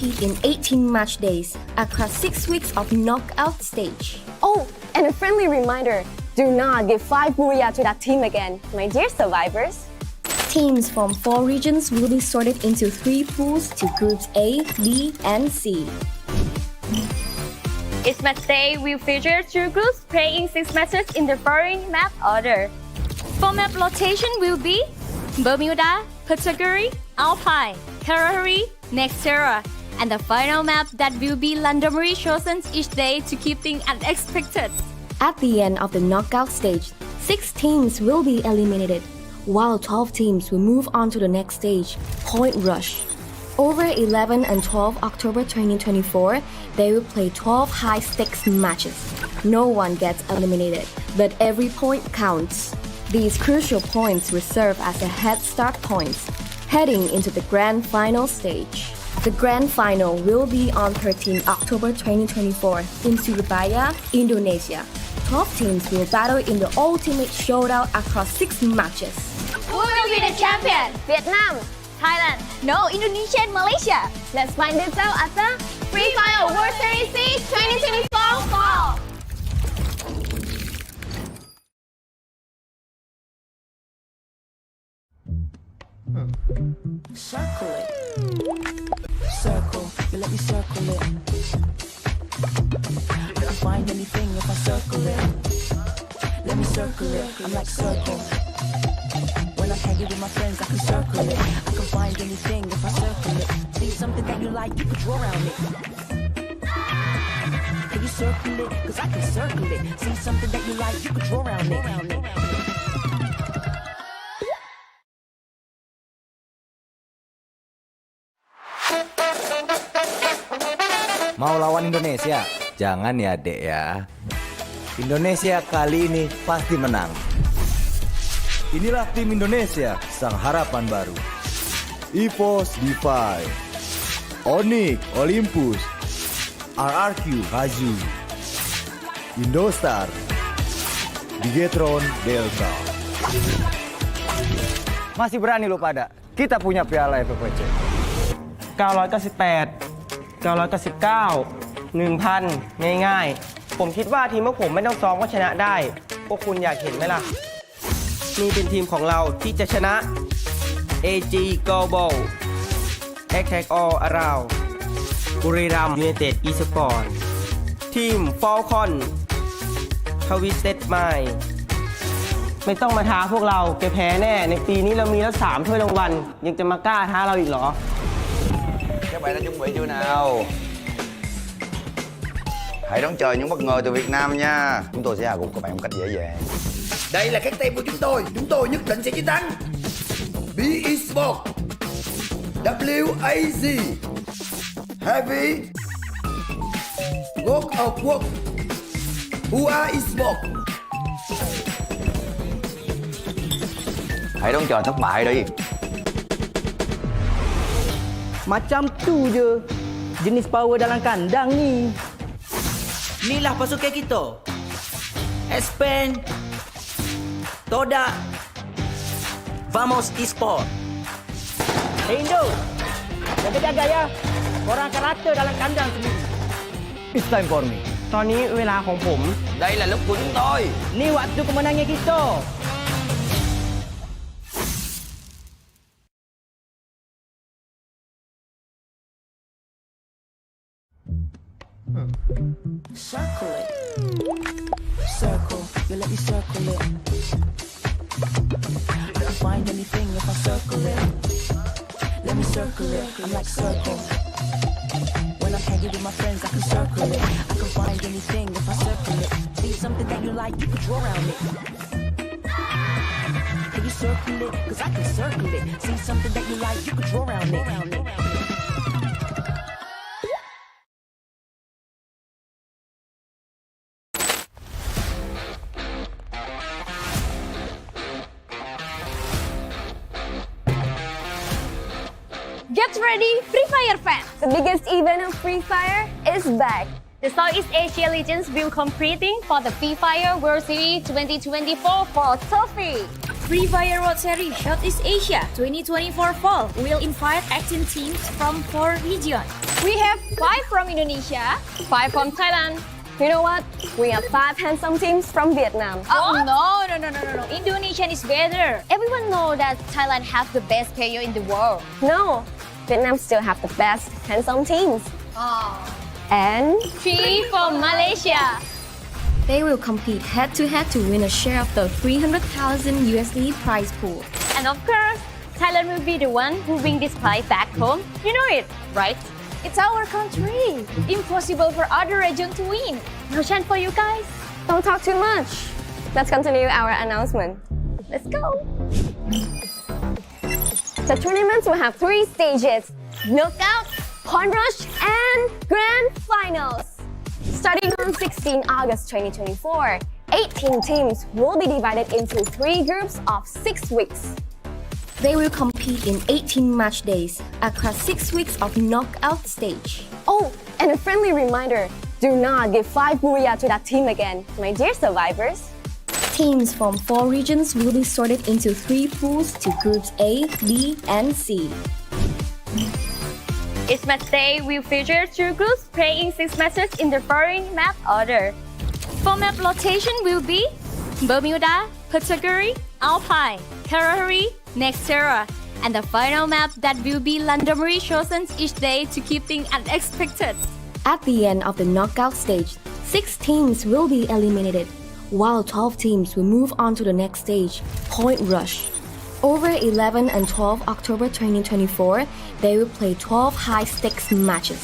in 18 match days across 6 weeks of knockout stage. Oh, and a friendly reminder, do not give 5 Buria to that team again, my dear survivors. Teams from 4 regions will be sorted into 3 pools to groups A, B, and C. Each match day will feature 2 groups playing 6 matches in the following map order. For map location will be Bermuda, Category, Alpine, Kalahari, Nextera, and the final map that will be randomly chosen each day to keep things unexpected. At the end of the knockout stage, 6 teams will be eliminated, while 12 teams will move on to the next stage, Point Rush. Over 11 and 12 October 2024, they will play 12 high-stakes matches. No one gets eliminated, but every point counts. These crucial points will serve as a head start points, heading into the grand final stage. The grand final will be on 13 October 2024 in Surabaya, Indonesia. 12 teams will battle in the ultimate showdown across 6 matches. Who will be the champion? Vietnam, Thailand. No, Indonesia and Malaysia. let's find this out at the Free Fire World Series SEA 2024 fall. Circle it. Circle, you let me circle it. I can find anything if I circle it. Let me circle it, I'm like circle. When I'm hanging with my friends, I can circle it. I can find anything if I circle it. See something that you like, you can draw around it. Can you circle it? Cause I can circle it. See something that you like, you can draw around it. Mau lawan Indonesia? Jangan ya, Dek ya. Indonesia kali ini pasti menang. Inilah tim Indonesia, sang harapan baru. EVOS Defy, Onyx Olympus, RRQ Haju, Indostar, Bigetron Delta. Masih berani lo pada? Kita punya piala FFWS. 998 999 1,000 ง่ายๆผมคิดว่าทีมพวกผมไม่ต้องซ้อมก็ชนะได้พวกคุณอยากเห็นไหมล่ะนี่เป็นทีมของเราที่จะชนะ AG Global Attack All Around บุรีรัมย์ยูไนเต็ดอีสปอร์ตทีม Falcon Twisted Mind ไม่ต้องมาท้าพวกเราแกแพ้แน่ในปีนี้เรามีแล้ว3 ถ้วยรางวัลยังจะมากล้าท้าเราอีกเหรอ Các bạn đã chuẩn bị chưa nào? Hãy đón chờ những bất ngờ từ Việt Nam nha. Chúng tôi sẽ hạ gục các bạn một cách dễ dàng. Đây là cái team của chúng tôi nhất định sẽ chiến thắng. B Esport, WAZ, Heavy, God of War, UA Esport. Hãy đón chờ thất bại đi. Macam tu je jenis power dalam kandang ni. Inilah pasukan kita. Espen, Toda, Vamos Esport. Hey Indo, jaga-jaga ya. Korang akan rata dalam kandang sendiri. It's time for me. ตอนนี้เวลาของผม Đây là lúc của chúng tôi. Ni waktu kemenangan kita. Circle it. Circle, you let me circle it. I can find anything if I circle it. Let me circle it, I'm like circle. When I'm hanging with my friends, I can circle it. I can find anything if I circle it. See something that you like, you can draw around it. Can you circle it? Cause I can circle it. See something that you like, you can draw around it. Get ready, Free Fire fans! The biggest event of Free Fire is back. The Southeast Asia Legends will competing for the Free Fire World Series 2024 for trophy. Rivalry Series Southeast Asia 2024 Fall will invite 18 teams from 4 regions. We have 5 from Indonesia, 5 from Thailand. You know what? We have 5 handsome teams from Vietnam. Oh no! Indonesian is better. Everyone know that Thailand has the best player in the world. No, Vietnam still have the best handsome teams. And 3 from Malaysia. They will compete head-to-head to win a share of the 300,000 USD prize pool. And of course, Thailand will be the one who bring this prize back home. You know it, right? It's our country. Impossible for other region to win. No chance for you guys. don't talk too much. Let's continue our announcement. Let's go. The tournaments will have 3 stages: knockout, point rush, and grand finals. Starting on 16 August 2024, 18 teams will be divided into 3 groups of 6 weeks. They will compete in 18 match days across 6 weeks of knockout stage. Oh, and a friendly reminder, do not give 5 Booyah to that team again, my dear survivors. Teams from 4 regions will be sorted into 3 pools to groups A, B, and C. Each match day will feature 2 groups playing 6 matches in the following map order. For map rotation will be Bermuda, Category, Alpine, Rivalry, Nextera, and the final map that will be randomly chosen each day to keep things unexpected. At the end of the knockout stage, 6 teams will be eliminated, while 12 teams will move on to the next stage, Point Rush. Over 11 and 12 October 2024, they will play 12 high-stakes matches.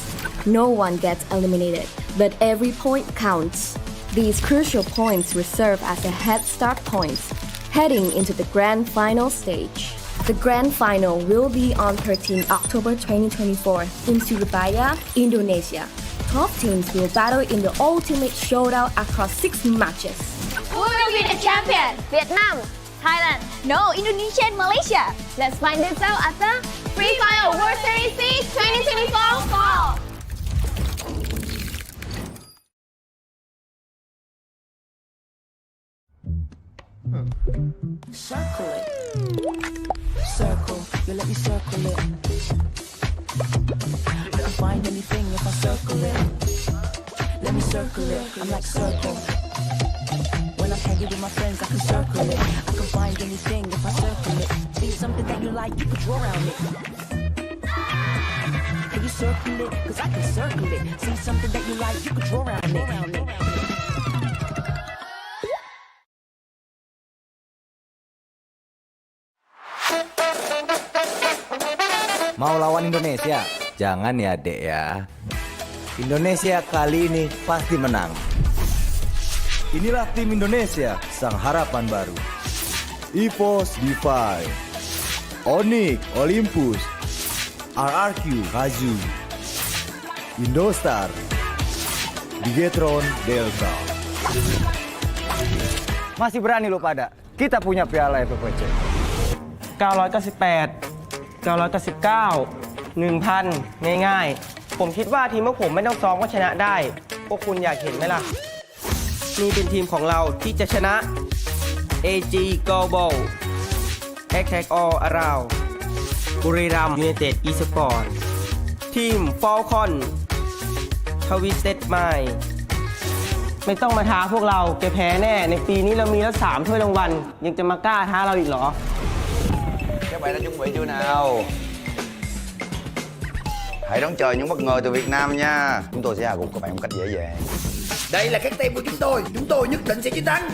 No one gets eliminated, but every point counts. These crucial points will serve as a head start points, heading into the grand final stage. The grand final will be on 13 October 2024 in Surabaya, Indonesia. 12 teams will battle in the ultimate showdown across 6 matches. Who will be the champion? Vietnam, Thailand. No, Indonesia and Malaysia. let's find this out at the Free Fire World Series SEA 2024 Fall. Circle it. Circle, you let me circle it. I can find anything if I circle it. Let me circle it, I'm like circle. When I'm hanging with my friends, I can circle it. I can find anything if I circle it. See something that you like, you can draw around it. Can you circle it? Cause I can circle it. See something that you like, you can draw around it. Mau lawan Indonesia? Jangan ya, Dek ya. Indonesia kali ini pasti menang. Inilah tim Indonesia, sang harapan baru. EVOS Divine, Onyx Olympus, RRQ Hazu, Indostar, Bigetron Delta. Masih berani lu pada? Kita punya piala FFWS. 998 999 1,000 ง่ายๆ ผมคิดว่าทีมพวกผมไม่ต้องซ้อมก็ชนะได้ พวกคุณอยากเห็นไหมล่ะ นี่เป็นทีมของเราที่จะชนะ AG Global Attack All Around บุรีรัมย์ยูไนเต็ด eSport ทีม Falcon Twisted Mind ไม่ต้องมาท้าพวกเราแกแพ้แน่ ในปีนี้เรามีแล้ว3 ถ้วยรางวัล ยังจะมากล้าท้าเราอีกเหรอ Các bạn đã chuẩn bị chưa nào? Hãy đón chờ những bất ngờ từ Việt Nam nha. Chúng tôi sẽ hạ gục các bạn một cách dễ dàng. Đây là cái team của chúng tôi nhất định sẽ chiến thắng.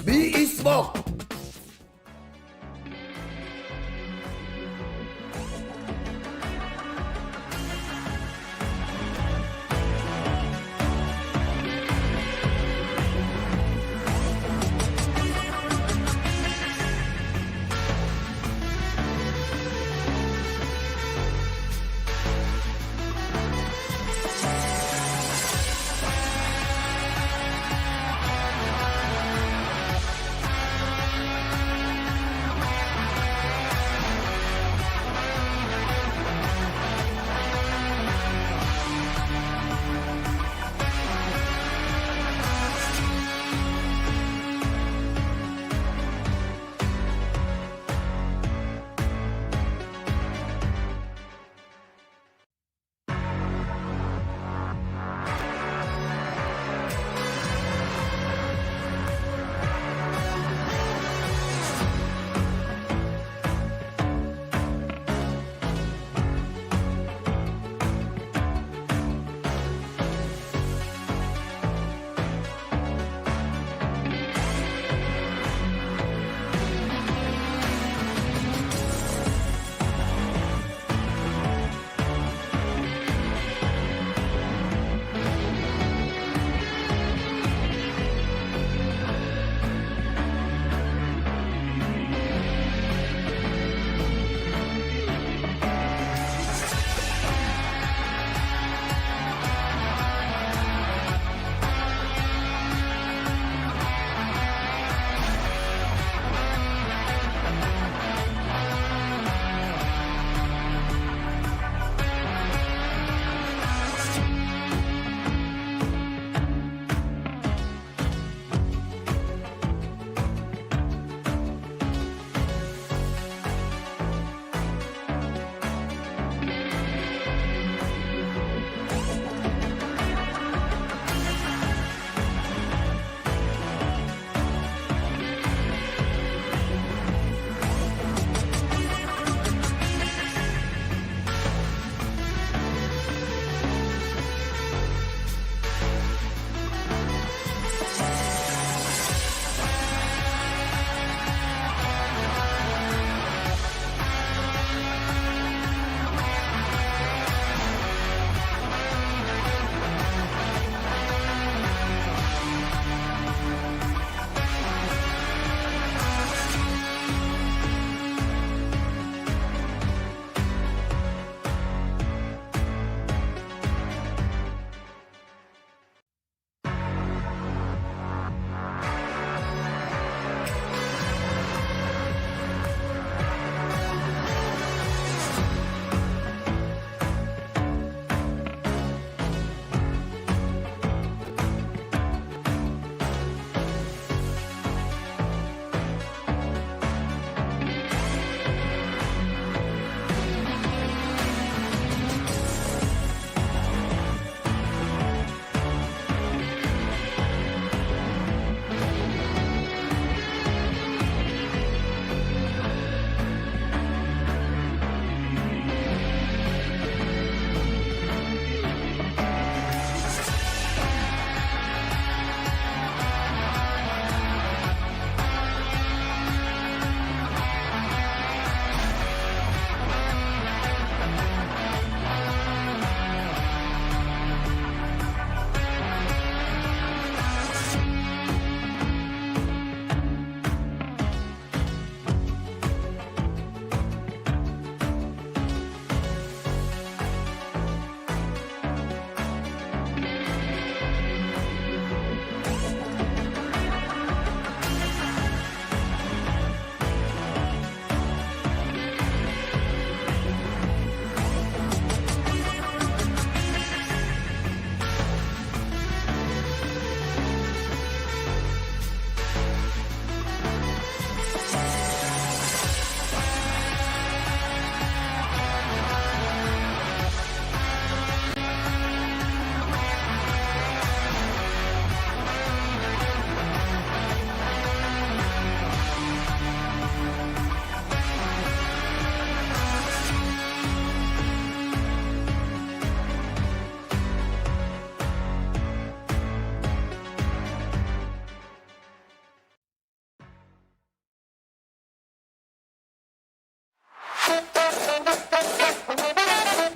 Be eSport.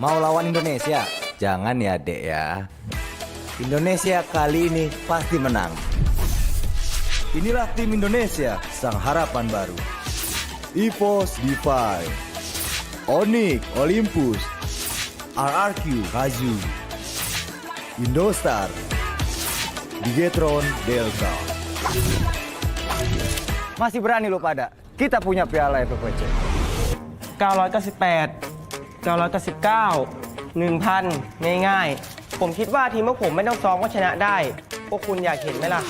Mau lawan Indonesia? Jangan ya, Dek ya. Indonesia kali ini pasti menang. Inilah tim Indonesia, sang harapan baru. EVOS Defy, Onyx Olympus, RRQ Raju, Indostar, Bigetron Delta. Masih berani lo pada? Kita punya piala FFWS. 998 999 1,000 ง่ายๆ ผมคิดว่าทีมพวกผมไม่ต้องซ้อมก็ชนะได้ พวกคุณอยากเห็นไหมล่ะ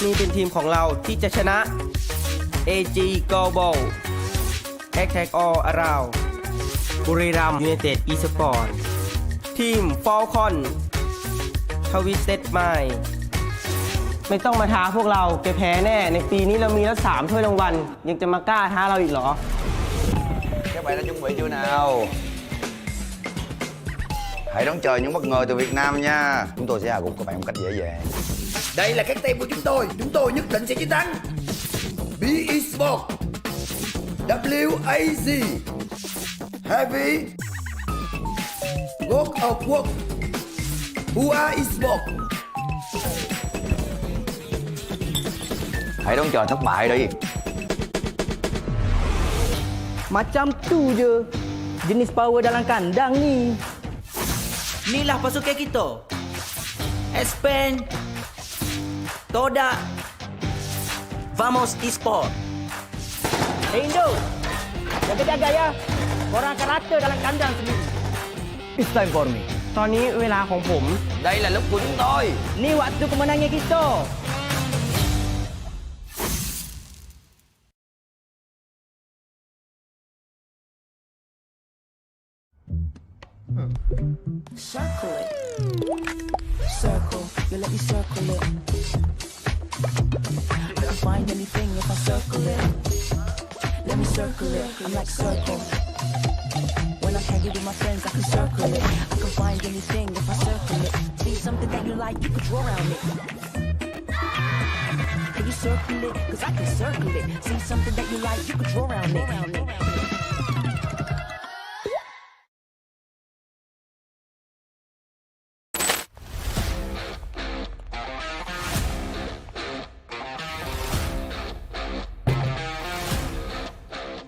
นี่เป็นทีมของเราที่จะชนะ AG Global Attack All Around บุรีรัมย์ยูไนเต็ด eSport ทีม Falcon Twisted Mind ไม่ต้องมาท้าพวกเราแกแพ้แน่ ในปีนี้เรามีแล้ว3ถ้วยรางวัล ยังจะมากล้าท้าเราอีกเหรอ Các bạn đã chuẩn bị chưa nào? Hãy đón chờ những bất ngờ từ Việt Nam nha. Chúng tôi sẽ hạ gục các bạn một cách dễ dàng. Đây là cái team của chúng tôi nhất định sẽ chiến thắng. BE Sport, WAZ, Heavy, God of Work, UA Sport. Hãy đón chờ thất bại đi. Macam tu je jenis power dalam kandang ni. Inilah pasukan kita. Expand, Toda, Vamos Esport. Hey Indo, jaga-jaga ya. Korang akan rata dalam kandang sendiri. It's time for me. ตอนนี้เวลาของผม Đây là lúc của chúng tôi. Ni waktu kemenangan kita. Circle it. Circle, you let me circle it. I can find anything if I circle it. Let me circle it. I'm like circle. When I'm hanging with my friends, I can circle it. I can find anything if I circle it. See something that you like, you can draw around it. Can you circle it? Cause I can circle it. See something that you like, you can draw around it.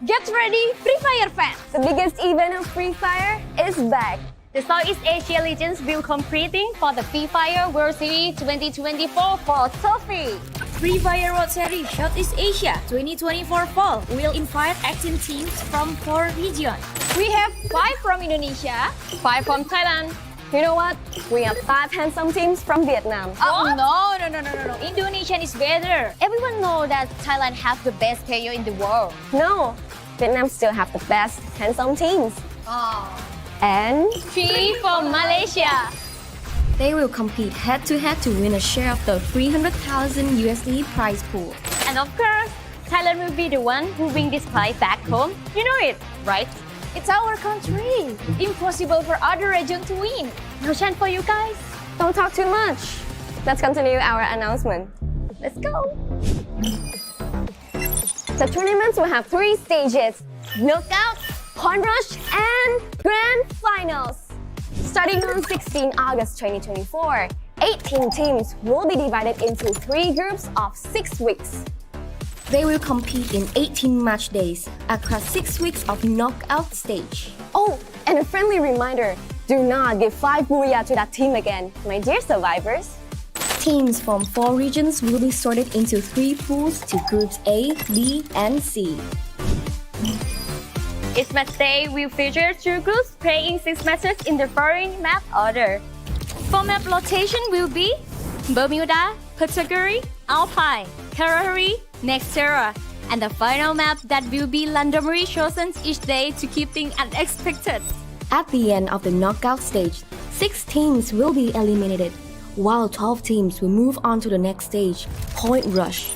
Get ready, Free Fire fans! The biggest event of Free Fire is back. The Southeast Asia Legends will competing for the Free Fire World Series 2024 For trophy. Free Fire World Series Southeast Asia 2024 Fall will invite 18 teams from 4 regions. We have 5 from Indonesia, 5 from Thailand. You know what? We have 5 handsome teams from Vietnam. Oh no. Indonesian is better. Everyone knows that Thailand have the best player in the world. No, Vietnam still have the best handsome teams. And 3 from Malaysia. They will compete head-to-head to win a share of the 300,000 USD prize pool. And of course, Thailand will be the one who bring this prize back home. You know it, right? It's our country. Impossible for other region to win. No chance for you guys. don't talk too much. Let's continue our announcement. Let's go. The tournaments will have 3 stages: knockout, point rush, and grand finals. Starting on 16 August 2024, 18 teams will be divided into 3 groups of 6 weeks. They will compete in 18 match days across 6 weeks of knockout stage. Oh, and a friendly reminder, do not give 5 booyah to that team again, my dear survivors. Teams from 4 regions will be sorted into 3 pools to groups A, B, and C. Each match day will feature 2 groups playing 6 matches in the following map order. For map rotation will be Bermuda, Category, Alpine, Rivalry, Nextera, and the final map that will be randomly chosen each day to keep things unexpected. At the end of the knockout stage, 6 teams will be eliminated, while 12 teams will move on to the next stage, Point Rush.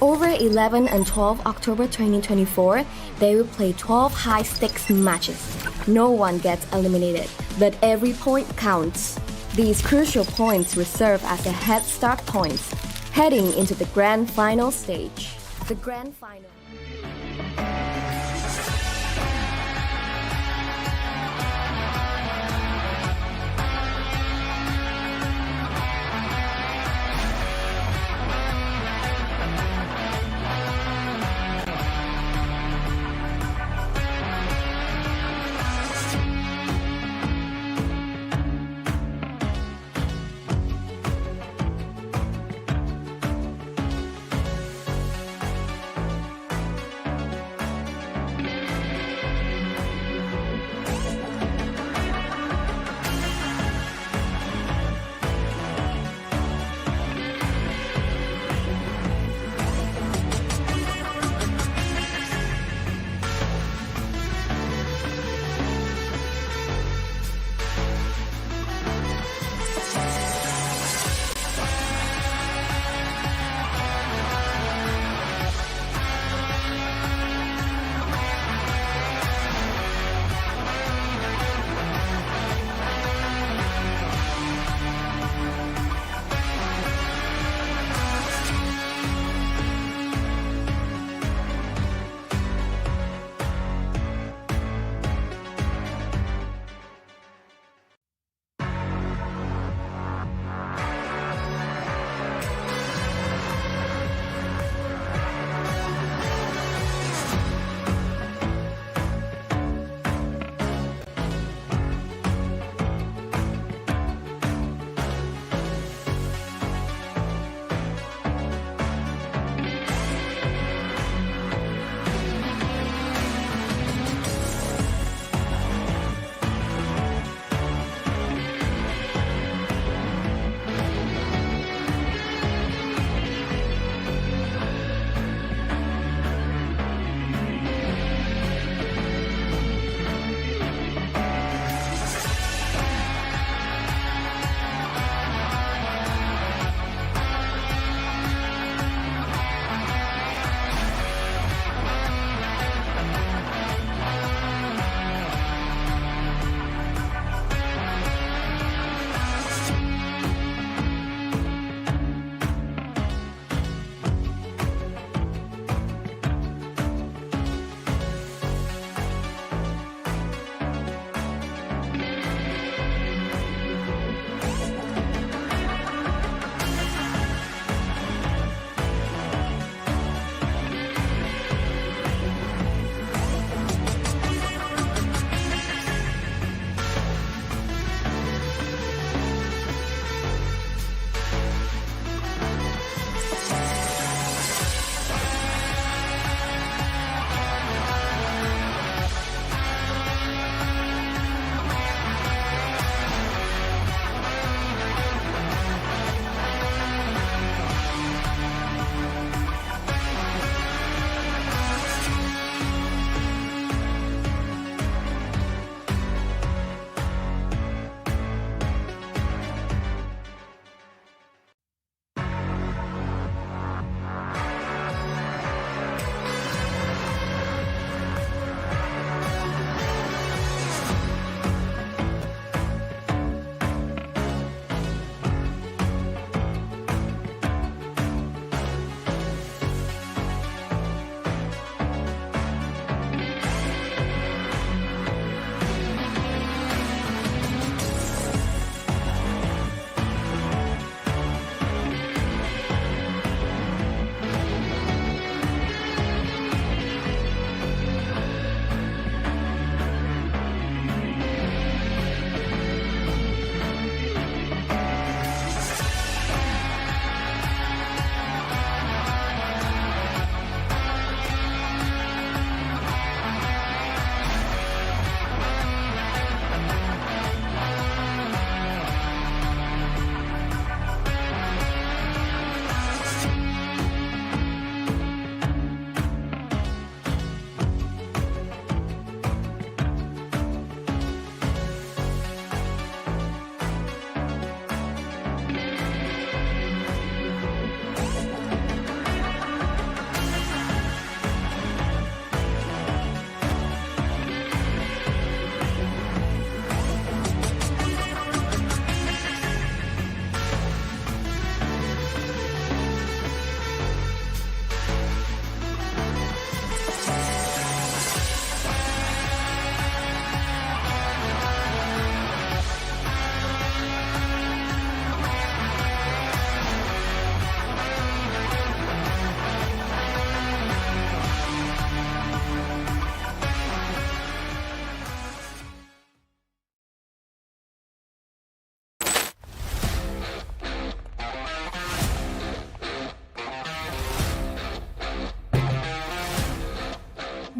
Over 11 and 12 October 2024, they will play 12 high-stakes matches. No one gets eliminated, but every point counts. These crucial points will serve as the head start points, heading into the grand final stage. The grand final.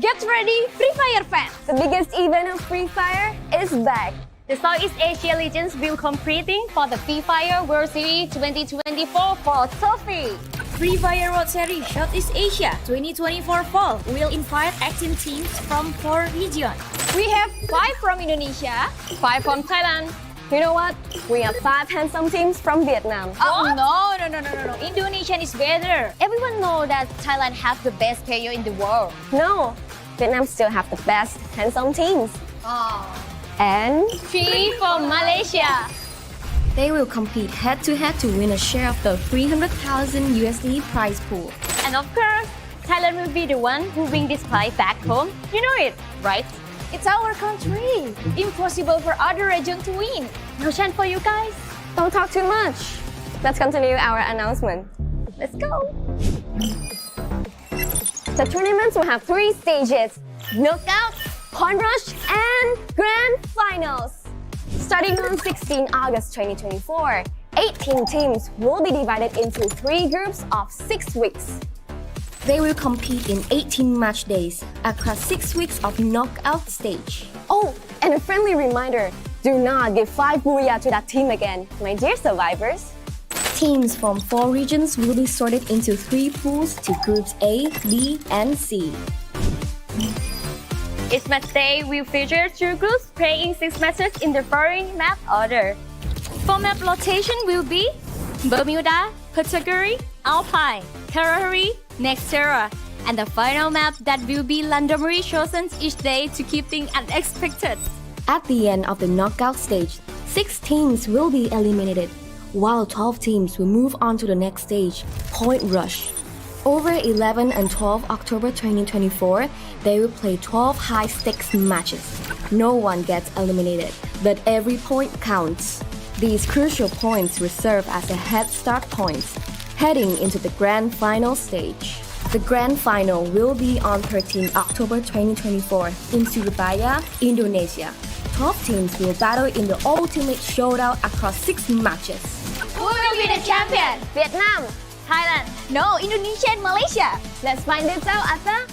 Get ready, Free Fire fans! The biggest event of Free Fire is back. The Southeast Asia Legends will competing for the Free Fire World Series 2024 for trophy. Free Fire World Series Southeast Asia 2024 Fall will invite 18 teams from 4 regions. We have 5 from Indonesia, 5 from Thailand. You know what? We have 5 handsome teams from Vietnam. Oh no. Indonesian is better. Everyone know that Thailand has the best player in the world. No, Vietnam still have the best handsome teams. And 3 from Malaysia. They will compete head-to-head to win a share of the 300,000 USD prize pool. And of course, Thailand will be the one who bring this prize back home. You know it, right? It's our country. Impossible for other region to win. No chance for you guys. don't talk too much. Let's continue our announcement. Let's go. The tournaments will have 3 stages: knockout, point rush, and grand finals. Starting on 16 August 2024, 18 teams will be divided into 3 groups of 6 weeks. They will compete in 18 match days across 6 weeks of knockout stage. Oh, and a friendly reminder, do not give 5 booyah to that team again, my dear survivors. Teams from 4 regions will be sorted into 3 pools to groups A, B, and C. Each match day will feature 2 groups playing 6 matches in the following map order. For map rotation will be Bermuda, Category, Alpine, Rivalry, Nextera, and the final map that will be randomly chosen each day to keep things unexpected. At the end of the knockout stage, 6 teams will be eliminated, while 12 teams will move on to the next stage, Point Rush. Over 11 and 12 October 2024, they will play 12 high-stakes matches. No one gets eliminated, but every point counts. These crucial points will serve as a head start points, heading into the grand final stage. The grand final will be on 13 October 2024 in Surabaya, Indonesia. 12 teams will battle in the ultimate showdown across 6 matches. Who will be the champion? Vietnam! Thailand? No, Indonesia and Malaysia. Let's find this out after.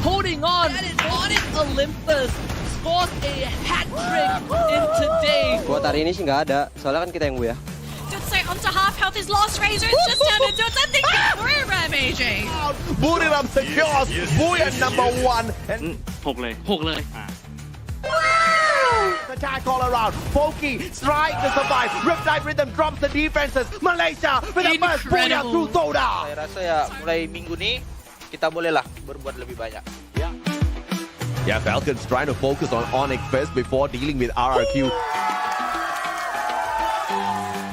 holding on Olympus scores a hat-trick in today. Buat hari ini sih nggak ada, soalnya kan kita yang buya. Say onto half health is lost. Razor is just down into it. Something Buriram AJ. Buriram secures Buya number 1. And 6 เลย attack all around. Foki strike to survive. Riptide Rhythm drops the defenses. Malaysia with the first Buya through Toda. Saya rasa ya mulai minggu ini kita bolehlah berbuat lebih banyak. Yeah, Falcons trying to focus on Onyx first before dealing with RRQ.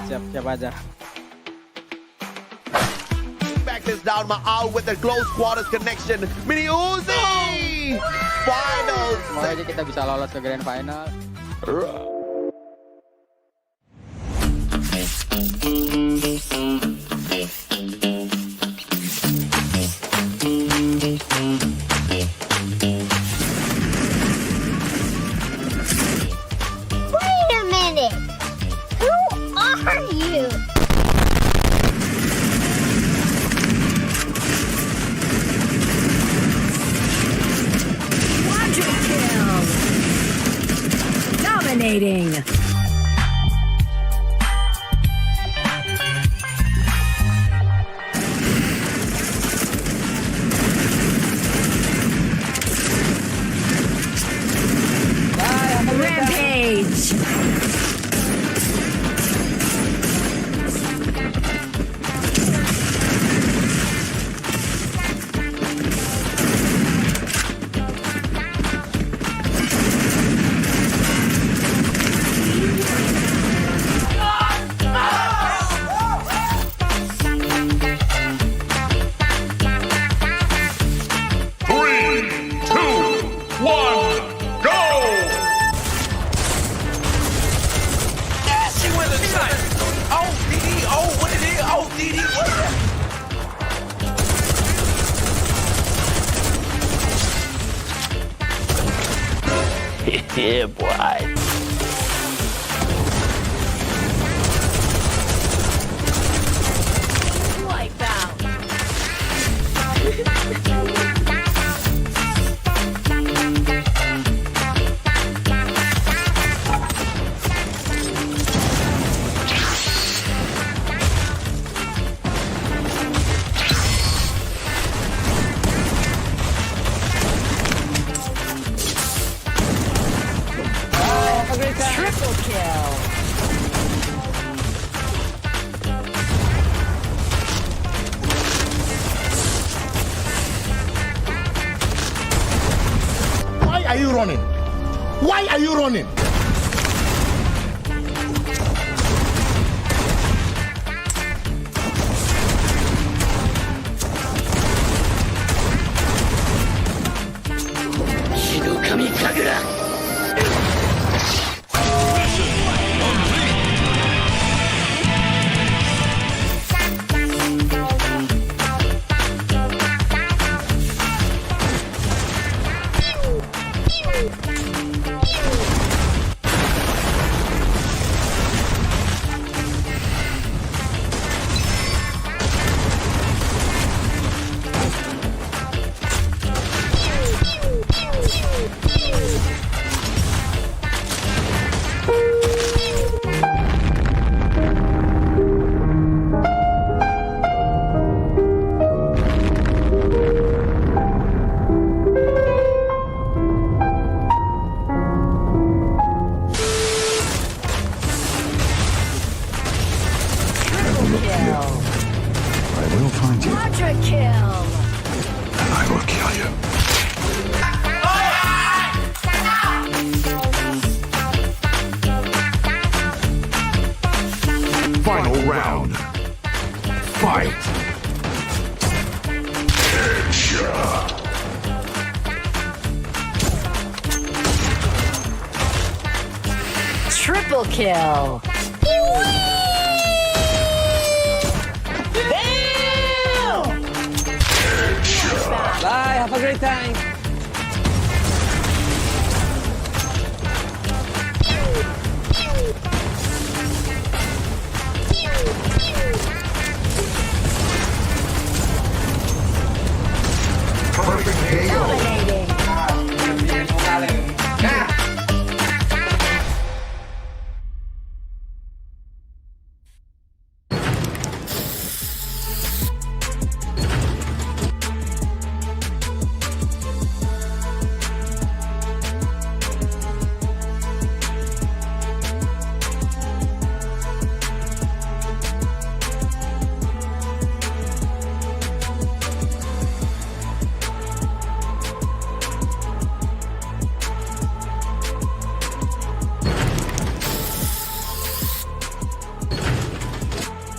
Siap aja. Back this down, Ma'al with the close quarters connection. Mini Uzi! Finals! Semoga aja kita bisa lolos ke grand final. Wait a minute! Who are you? Quadra kill. Dominating. Rampage. Yeah, boy. Wipe out. Triple kill. Why are you running? Why are you running? Quadra kill. I will kill you. Final round. Fight. Headshot. Triple kill. Bye, have a great time. Perfect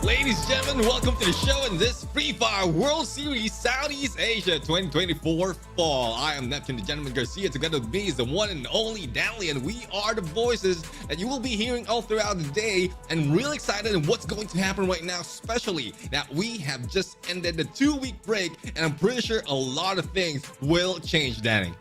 Ladies and gentlemen, welcome to the show in this Free Fire World Series Southeast Asia 2024 Fall. I am Neptune, the Gentleman Garcia. Together with me is the one and only Danley, and we are the voices that you will be hearing all throughout the day. And really excited in what's going to happen right now, especially that we have just ended the 2-week break, and I'm pretty sure a lot of things will change, Danny.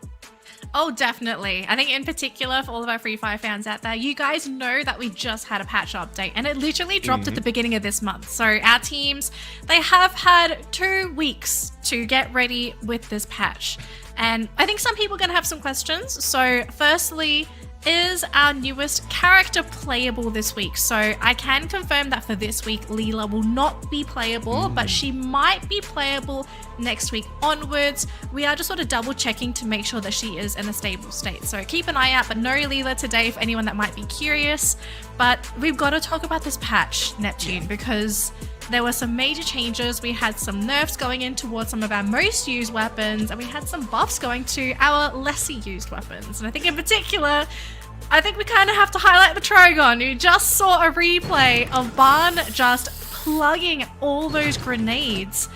Oh, definitely. I think in particular for all of our Free Fire fans out there, you guys know that we just had a patch update and it literally dropped at the beginning of this month. So our teams, they have had 2 weeks to get ready with this patch. And I think some people are going to have some questions. So firstly, is our newest character playable this week? So I can confirm that for this week, Leela will not be playable, but she might be playable next week onwards. We are just sort of double checking to make sure that she is in a stable state. So keep an eye out, but no Leela today for anyone that might be curious. But we've got to talk about this patch, Neptune, because there were some major changes. We had some nerfs going in towards some of our most used weapons, and we had some buffs going to our lesser used weapons. And I think in particular, I think we kind of have to highlight the Trogon. You just saw a replay of Barn just plugging all those grenades.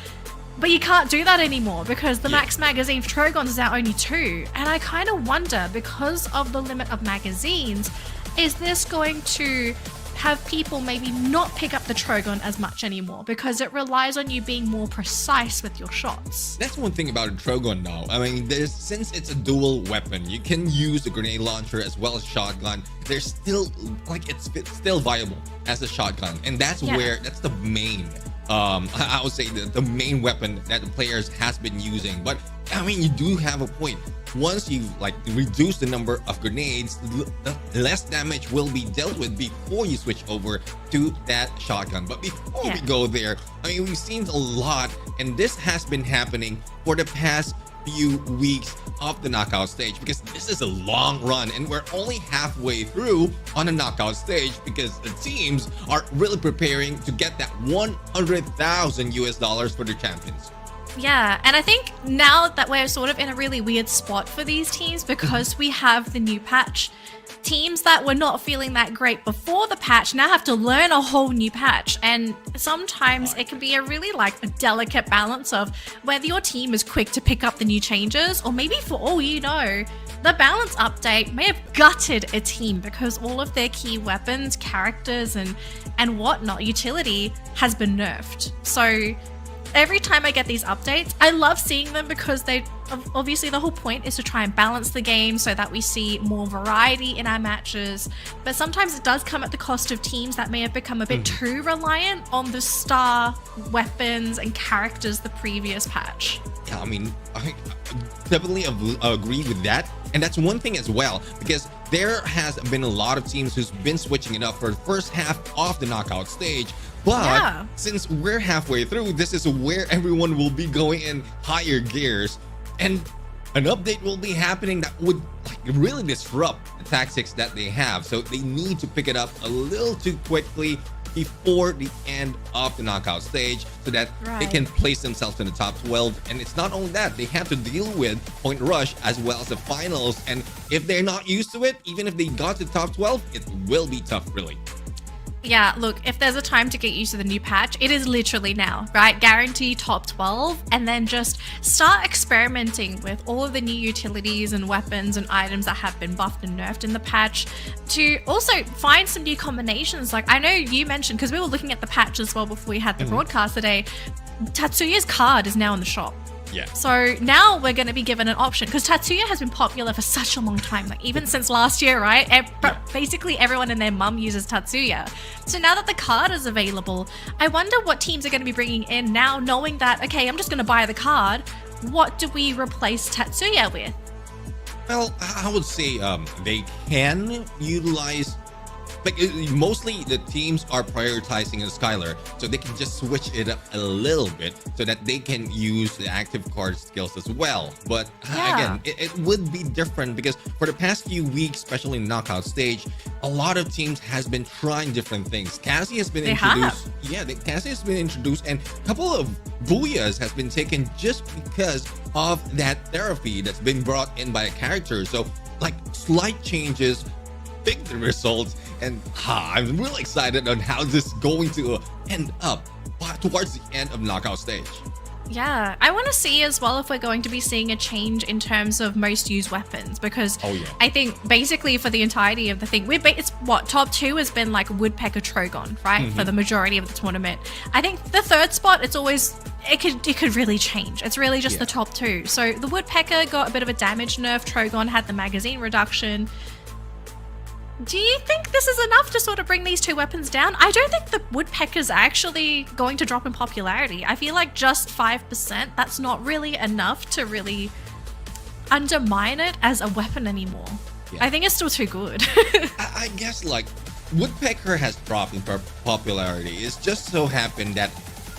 But you can't do that anymore because the max magazine for Trogons is now only 2. And I kind of wonder, because of the limit of magazines, is this going to have people maybe not pick up the Trogon as much anymore because it relies on you being more precise with your shots? That's one thing about a Trogon now. I mean, since it's a dual weapon, you can use a grenade launcher as well as shotgun. There's still, like, it's still viable as a shotgun, and that's where that's the main I would say the main weapon that the players has been using. But I mean, you do have a point. Once you like reduce the number of grenades, less damage will be dealt with before you switch over to that shotgun. But before we go there, I mean, we've seen a lot, and this has been happening for the past few weeks of the knockout stage, because this is a long run and we're only halfway through on the knockout stage, because the teams are really preparing to get that 100,000 US dollars for the champions. Yeah, and I think now that we're sort of in a really weird spot for these teams because we have the new patch, teams that were not feeling that great before the patch now have to learn a whole new patch. And sometimes it can be a really like a delicate balance of whether your team is quick to pick up the new changes, or maybe for all you know, the balance update may have gutted a team because all of their key weapons, characters, and whatnot, utility has been nerfed. So every time I get these updates, I love seeing them because they obviously the whole point is to try and balance the game so that we see more variety in our matches. But sometimes it does come at the cost of teams that may have become a bit too reliant on the star weapons and characters the previous patch. Yeah, I mean, I definitely agree with that. And that's one thing as well, because there has been a lot of teams who's been switching it up for the first half of the knockout stage. But since we're halfway through, this is where everyone will be going in higher gears, and an update will be happening that would like really disrupt the tactics that they have. So they need to pick it up a little too quickly before the end of the knockout stage so that they can place themselves in the top 12. And it's not only that, they have to deal with point rush as well as the finals. And if they're not used to it, even if they got to the top 12, it will be tough, really. Yeah, look, if there's a time to get used to the new patch, it is literally now, right? Guarantee top 12 and then just start experimenting with all of the new utilities and weapons and items that have been buffed and nerfed in the patch, to also find some new combinations. Like I know you mentioned, because we were looking at the patch as well before we had the broadcast today, Tatsuya's card is now in the shop. Yeah. So now we're going to be given an option, because Tatsuya has been popular for such a long time, like even since last year, right? Basically everyone and their mum uses Tatsuya. So now that the card is available, I wonder what teams are going to be bringing in now, knowing that, okay, I'm just going to buy the card. what do we replace Tatsuya with? Well, I would say they can utilize, like mostly the teams are prioritizing Skylar, so they can just switch it up a little bit so that they can use the active card skills as well. But again, it would be different because for the past few weeks, especially in knockout stage, a lot of teams has been trying different things. Cassie has been introduced. Yeah, Cassie has been introduced, and a couple of Booyahs has been taken just because of that therapy that's been brought in by a character. So like slight changes, big the results, and I'm really excited on how this is going to end up towards the end of knockout stage. Yeah, I want to see as well if we're going to be seeing a change in terms of most used weapons, because I think basically for the entirety of the thing, it's what top 2 has been like Woodpecker Trogon, right? For the majority of the tournament. I think the third spot, it's always it could really change. It's really just the top 2. So the Woodpecker got a bit of a damage nerf. Trogon had the magazine reduction. Do you think this is enough to sort of bring these 2 weapons down? I don't think the Woodpecker's actually going to drop in popularity. I feel like just 5%, that's not really enough to really undermine it as a weapon anymore. I think it's still too good. I guess like Woodpecker has dropped in popularity. It's just so happened that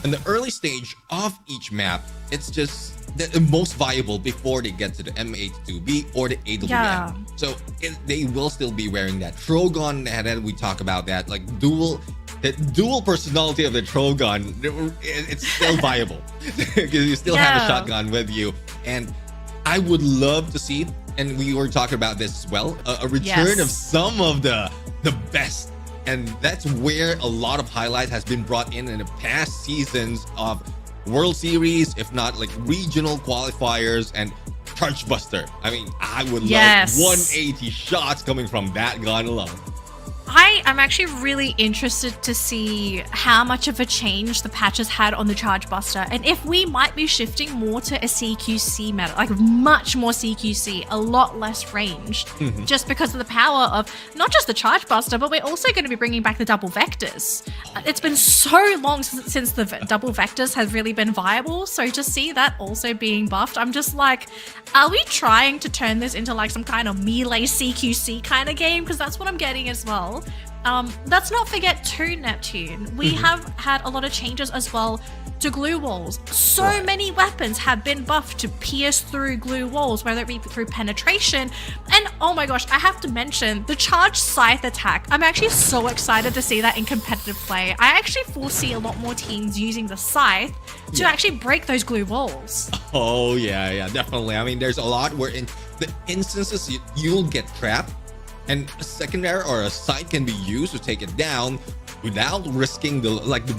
in the early stage of each map, it's just the most viable before they get to the M82B or the AWM. So they will still be wearing that. Trogon, and we talk about that, like the dual personality of the Trogon, it's still viable because you still have a shotgun with you. And I would love to see, and we were talking about this as well, a return of some of the best. And that's where a lot of highlights has been brought in the past seasons of World Series, if not like regional qualifiers and Charge Buster. I mean, I would love 180 shots coming from that gun alone. I am actually really interested to see how much of a change the patches had on the Charge Buster, and if we might be shifting more to a CQC meta, like much more CQC, a lot less ranged, just because of the power of not just the Charge Buster, but we're also going to be bringing back the double vectors. It's been so long since the double vectors has really been viable, so to see that also being buffed, I'm just like, are we trying to turn this into like some kind of melee CQC kind of game? Because that's what I'm getting as well. Let's not forget too, Neptune. We have had a lot of changes as well to glue walls. So many weapons have been buffed to pierce through glue walls, whether it be through penetration. And oh my gosh, I have to mention the charged scythe attack. I'm actually so excited to see that in competitive play. I actually foresee a lot more teams using the scythe to actually break those glue walls. Oh yeah, definitely. I mean, there's a lot where in the instances you'll get trapped, and a secondary or a scythe can be used to take it down without risking the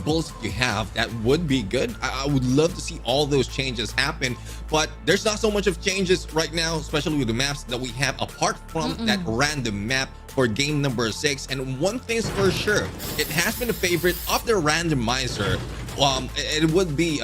bullets you have. That would be good. I would love to see all those changes happen, but there's not so much of changes right now, especially with the maps that we have apart from that random map for game number 6. And one thing's for sure, it has been a favorite of the randomizer. It would be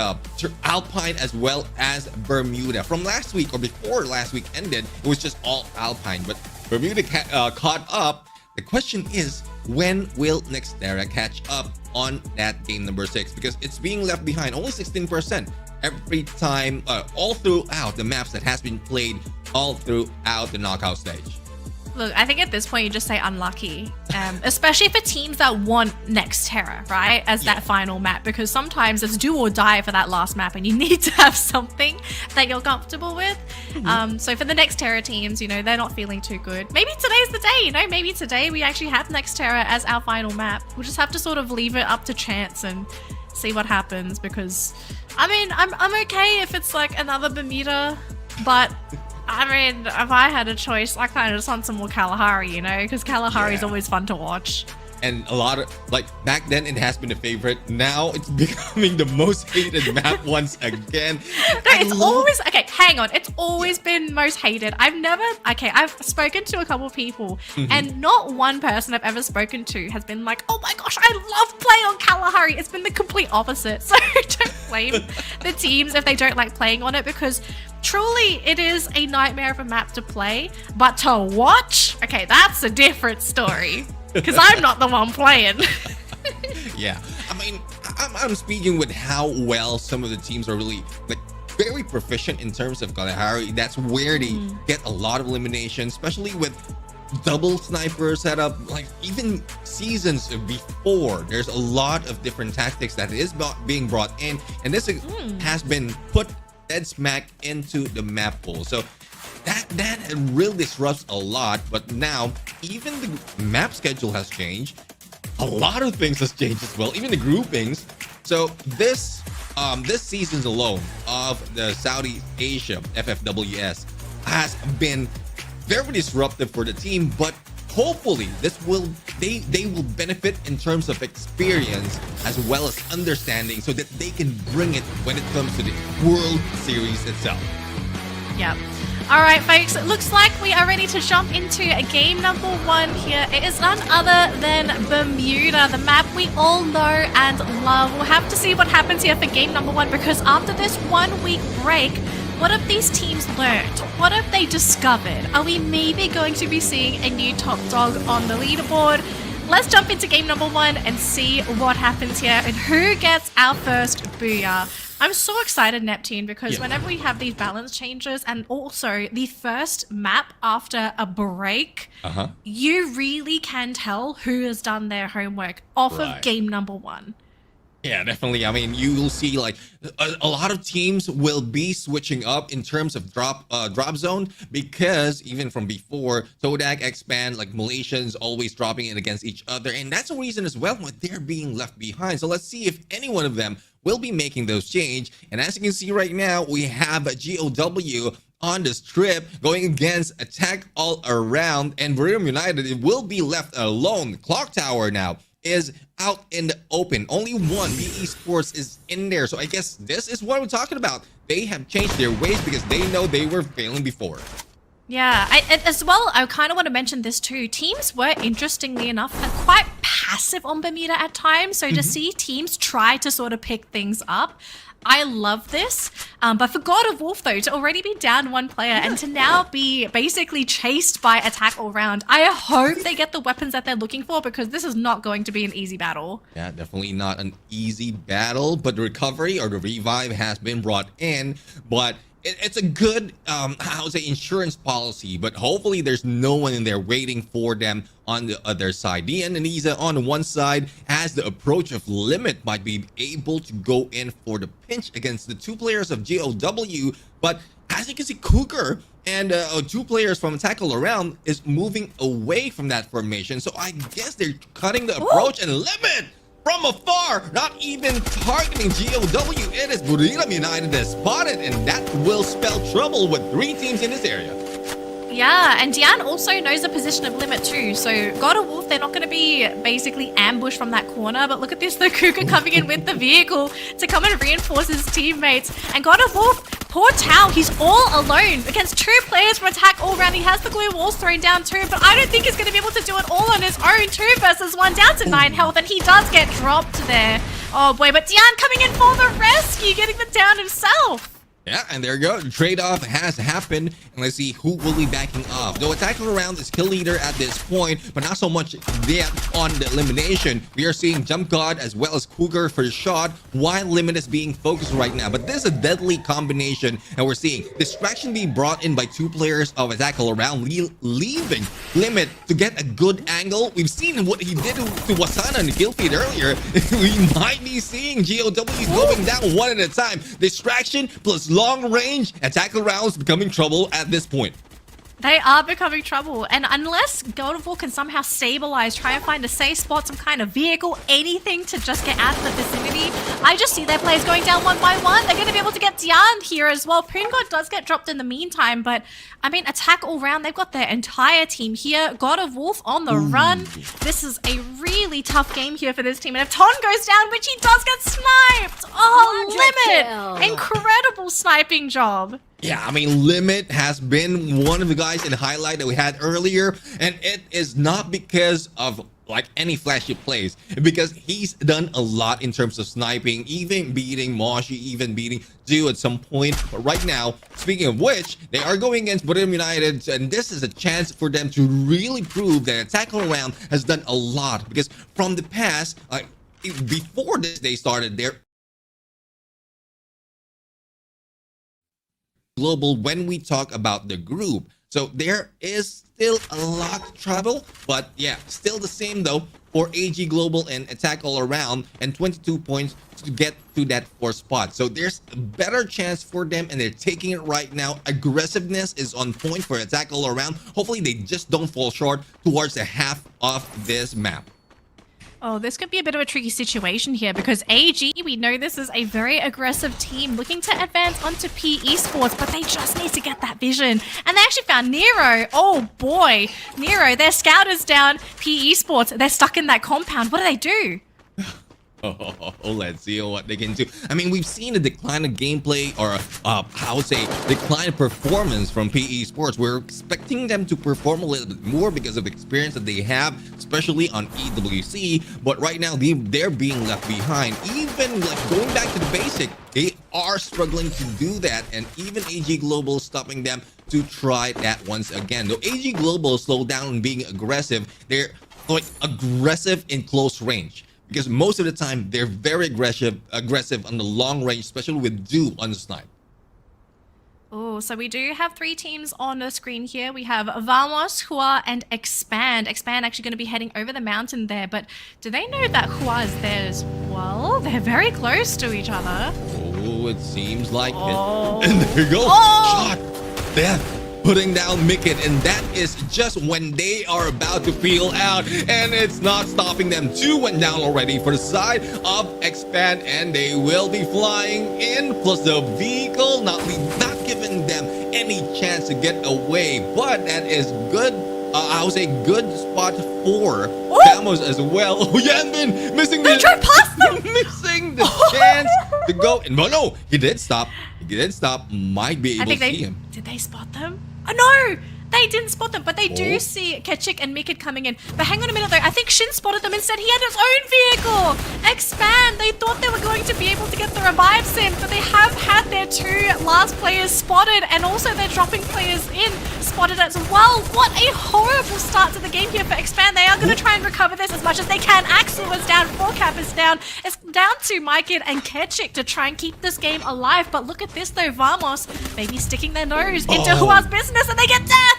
Alpine as well as Bermuda. From last week or before last week ended, it was just all Alpine, but Bermuda caught up. The question is, when will Nextera catch up on that game number 6? Because it's being left behind only 16% every time, all throughout the maps that has been played all throughout the knockout stage. Look, I think at this point you just say unlucky, especially for teams that want Nextera, right, as that final map, because sometimes it's do or die for that last map and you need to have something that you're comfortable with. So for the Nextera teams, they're not feeling too good. Maybe today's the day, maybe today we actually have Nextera as our final map. We'll just have to sort of leave it up to chance and see what happens, because I mean, I'm okay if it's like another Bermuda, but I mean, if I had a choice, I kind of just want some more Kalahari, because Kalahari is always fun to watch. And a lot of, back then it has been a favorite. Now it's becoming the most hated map once again. Hang on. It's always been most hated. I've spoken to a couple of people and not one person I've ever spoken to has been like, oh my gosh, I love playing on Kalahari. It's been the complete opposite. So don't blame the teams if they don't like playing on it, because truly it is a nightmare of a map to play, but to watch, that's a different story. Because I'm not the one playing. Yeah, I mean, I'm speaking with how well some of the teams are really very very proficient in terms of Kalahari. That's where they get a lot of elimination, especially with double sniper setup. Like even seasons before, there's a lot of different tactics that is being brought in, and this has been put dead smack into the map pool. So that really disrupts a lot. But now even the map schedule has changed. A lot of things has changed as well, even the groupings. So this season's alone of the Saudi Asia FFWS has been very disruptive for the team, but hopefully they will benefit in terms of experience as well as understanding, so that they can bring it when it comes to the World Series itself. Yep. All right, folks, it looks like we are ready to jump into game number 1 here. It is none other than Bermuda, the map we all know and love. We'll have to see what happens here for game number 1, because after this 1-week break, what have these teams learned? What have they discovered? Are we maybe going to be seeing a new top dog on the leaderboard? Let's jump into game number 1 and see what happens here and who gets our first booyah. I'm so excited, Neptune, because whenever we have these balance changes and also the first map after a break, you really can tell who has done their homework off of game number 1. Yeah, definitely. I mean, you will see like a lot of teams will be switching up in terms of drop zone, because even from before, Todak, Expand, like Malaysians always dropping it against each other, and that's a reason as well why they're being left behind. So let's see if any one of them will be making those change. And as you can see right now, we have GOW on this trip going against Attack All Around, and Barium United, it will be left alone. Clock Tower now is out in the open. Only one BE Sports is in there. So I guess this is what we're talking about. They have changed their ways because they know they were failing before. Yeah, as well, I kind of want to mention this too. Teams were, interestingly enough, quite passive on Bermuda at times. So to see teams try to sort of pick things up, I love this. But for God of Wolf, though, to already be down 1 player and to now be basically chased by Attack All Round, I hope they get the weapons that they're looking for, because this is not going to be an easy battle. Yeah, definitely not an easy battle, but the recovery or the revive has been brought in. But it's a good, how to say, insurance policy, but hopefully there's no one in there waiting for them on the other side. The Indonesia on one side has the approach of Limit, might be able to go in for the pinch against the 2 players of GOW, but as you can see, Cougar and 2 players from Attack All Around is moving away from that formation. So I guess they're cutting the approach, and Limit from afar, not even targeting GOW. It is Buriram United that spotted, and that will spell trouble with 3 teams in this area. Yeah, and Dian also knows the position of Limit too. So God of Wolf, they're not going to be basically ambushed from that corner. But look at this, the Cougar coming in with the vehicle to come and reinforce his teammates. And God of Wolf, poor Tao, he's all alone against 2 players from Attack All Round. He has the glue walls thrown down too, but I don't think he's going to be able to do it all on his own. 2 versus 1, down to 9 health, and he does get dropped there. Oh boy, but Dian coming in for the rescue, getting the down himself. Yeah, and there you go. The trade-off has happened, and let's see who will be backing off. Though Attack All Around is kill leader at this point, but not so much there on the elimination. We are seeing Jump God as well as Cougar for the shot, while Limit is being focused right now. But this is a deadly combination, and we're seeing distraction being brought in by 2 players of Attack All Around, leaving Limit to get a good angle. We've seen what he did to Wasana and the kill feed earlier. We might be seeing GOW going down 1 at a time. Distraction plus long range, Attack All Around is becoming trouble at this point. They are becoming trouble, and unless God of War can somehow stabilize, try and find a safe spot, some kind of vehicle, anything to just get out of the vicinity, I just see their players going down 1 by 1. They're going to be able to get Dian here as well. Poongod does get dropped in the meantime, but I mean, Attack All Round, they've got their entire team here. God of Wolf on the run. This is a really tough game here for this team, and if Ton goes down, which he does get sniped, Limit! Incredible sniping job. Yeah, I mean, Limit has been one of the guys in the highlight that we had earlier, and it is not because of like any flashy plays, because he's done a lot in terms of sniping, even beating Moshi, even beating Zoo at some point. But right now, speaking of which, they are going against Buriram United, and this is a chance for them to really prove that Attack All Around has done a lot, because from the past, before this day started, Global when we talk about the group. So there is still a lot to travel, but yeah, still the same though for AG Global and Attack All Around, and 22 points to get to that 4th spot. So there's a better chance for them, and they're taking it right now. Aggressiveness is on point for Attack All Around. Hopefully they just don't fall short towards the half of this map. Oh, this could be a bit of a tricky situation here because AG, we know this is a very aggressive team looking to advance onto PE Sports, but they just need to get that vision. And they actually found Nero. Oh boy, Nero, their scout is down. PE Sports, they're stuck in that compound. What do they do? Oh, let's see what they can do. I mean, we've seen a decline of gameplay, or I would say decline of performance from PE Sports. We're expecting them to perform a little bit more because of the experience that they have, especially on EWC. But right now, they're being left behind. Even like going back to the basic, they are struggling to do that, and even AG Global stopping them to try that once again. Though AG Global slowed down on being aggressive, they're like aggressive in close range. Because most of the time, they're very aggressive on the long range, especially with Do on the snipe. Oh, so we do have 3 teams on the screen here. We have Vamos, Hua, and Expand. Expand actually going to be heading over the mountain there, but do they know that Hua is there as well? They're very close to each other. Oh, it seems like it. And there you go. Shot. There. Putting down Mikit, and that is just when they are about to peel out, and it's not stopping them. 2 went down already for the side of Expand, and they will be flying in, plus the vehicle not giving them any chance to get away. But that is good. I would say good spot for Vamos as well. Oh, Yanbin missing the missing the chance to go. And no, he did stop. He did stop. Might be able to see him. Did they spot them? Oh no! They didn't spot them, but they do see Ketchik and Mikit coming in. But hang on a minute though, I think Shin spotted them instead. He had his own vehicle! Expand! They thought they were going to be able to get the revive sim, but they have had their 2 last players spotted, and also their dropping players in spotted as well. What a horrible start to the game here for Expand. They are going to try and recover this as much as they can. Axel is down, 4Cap is down. It's down to Mikit and Ketchik to try and keep this game alive. But look at this though, Vamos maybe sticking their nose into Hua's business, and they get death!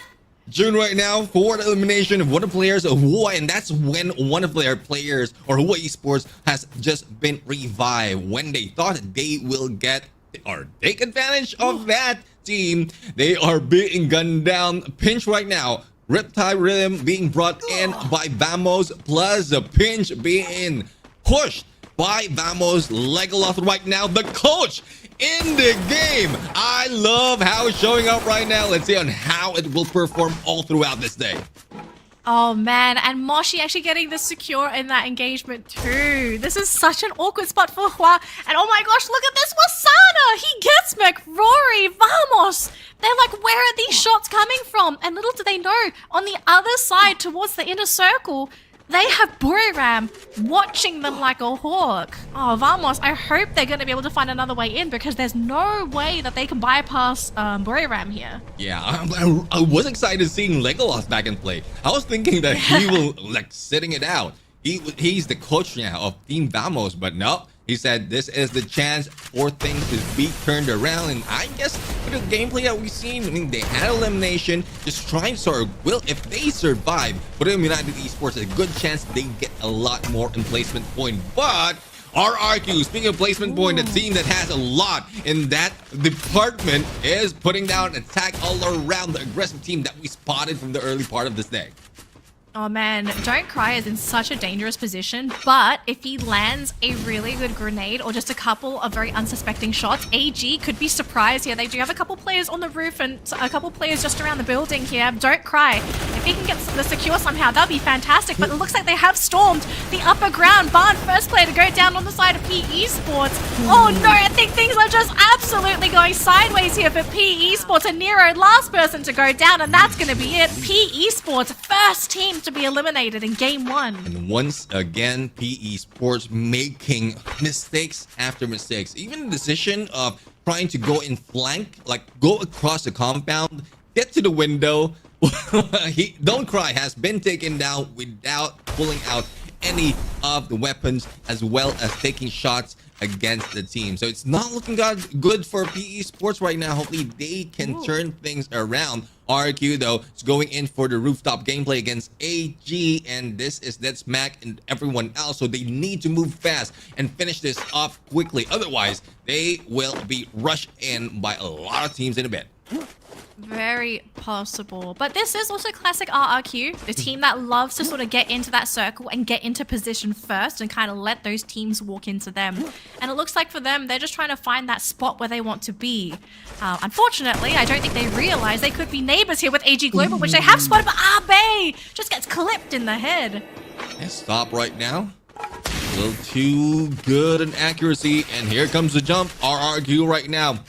June right now for the elimination of one of the players of Hua, and that's when one of their players, or Hua Esports, has just been revived. When they thought they will get or take advantage of that team, they are being gunned down. Pinch right now. Riptide Rhythm being brought in by Vamos, plus the Pinch being pushed by Vamos. Legolas right now, the coach in the game. I love how it's showing up right now. Let's see on how it will perform all throughout this day. Oh man, and Moshi actually getting the secure in that engagement too. This is such an awkward spot for Hua. And oh my gosh, look at this Wasana! He gets McRory. Vamos! They're like, where are these shots coming from? And little do they know, on the other side towards the inner circle, they have Buriram watching them like a hawk. Oh, Vamos, I hope they're going to be able to find another way in, because there's no way that they can bypass Buriram here. Yeah, I was excited seeing Legolas back in play. I was thinking that he will like sitting it out. He's the coach now of Team Vamos, but no. He said this is the chance for things to be turned around, and I guess with the gameplay that we've seen, I mean, they had elimination, just trying to if they survive, but United Esports, a good chance they get a lot more in placement point. But RRQ, speaking of placement point, the team that has a lot in that department is putting down an attack all around the aggressive team that we spotted from the early part of this day. Oh man, Don't Cry is in such a dangerous position, but if he lands a really good grenade or just a couple of very unsuspecting shots, AG could be surprised here. They do have a couple players on the roof and a couple players just around the building here. Don't Cry. If he can get the secure somehow, that'd be fantastic, but it looks like they have stormed the upper ground. Barn, first player to go down on the side of PE Sports. Oh no, I think things are just absolutely going sideways here for PE Sports, and Nero, last person to go down, and that's going to be it. PE Sports, first team to be eliminated in game 1. And once again, PE Sports making mistakes after mistakes. Even the decision of trying to go in flank, like go across the compound, get to the window. Don't Cry has been taken down without pulling out any of the weapons, as well as taking shots against the team. So it's not looking good for PE Sports right now. Hopefully they can turn things around. RQ though is going in for the rooftop gameplay against AG, and this is Dead Smack and everyone else. So they need to move fast and finish this off quickly. Otherwise, they will be rushed in by a lot of teams in a bit. Very possible. But this is also classic RRQ, the team that loves to sort of get into that circle and get into position first and kind of let those teams walk into them. And it looks like for them, they're just trying to find that spot where they want to be. Unfortunately, I don't think they realize they could be neighbors here with AG Global, which they have spotted, but Abe just gets clipped in the head. And stop right now. A little too good in accuracy, and here comes the jump. RRQ right now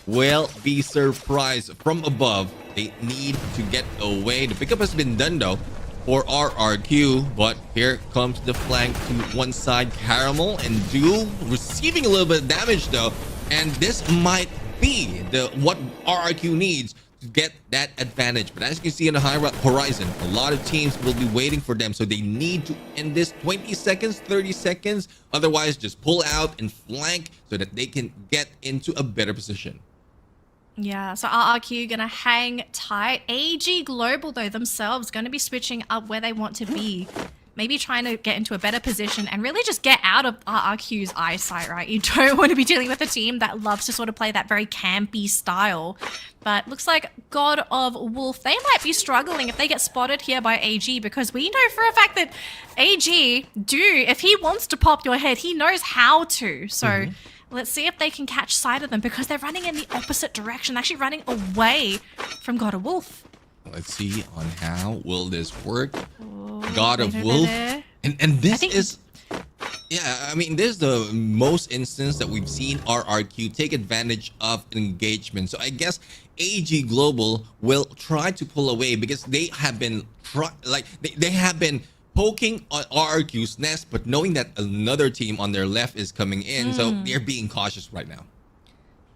will be surprised from above. They need to get away. The pickup has been done though for RRQ, but here comes the flank to one side. Caramel and Duel receiving a little bit of damage though, and this might be what RRQ needs to get that advantage. But as you can see on the high horizon, a lot of teams will be waiting for them, so they need to end this 20 seconds, 30 seconds. Otherwise, just pull out and flank so that they can get into a better position. Yeah, so RRQ gonna hang tight. AG Global though themselves gonna be switching up where they want to be. Maybe trying to get into a better position and really just get out of RRQ's eyesight, right? You don't want to be dealing with a team that loves to sort of play that very campy style. But looks like God of Wolf, they might be struggling if they get spotted here by AG, because we know for a fact that AG if he wants to pop your head, he knows how to. So let's see if they can catch sight of them, because they're running in the opposite direction, actually running away from God of Wolf. Let's see on how will this work. God of Wolf. And this is... Yeah, I mean, this is the most instance that we've seen RRQ take advantage of engagement. So I guess AG Global will try to pull away, because they have been... They have been poking on RRQ's nest, but knowing that another team on their left is coming in, so they're being cautious right now.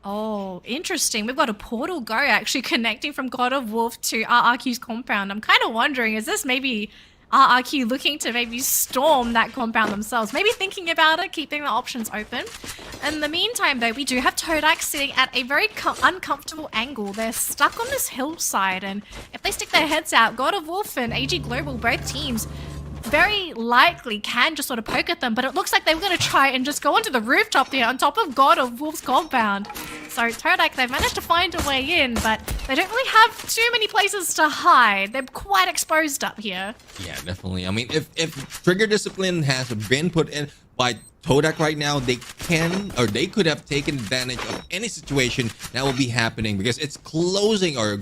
Oh, interesting. We've got a portal go actually connecting from God of Wolf to RRQ's compound. I'm kind of wondering, is this maybe RRQ looking to maybe storm that compound themselves? Maybe thinking about it, keeping the options open. In the meantime, though, we do have Todak sitting at a very uncomfortable angle. They're stuck on this hillside, and if they stick their heads out, God of Wolf and AG Global, both teams, very likely can just sort of poke at them, but it looks like they were going to try and just go onto the rooftop there on top of God of Wolf's compound. So Todak, they've managed to find a way in, but they don't really have too many places to hide. They're quite exposed up here. Yeah, definitely. I mean, if trigger discipline has been put in by Todak right now, they could have taken advantage of any situation that will be happening, because it's closing, or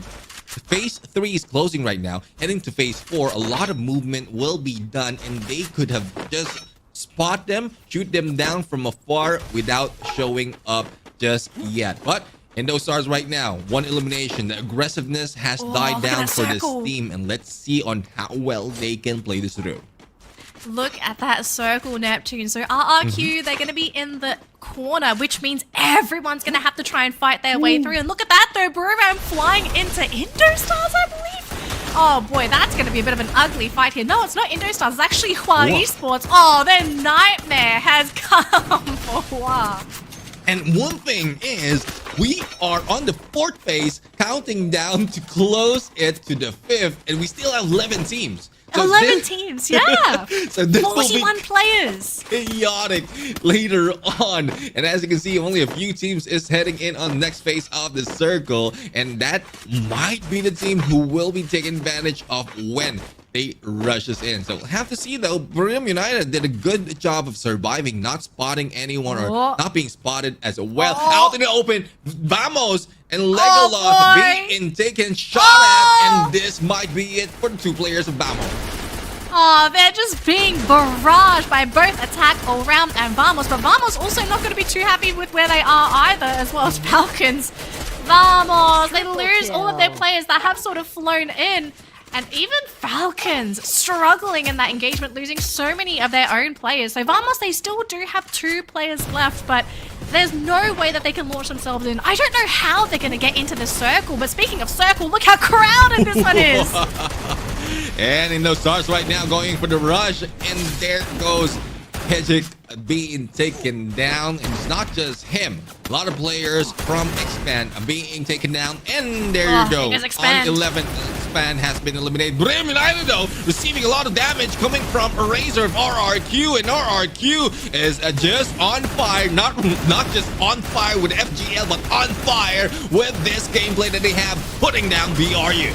Phase 3 is closing right now. Heading to Phase 4, a lot of movement will be done, and they could have just spot them, shoot them down from afar without showing up just yet. But in those stars right now, one elimination. The aggressiveness has died down for this team, and let's see on how well they can play this through. Look at that circle, Neptune. So RRQ, they're going to be in the corner, which means everyone's going to have to try and fight their way through. And look at that, though. Bururam flying into Indostars, I believe. Oh, boy, that's going to be a bit of an ugly fight here. No, it's not Indostars. It's actually Hua Esports. Oh, their nightmare has come for Hua. And one thing is, we are on the 4th phase, counting down to close it to the 5th, and we still have 11 teams. So 11 teams, yeah. So this 41 players. Chaotic later on. And as you can see, only a few teams is heading in on the next phase of the circle. And that might be the team who will be taking advantage of when they rush us in. So we'll have to see though. Brim United did a good job of surviving, not spotting anyone or not being spotted as well. Out in the open, Vamos and Legolas being taken shot at, and this might be it for the two players of Vamos. Oh, they're just being barraged by both Attack All Round and Vamos, but Vamos also not going to be too happy with where they are either, as well as Falcons. Vamos, they lose all of their players that have sort of flown in. And even Falcons struggling in that engagement, losing so many of their own players. So Vamos, they still do have 2 players left, but there's no way that they can launch themselves in. I don't know how they're going to get into this circle, but speaking of circle, look how crowded this one is. And in those stars right now, going for the rush, and there goes Pejik being taken down, and it's not just him. A lot of players from Expand are being taken down, and there you go. On 11, Expand has been eliminated. Brim United, though, receiving a lot of damage coming from Eraser of RRQ, and RRQ is just on fire. Not just on fire with FGL, but on fire with this gameplay that they have, putting down BRU.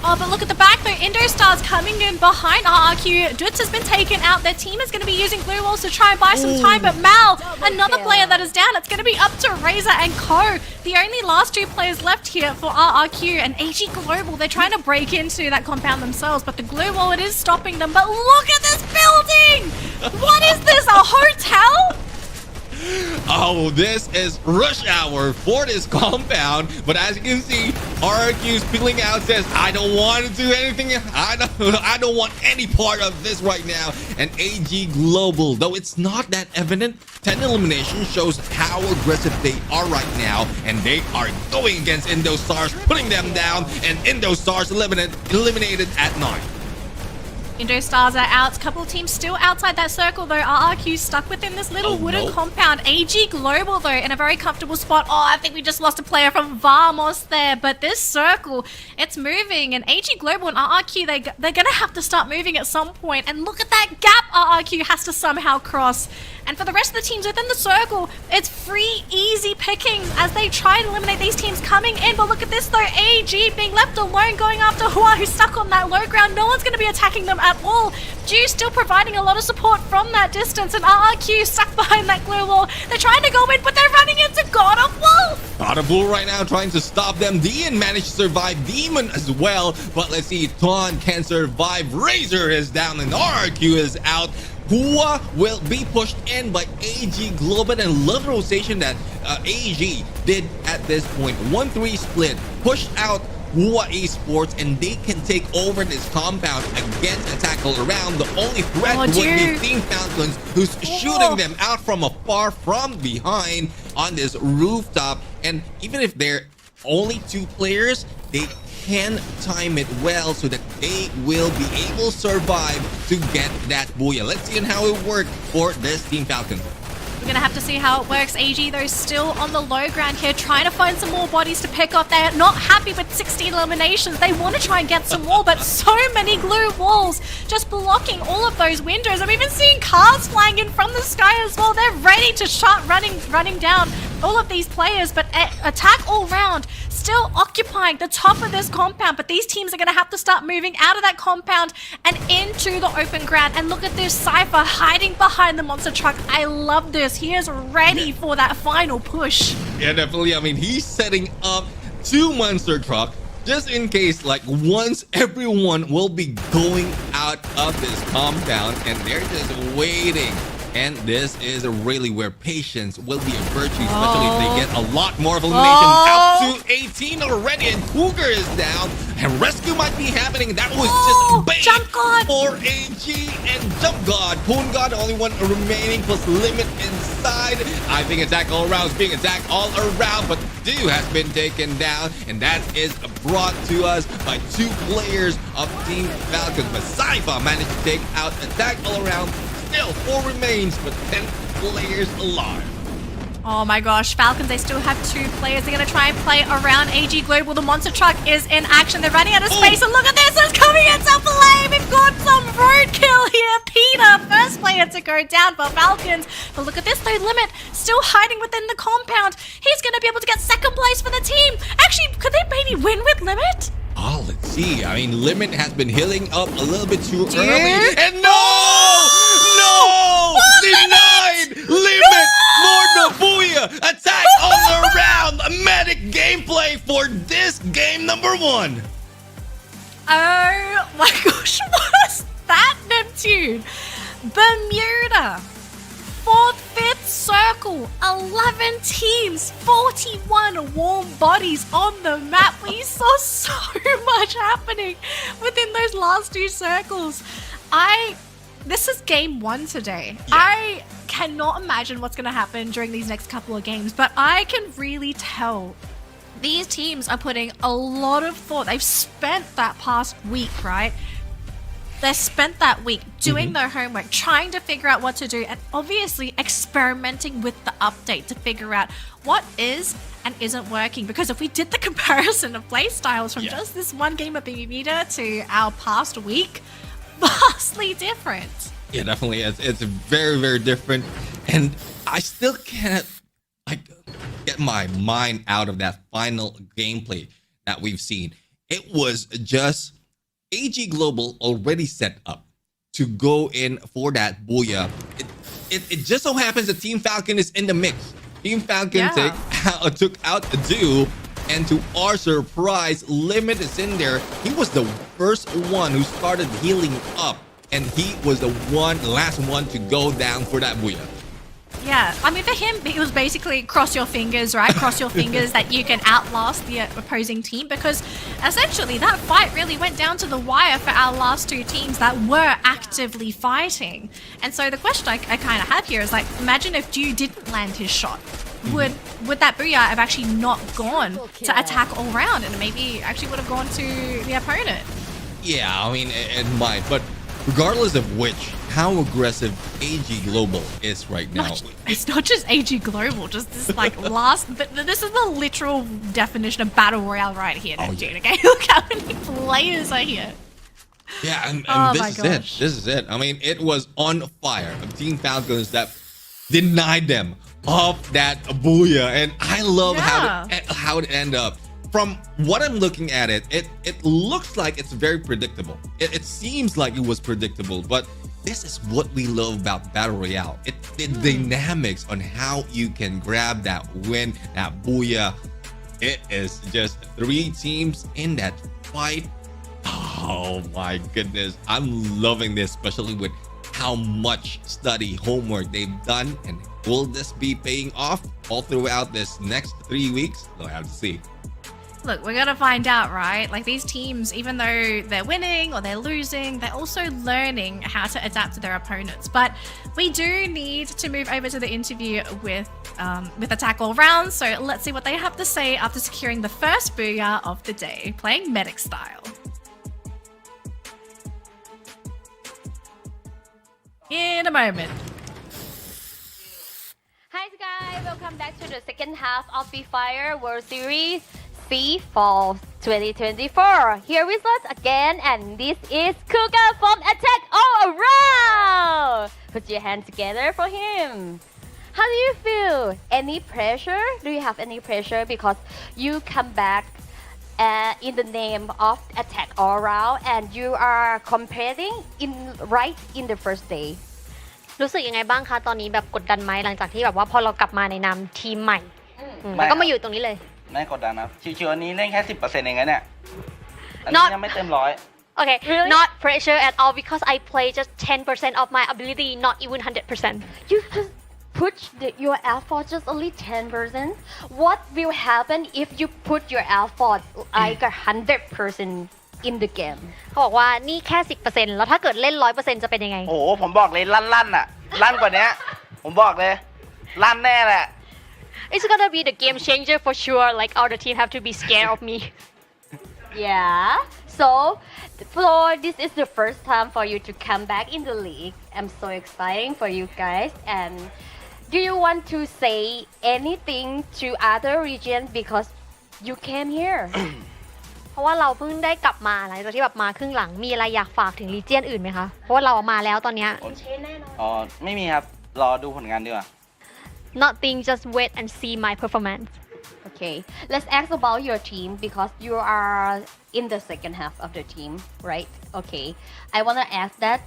Oh, but look at the back though. Indostar's coming in behind RRQ. Dutz has been taken out. Their team is going to be using glue walls to try and buy some time. But Mal, another player that is down. It's going to be up to Razor and Co. The only last two players left here for RRQ and AG Global. They're trying to break into that compound themselves, but the glue wall, it is stopping them. But look at this building! What is this, a hotel? Oh, this is rush hour for this compound, but as you can see, RRQ is peeling out, says, I don't want to do anything. I don't want any part of this right now. And AG Global, though it's not that evident, 10 elimination shows how aggressive they are right now, and they are going against Indostars, putting them down, and Indostars eliminated at 9. Indostars are out. Couple teams still outside that circle though. RRQ stuck within this little wooden compound. AG Global though in a very comfortable spot. Oh, I think we just lost a player from Vamos there. But this circle, it's moving. And AG Global and RRQ, they're going to have to start moving at some point. And look at that gap RRQ has to somehow cross. And for the rest of the teams within the circle, it's free, easy pickings as they try and eliminate these teams coming in. But look at this though, AG being left alone going after Hua, who's stuck on that low ground. No one's going to be attacking them at all. Ju still providing a lot of support from that distance, and RRQ stuck behind that glue wall. They're trying to go in, but they're running into God of Wolf. God of Wolf right now trying to stop them. Dian managed to survive. Demon as well, but let's see, Ton can survive. Razor is down and RRQ is out. Hua will be pushed in by AG Global, and love the rotation that AG did at this point. 1-3 split, pushed out Hua Esports, and they can take over this compound against Attack All Around. The only threat would be Team Falcons, who's shooting them out from afar from behind on this rooftop. And even if they're only 2 players, they can time it well so that they will be able to survive to get that booyah. Let's see how it works for this Team Falcon. We're going to have to see how it works. AG, though, still on the low ground here, trying to find some more bodies to pick up. They're not happy with 16 eliminations. They want to try and get some more, but so many glue walls just blocking all of those windows. I'm even seeing cars flying in from the sky as well. They're ready to start running down all of these players, but Attack All Round still occupying the top of this compound. But these teams are going to have to start moving out of that compound and into the open ground. And look at this Cypher hiding behind the monster truck. I love this. He is ready for that final push. Yeah, definitely. I mean, he's setting up 2 monster truck just in case, like, once everyone will be going out of this compound, and they're just waiting. And this is really where patience will be a virtue, especially if they get a lot more of elimination. Up to 18 already, and Cougar is down, and rescue might be happening. That was just bait for AG and Jump God. Poon God, the only one remaining, plus Limit inside. I think Attack All Around is being attacked all around, but Do has been taken down, and that is brought to us by 2 players of Team Falcons. But Saifa managed to take out Attack All Around. Still 4 remains, but 10 players alive. Oh my gosh, Falcons, they still have 2 players. They're going to try and play around AG Global. The monster truck is in action. They're running out of space, and look at this. It's coming into play. We've got some roadkill here. Peter, first player to go down for Falcons. But look at this, though. Limit still hiding within the compound. He's going to be able to get 2nd place for the team. Actually, could they maybe win with Limit? Oh, let's see. I mean, Limit has been healing up a little bit too early. And no! Denied! Limit for the booyah! Attack all around! A medic gameplay for this game number 1. Oh my gosh, what is that, Neptune? Bermuda. 4th, 5th circle, 11 teams, 41 warm bodies on the map. We saw so much happening within those last 2 circles. This is game 1 today. Yeah. I cannot imagine what's going to happen during these next couple of games, but I can really tell these teams are putting a lot of thought. They've spent that past week, right, they spent that week doing their homework, trying to figure out what to do, and obviously experimenting with the update to figure out what is and isn't working. Because if we did the comparison of play styles from just this one game of Bermuda to our past week, vastly different. Yeah, definitely. It's very, very different. And I still can't get my mind out of that final gameplay that we've seen. It was just AG Global already set up to go in for that booyah. It just so happens that Team Falcon is in the mix. Team Falcon took out a duo, and to our surprise, Limit is in there. He was the first one who started healing up, and he was the last one to go down for that booyah. Yeah, I mean, for him, it was basically cross your fingers, right? Cross your fingers that you can outlast the opposing team, because essentially that fight really went down to the wire for our last two teams that were actively fighting. And so the question I kind of have here is, like, imagine if Dew didn't land his shot. Would that booyah have actually not gone to attack all round, and maybe actually would have gone to the opponent? Yeah, I mean, it might, but regardless of which, how aggressive AG Global is right now. It's not just AG Global, just this but this is the literal definition of battle royale right here, dude. Okay, look how many players are here. Yeah, and my this is gosh. it. This is it. I mean, it was on fire. Team Falcons that denied them of that booyah, and I love how it ended up. From what I'm looking at it looks like it's very predictable. It seems like it was predictable, but this is what we love about Battle Royale. The dynamics on how you can grab that win, that booyah. It is just 3 teams in that fight. Oh my goodness. I'm loving this, especially with how much study, homework they've done. And will this be paying off all throughout this next 3 weeks? We'll have to see. Look, we're gonna find out, right? Like, these teams, even though they're winning or they're losing, they're also learning how to adapt to their opponents. But we do need to move over to the interview with Attack All Round. So let's see what they have to say after securing the first booyah of the day, playing medic style. In a moment. Hi guys, welcome back to the second half of Free Fire World Series SEA Fall 2024. Here with us again, and this is Kuga from Attack All Around. Put your hands together for him. How do you feel? Any pressure? Do you have any pressure because you come back in the name of Attack All Around and you are competing right in the first day? รู้สึกยังไงบ้างคะตอนนี้แบบกดดันไหมหลังจากที่แบบว่าพอเรากลับมาในนามทีมใหม่แล้วก็มาอยู่ตรงนี้เลยไม่กดดันครับชิวๆอันนี้เล่นแค่ 10% เองนะเนี่ยอันนี้ยังไม่เต็มร้อย Okay, not pressure at all because I play just 10% of my ability, not even 100%. You just put your effort just only 10%. What will happen if you put your effort like 100% in the game? เขาบอกว่านี่แค่ 10% แล้วถ้าเกิดเล่น 100% จะเป็นยังไง โอ้โหผมบอกเลยลั่นๆอ่ะลั่นกว่านี้ผมบอกเลยลั่นแน่แหละ It's gonna be the game changer for sure. Like all the team have to be scared of me. Yeah. So this is the first time for you to come back in the league. I'm so exciting for you guys. And do you want to say anything to other regions because you came here? เพราะว่าเราเพิ่งได้กลับมาหลังจากที่แบบมาครึ่งหลังมีอะไรอยากฝากถึงรีเจียนอื่นไหมคะเพราะว่าเรามาแล้วตอนเนี้ย อ๋อไม่มีครับรอดูผลงานดีกว่า Nothing, just wait and see my performance. Okay, let's ask about your team because you are in the second half of the team, right? Okay, I want to ask that.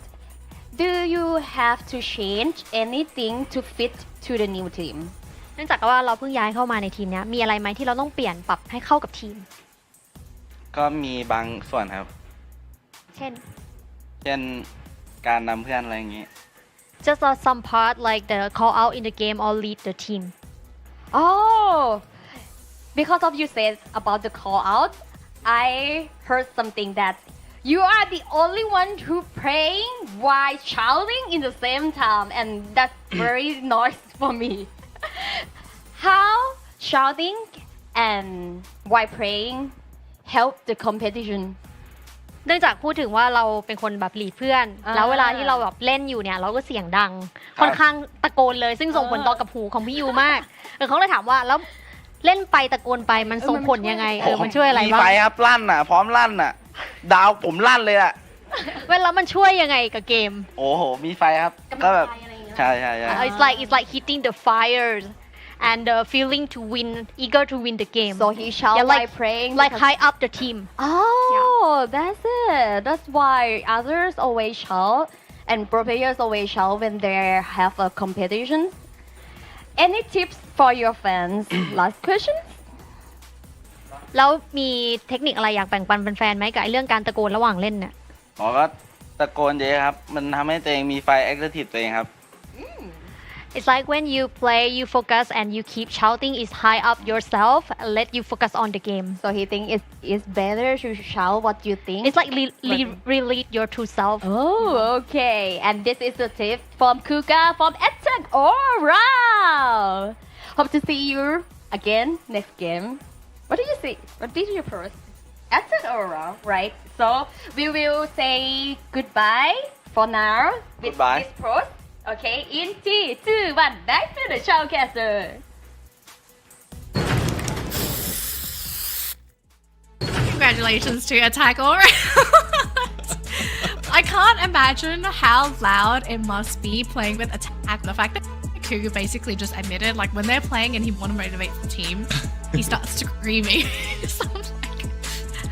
Do you have to change anything to fit to the new team? เนื่องจากว่าเราเพิ่งย้ายเข้ามาในทีมเนี้ยมีอะไรไหมที่เราต้องเปลี่ยนปรับให้เข้ากับทีม ก็มีบางส่วนครับ เช่น การนำเพื่อนอะไรอย่างงี้ Just some part like the call out in the game or lead the team. Oh, because of you said about the call out, I heard something that you are the only one who praying while shouting in the same time, and that's very nice for me. How shouting and while praying help the competition? เนื่องจากพูดถึงว่าเราเป็นคนแบบหลีดเพื่อน แล้วเวลาที่เราแบบเล่นอยู่เนี่ยเราก็เสียงดังค่อนข้างตะโกนเลยซึ่งส่งผลต่อกับหูของพี่ยูมากเขาเลยถามว่าแล้วเล่นไปตะโกนไปมันส่งผลยังไงมันช่วยอะไรบ้างมีไฟครับลั่นอ่ะพร้อมลั่นอ่ะดาวผมลั่นเลยอ่ะ เวลามันช่วยยังไงกับเกม โอ้โหมีไฟครับก็แบบใช่it's like hitting the fires and feeling to win eager to win the game So he shout like praying like high up the team that's it that's why others always shout and pro players always shout when they have a competition any tips for your fans last question แล้วมีเทคนิคอะไรอยากแบ่งปันแฟนๆไหมกับเรื่องการตะโกนระหว่างเล่นเนี่ยก็ตะโกนเยอะครับมันทำให้ตัวเองมีไฟแอคทีฟตัวเองครับ It's like when you play, you focus and you keep shouting is high up yourself, let you focus on the game. So he think it's better to shout what you think. It's like relate your true self. Oh, okay. And this is the tip from Kuka from Attack All Round. Hope to see you again next game. What did you see? What did you post? Attack All Round, right? So we will say goodbye for now with this post. Okay, in 3, 2, 1, back to the showcaster. Congratulations to Attack All Round. I can't imagine how loud it must be playing with Attack. The fact that Cougar basically just admitted, like when they're playing and he want to motivate the team, he starts screaming. So I'm like,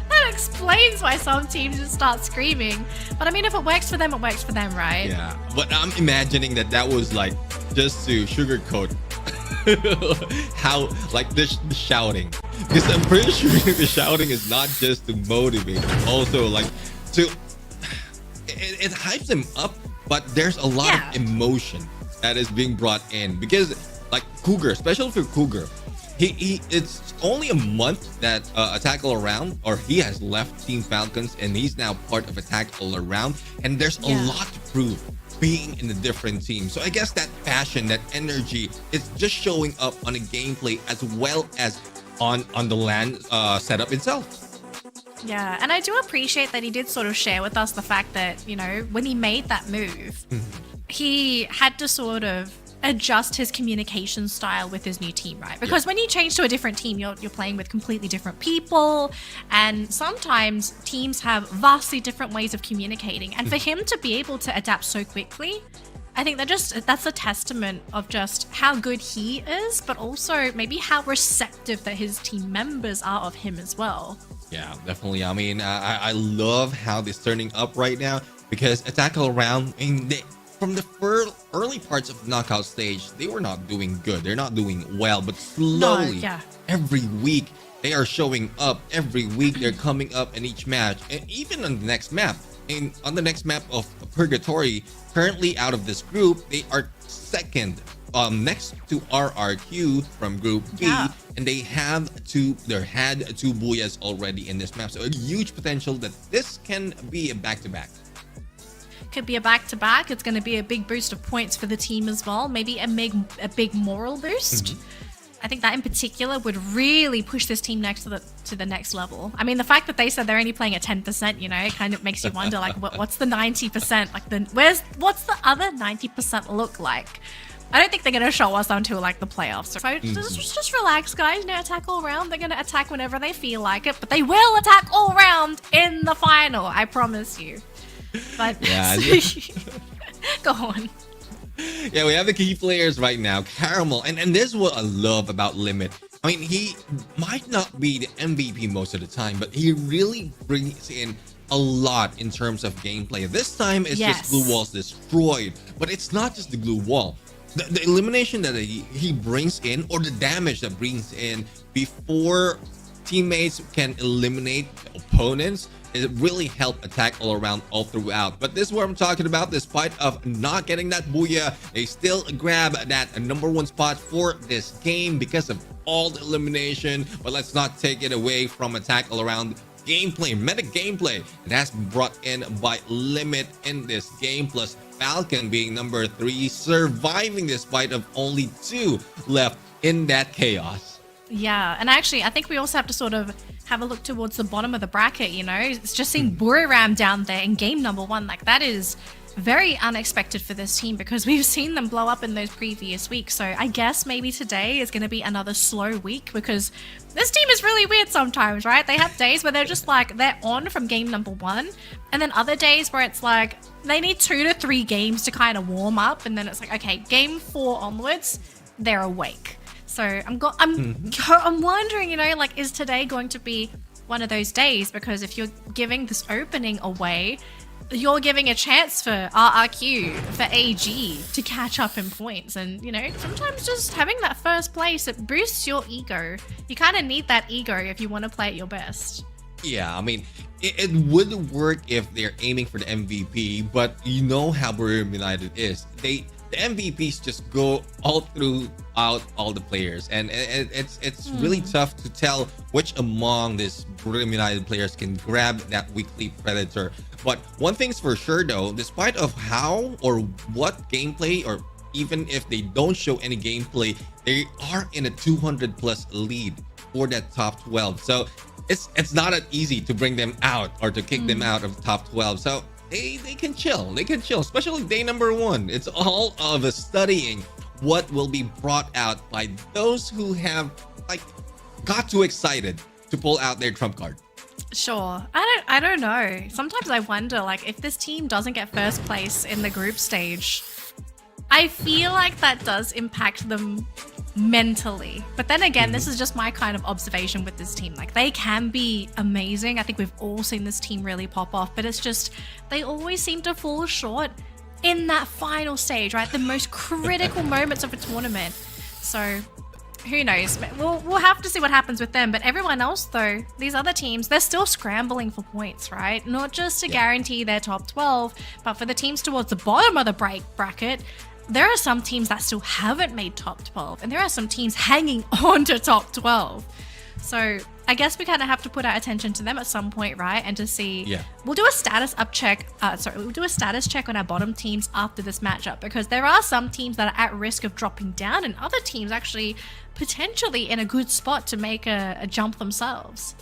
that explains why some teams just start screaming. But I mean, if it works for them, it works for them, right? Yeah, but I'm imagining that was like just to sugarcoat how like the shouting, because I'm pretty sure the shouting is not just to motivate, also like to it hypes them up, but there's a lot of emotion that is being brought in, because like Cougar, especially for Cougar, he it's only a month that Attack All Around, or he has left Team Falcons and he's now part of Attack All Around, and there's a lot to prove being in a different team. So I guess that passion, that energy, is just showing up on the gameplay as well as on the LAN setup itself. Yeah, and I do appreciate that he did sort of share with us the fact that, you know, when he made that move, he had to sort of adjust his communication style with his new team, right? Because when you change to a different team, you're playing with completely different people, and sometimes teams have vastly different ways of communicating. And for him to be able to adapt so quickly, I think that's a testament of just how good he is, but also maybe how receptive that his team members are of him as well. Yeah, definitely. I mean, I love how they're turning up right now, because Attack All Around, I mean, from the early parts of the knockout stage, they were not doing good. They're not doing well, but slowly, every week, they are showing up. Every week, they're coming up in each match. And even on the next map, on the next map of Purgatory, currently out of this group, they are second, next to RRQ from Group B, and they had two Booyahs already in this map. So a huge potential that this can be a back-to-back. Could be a back-to-back. It's going to be a big boost of points for the team as well. Maybe a big moral boost. I think that in particular would really push this team next to the next level. I mean, the fact that they said they're only playing at 10%, you know, it kind of makes you wonder, like, what's the 90%? Like, what's the other 90% look like? I don't think they're going to show us until, like, the playoffs. So just relax, guys. You know, Attack All Round. They're going to attack whenever they feel like it, but they will attack all round in the final. I promise you. But go on. Yeah, we have the key players right now. Caramel, and this is what I love about Limit. I mean, he might not be the MVP most of the time, but he really brings in a lot in terms of gameplay. This time it's just glue walls destroyed, but it's not just the glue wall. The elimination that he brings in, or the damage that brings in before teammates can eliminate opponents, it really helped Attack All Around all throughout. But this is what I'm talking about. Despite of not getting that Booyah, they still grab that #1 spot for this game because of all the elimination. But let's not take it away from Attack All Around gameplay, meta gameplay. It has been brought in by Limit in this game, plus Falcon being number 3, surviving despite of only 2 left in that chaos. Yeah, and actually, I think we also have to sort of have a look towards the bottom of the bracket, it's just seeing Buriram down there in game number 1. Like, that is very unexpected for this team because we've seen them blow up in those previous weeks. So I guess maybe today is going to be another slow week because this team is really weird sometimes, right? They have days where they're just like, they're on from game number 1, and then other days where it's like they need 2 to 3 games to kind of warm up, and then it's like, okay, game 4 onwards, they're awake. So I'm wondering, like, is today going to be one of those days? Because if you're giving this opening away, you're giving a chance for RRQ, for AG to catch up in points. And, sometimes just having that first place, it boosts your ego. You kind of need that ego if you want to play at your best. Yeah, I mean, it would work if they're aiming for the MVP, but you know how Buriram United is. The MVPs just go all throughout all the players, and it's really tough to tell which among these Buriram United players can grab that weekly predator. But one thing's for sure though, despite of how or what gameplay, or even if they don't show any gameplay, they are in a 200 plus lead for that top 12. So it's not that easy to bring them out or to kick them out of the top 12. So they can chill, especially day number 1. It's all of a studying what will be brought out by those who have got too excited to pull out their trump card. Sure. I don't know. Sometimes I wonder, if this team doesn't get first place in the group stage, I feel like that does impact them mentally. But then again, this is just my kind of observation with this team. They can be amazing. I think we've all seen this team really pop off, but it's just, they always seem to fall short in that final stage, right? The most critical moments of a tournament. So who knows? We'll have to see what happens with them. But everyone else, though, these other teams, they're still scrambling for points, right? Not just to guarantee their top 12, but for the teams towards the bottom of the bracket. There are some teams that still haven't made top 12, and there are some teams hanging on to top 12. So I guess we kind of have to put our attention to them at some point, right? And to see, we'll do a status check on our bottom teams after this matchup, because there are some teams that are at risk of dropping down, and other teams actually potentially in a good spot to make a jump themselves.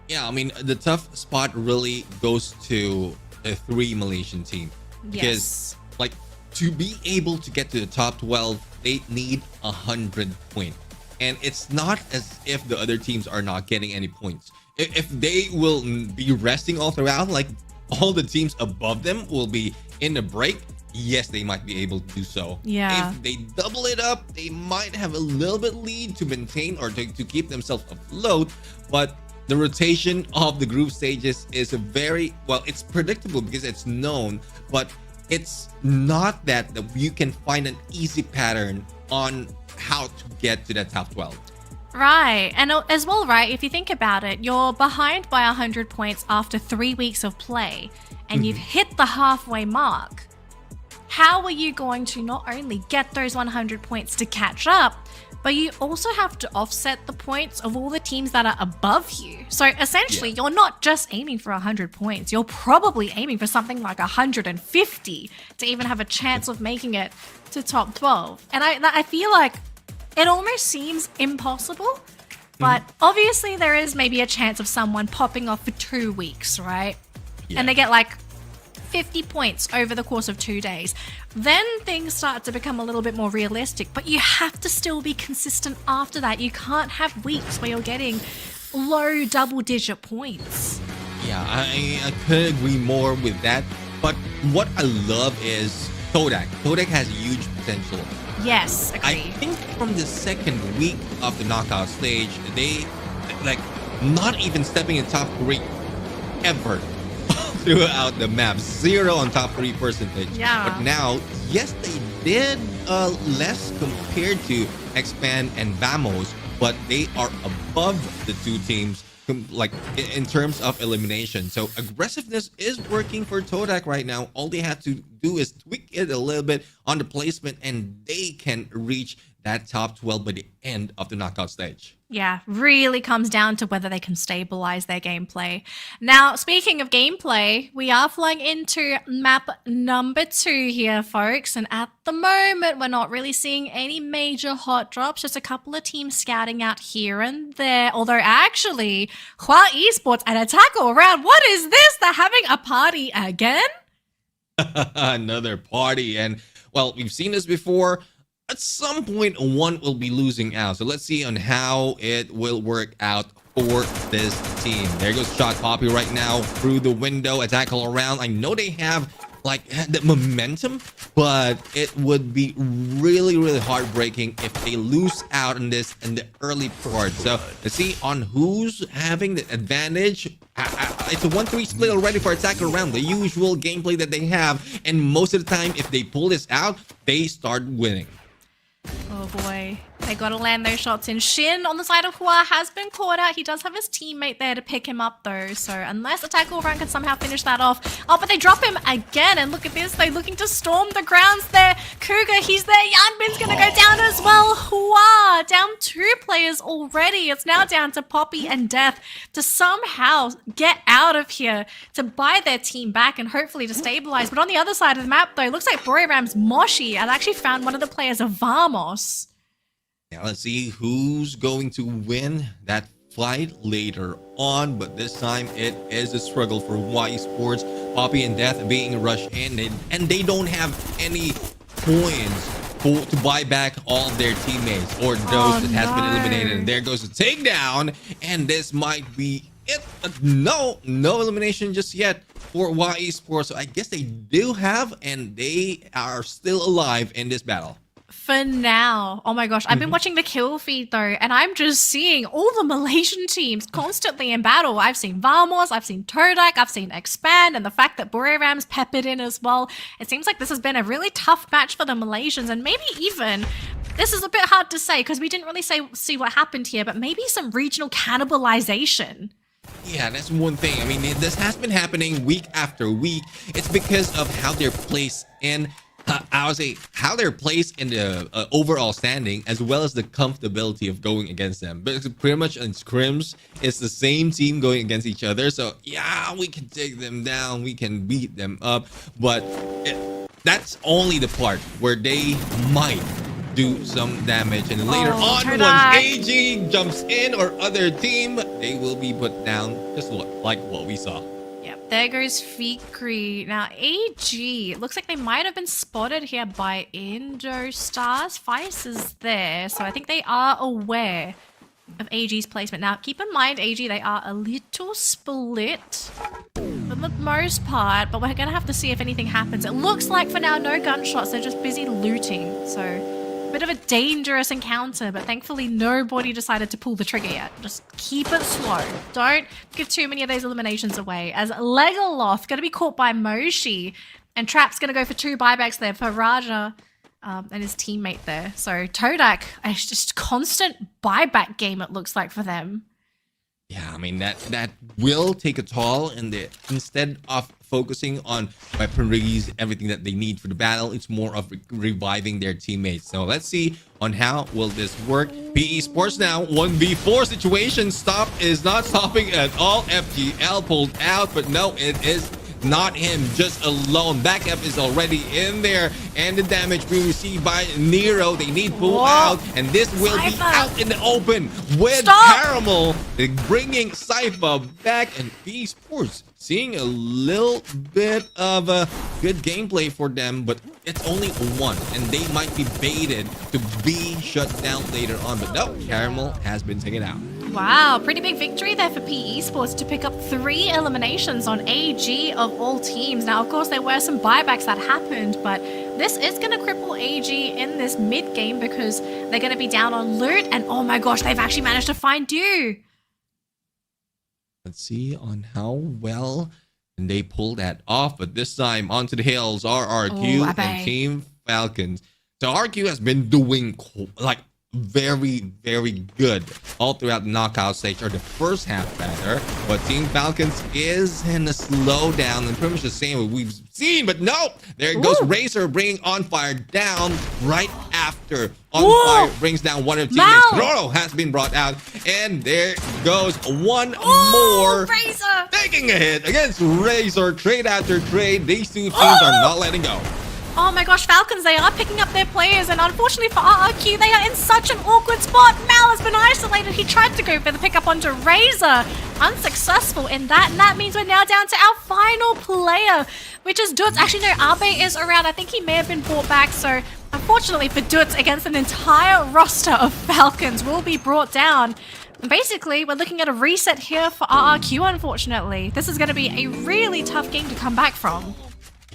Yeah, I mean, the tough spot really goes to the 3 Malaysian team. Because, to be able to get to the top 12, they need 100 points. And it's not as if the other teams are not getting any points. If they will be resting all throughout, all the teams above them will be in the break, yes, they might be able to do so. Yeah. If they double it up, they might have a little bit lead to maintain or to keep themselves afloat. But the rotation of the group stages is it's predictable because it's known, but it's not that you can find an easy pattern on how to get to that top 12. Right. And as well, right, if you think about it, you're behind by 100 points after 3 weeks of play, and you've hit the halfway mark. How are you going to not only get those 100 points to catch up, but you also have to offset the points of all the teams that are above you. So essentially, you're not just aiming for 100 points. You're probably aiming for something like 150 to even have a chance of making it to top 12. And I feel like it almost seems impossible, but obviously there is maybe a chance of someone popping off for 2 weeks, right? Yeah. And they get 50 points over the course of 2 days. Then things start to become a little bit more realistic, but you have to still be consistent after that. You can't have weeks where you're getting low double-digit points. Yeah, I couldn't agree more with that. But what I love is Todak. Todak has huge potential. Yes, agreed. I think from the second week of the knockout stage, they not even stepping in top 3 ever throughout the map. 0 on top 3 percentage. Yeah. But now, yes, they did less compared to Expand and Vamos, but they are above the 2 teams in terms of elimination. So aggressiveness is working for Todak right now. All they have to do is tweak it a little bit on the placement, and they can reach that top 12 by the end of the knockout stage. Yeah, really comes down to whether they can stabilize their gameplay. Now, speaking of gameplay, we are flying into map number 2 here, folks. And at the moment, we're not really seeing any major hot drops, just a couple of teams scouting out here and there. Although, actually, Hua Esports and a tackle around. What is this? They're having a party again? Another party. And, well, we've seen this before. At some point, one will be losing out. So let's see on how it will work out for this team. There goes Shot Poppy right now through the window, a tackle around. I know they have like the momentum, but it would be really, really heartbreaking if they lose out on this in the early part. So let's see on who's having the advantage. It's a 1-3 split already for attack around, the usual gameplay that they have. And most of the time, if they pull this out, they start winning. Oh boy, they gotta land those shots in. Shin on the side of Hua has been caught out. He does have his teammate there to pick him up though, so unless a tackle run can somehow finish that off. Oh, but they drop him again, and look at this, they're looking to storm the grounds there. Cougar, he's there. Yanbin's gonna go down as well. Hua down 2 players already. It's now down to Poppy and Death to somehow get out of here, to buy their team back and hopefully to stabilize. But on the other side of the map though, it looks like Boriram's Moshi has actually found one of the players of Vamos. Now let's see who's going to win that fight later on, but this time it is a struggle for Y Sports. Poppy and Death being rushed in, and they don't have any coins to buy back all their teammates or those that has been eliminated. And there goes the takedown, and this might be it. No elimination just yet for Y Sports. So I guess they do have, and they are still alive in this battle. For now. Oh my gosh, I've been watching the kill feed though, and I'm just seeing all the Malaysian teams constantly in battle. I've seen Vamos, I've seen Todak, I've seen Expand, and the fact that Boriram's peppered in as well. It seems like this has been a really tough match for the Malaysians, and maybe even, this is a bit hard to say because we didn't really see what happened here, but maybe some regional cannibalization. Yeah, that's one thing. I mean, this has been happening week after week. It's because of how they're placed in how they're placed in the overall standing, as well as the comfortability of going against them. But pretty much in scrims, it's the same team going against each other. So yeah, we can take them down, we can beat them up, but that's only the part where they might do some damage. And later on, once AG jumps in or other team, they will be put down, just like what we saw. There goes Fikri. Now, AG, it looks like they might have been spotted here by Indostars. Feist is there, so I think they are aware of AG's placement. Now, keep in mind, AG, they are a little split for the most part, but we're going to have to see if anything happens. It looks like for now, no gunshots. They're just busy looting, so bit of a dangerous encounter, but thankfully nobody decided to pull the trigger yet. Just keep it slow. Don't give too many of those eliminations away, as Legoloth going to be caught by Moshi, and Trap's going to go for 2 buybacks there for Raja and his teammate there. So Todak, it's just constant buyback game it looks like for them. Yeah, I mean, that will take a toll, and instead of focusing on weaponries, everything that they need for the battle, it's more of reviving their teammates. So let's see on how will this work. PE Sports now 1v4 situation. Stop is not stopping at all. FGL pulled out, but no, it is not him, just alone. Backup is already in there, and the damage being received by Nero. They need pull out, and this will be out in the open with Caramel bringing Sypha back, and PE Sports seeing a little bit of a good gameplay for them, but it's only one, and they might be baited to be shut down later on. But no, Caramel has been taken out. Wow, pretty big victory there for PE Sports to pick up 3 eliminations on AG of all teams. Now, of course, there were some buybacks that happened, but this is going to cripple AG in this mid game because they're going to be down on loot, and oh my gosh, they've actually managed to find you. Let's see on how well they pull that off, but this time onto the hills, RRQ and Team Falcons. So RRQ has been doing like very, very good all throughout the knockout stage, or the first half rather, but Team Falcons is in a slowdown, and pretty much the same what we've seen. But no, there goes Racer bringing On Fire down right after On Fire brings down one of the teammates. Roro has been brought out, and there goes one more. Razor taking a hit against Razor. Trade after trade, these two teams are not letting go. Oh my gosh, Falcons, they are picking up their players, and unfortunately for RRQ, they are in such an awkward spot. Mal has been isolated. He tried to go for the pickup onto Razor. Unsuccessful in that, and that means we're now down to our final player, which is Dutz. Actually, no, Abe is around. I think he may have been brought back, so unfortunately for Dutz, against an entire roster of Falcons, will be brought down. Basically, we're looking at a reset here for RRQ, unfortunately. This is going to be a really tough game to come back from.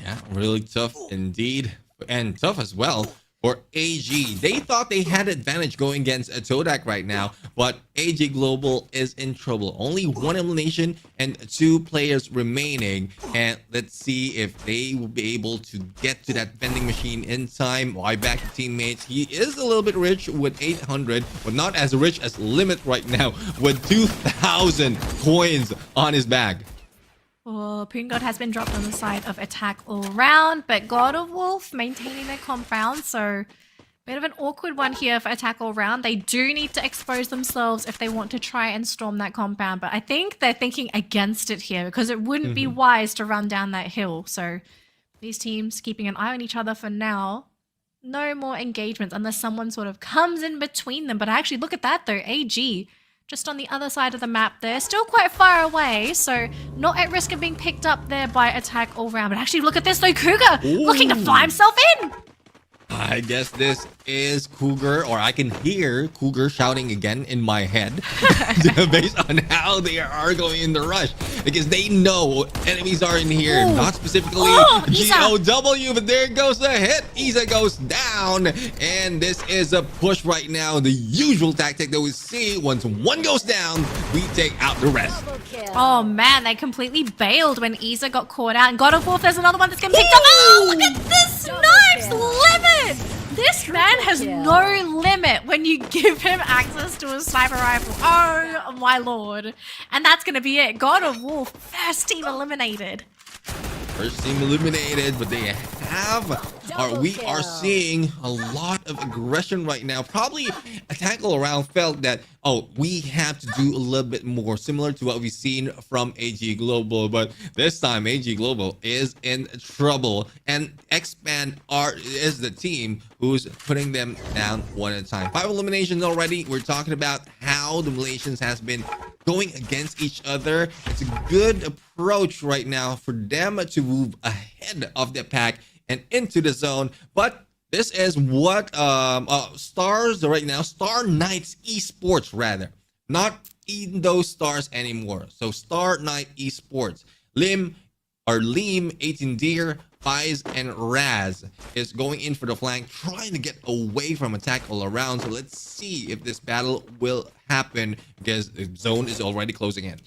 Yeah, really tough indeed. And tough as well for AG. They thought they had advantage going against Todak right now, but AG Global is in trouble. Only one elimination and 2 players remaining. And let's see if they will be able to get to that vending machine in time. Why back to teammates? He is a little bit rich with 800, but not as rich as Limit right now with 2,000 coins on his bag. Well, Poon God has been dropped on the side of attack all round, but God of Wolf maintaining their compound, so bit of an awkward one here for attack all round. They do need to expose themselves if they want to try and storm that compound, but I think they're thinking against it here because it wouldn't be wise to run down that hill. So these teams keeping an eye on each other for now. No more engagements unless someone sort of comes in between them. But actually, look at that though, AG. Just on the other side of the map there, still quite far away, so not at risk of being picked up there by attack all round. But actually, look at this though, Cougar looking to fly himself in. I guess this is Cougar, or I can hear Cougar shouting again in my head based on how they are going in the rush, because they know enemies are in here. Not specifically GOW, but there goes the hit. Isa goes down, and this is a push right now. The usual tactic that we see: once one goes down, we take out the rest. Oh man, they completely bailed when Isa got caught out. And God of War, there's another one that's getting picked up. Oh, look at this Snipes Limit! This man has no limit when you give him access to a sniper rifle. Oh my lord. And that's going to be it. God of War, first team eliminated. First team eliminated, but they we are seeing a lot of aggression right now. Probably Attack All Around felt that, oh, we have to do a little bit more, similar to what we've seen from AG Global. But this time, AG Global is in trouble, and Expand is the team who's putting them down one at a time. 5 eliminations already. We're talking about how the Malaysians has been going against each other. It's a good approach right now for them to move ahead of the pack and into the zone. But this is what Stars right now, Star Knights Esports rather, not Indo Stars anymore. So Star Knight Esports, Lim, 18 Deer, Fies, and Raz is going in for the flank, trying to get away from Attack All Around. So let's see if this battle will happen, because the zone is already closing in.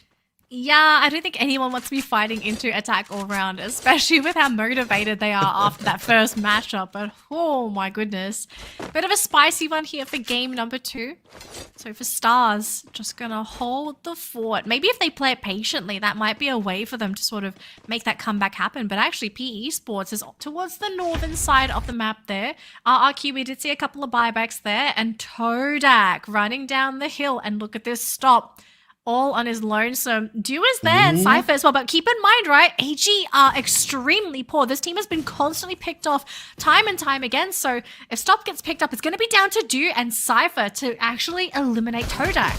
Yeah, I don't think anyone wants to be fighting into Attack All Round, especially with how motivated they are after that first matchup. But oh my goodness. Bit of a spicy one here for game number 2. So for Stars, just gonna hold the fort. Maybe if they play it patiently, that might be a way for them to sort of make that comeback happen. But actually, PE Sports is towards the northern side of the map there. RRQ, we did see a couple of buybacks there. And Todak running down the hill. And look at this stop. All on his lonesome. Do is there and Cypher as well, but keep in mind, right, AG are extremely poor. This team has been constantly picked off time and time again, so if Stop gets picked up, it's going to be down to Do and Cypher to actually eliminate Todak.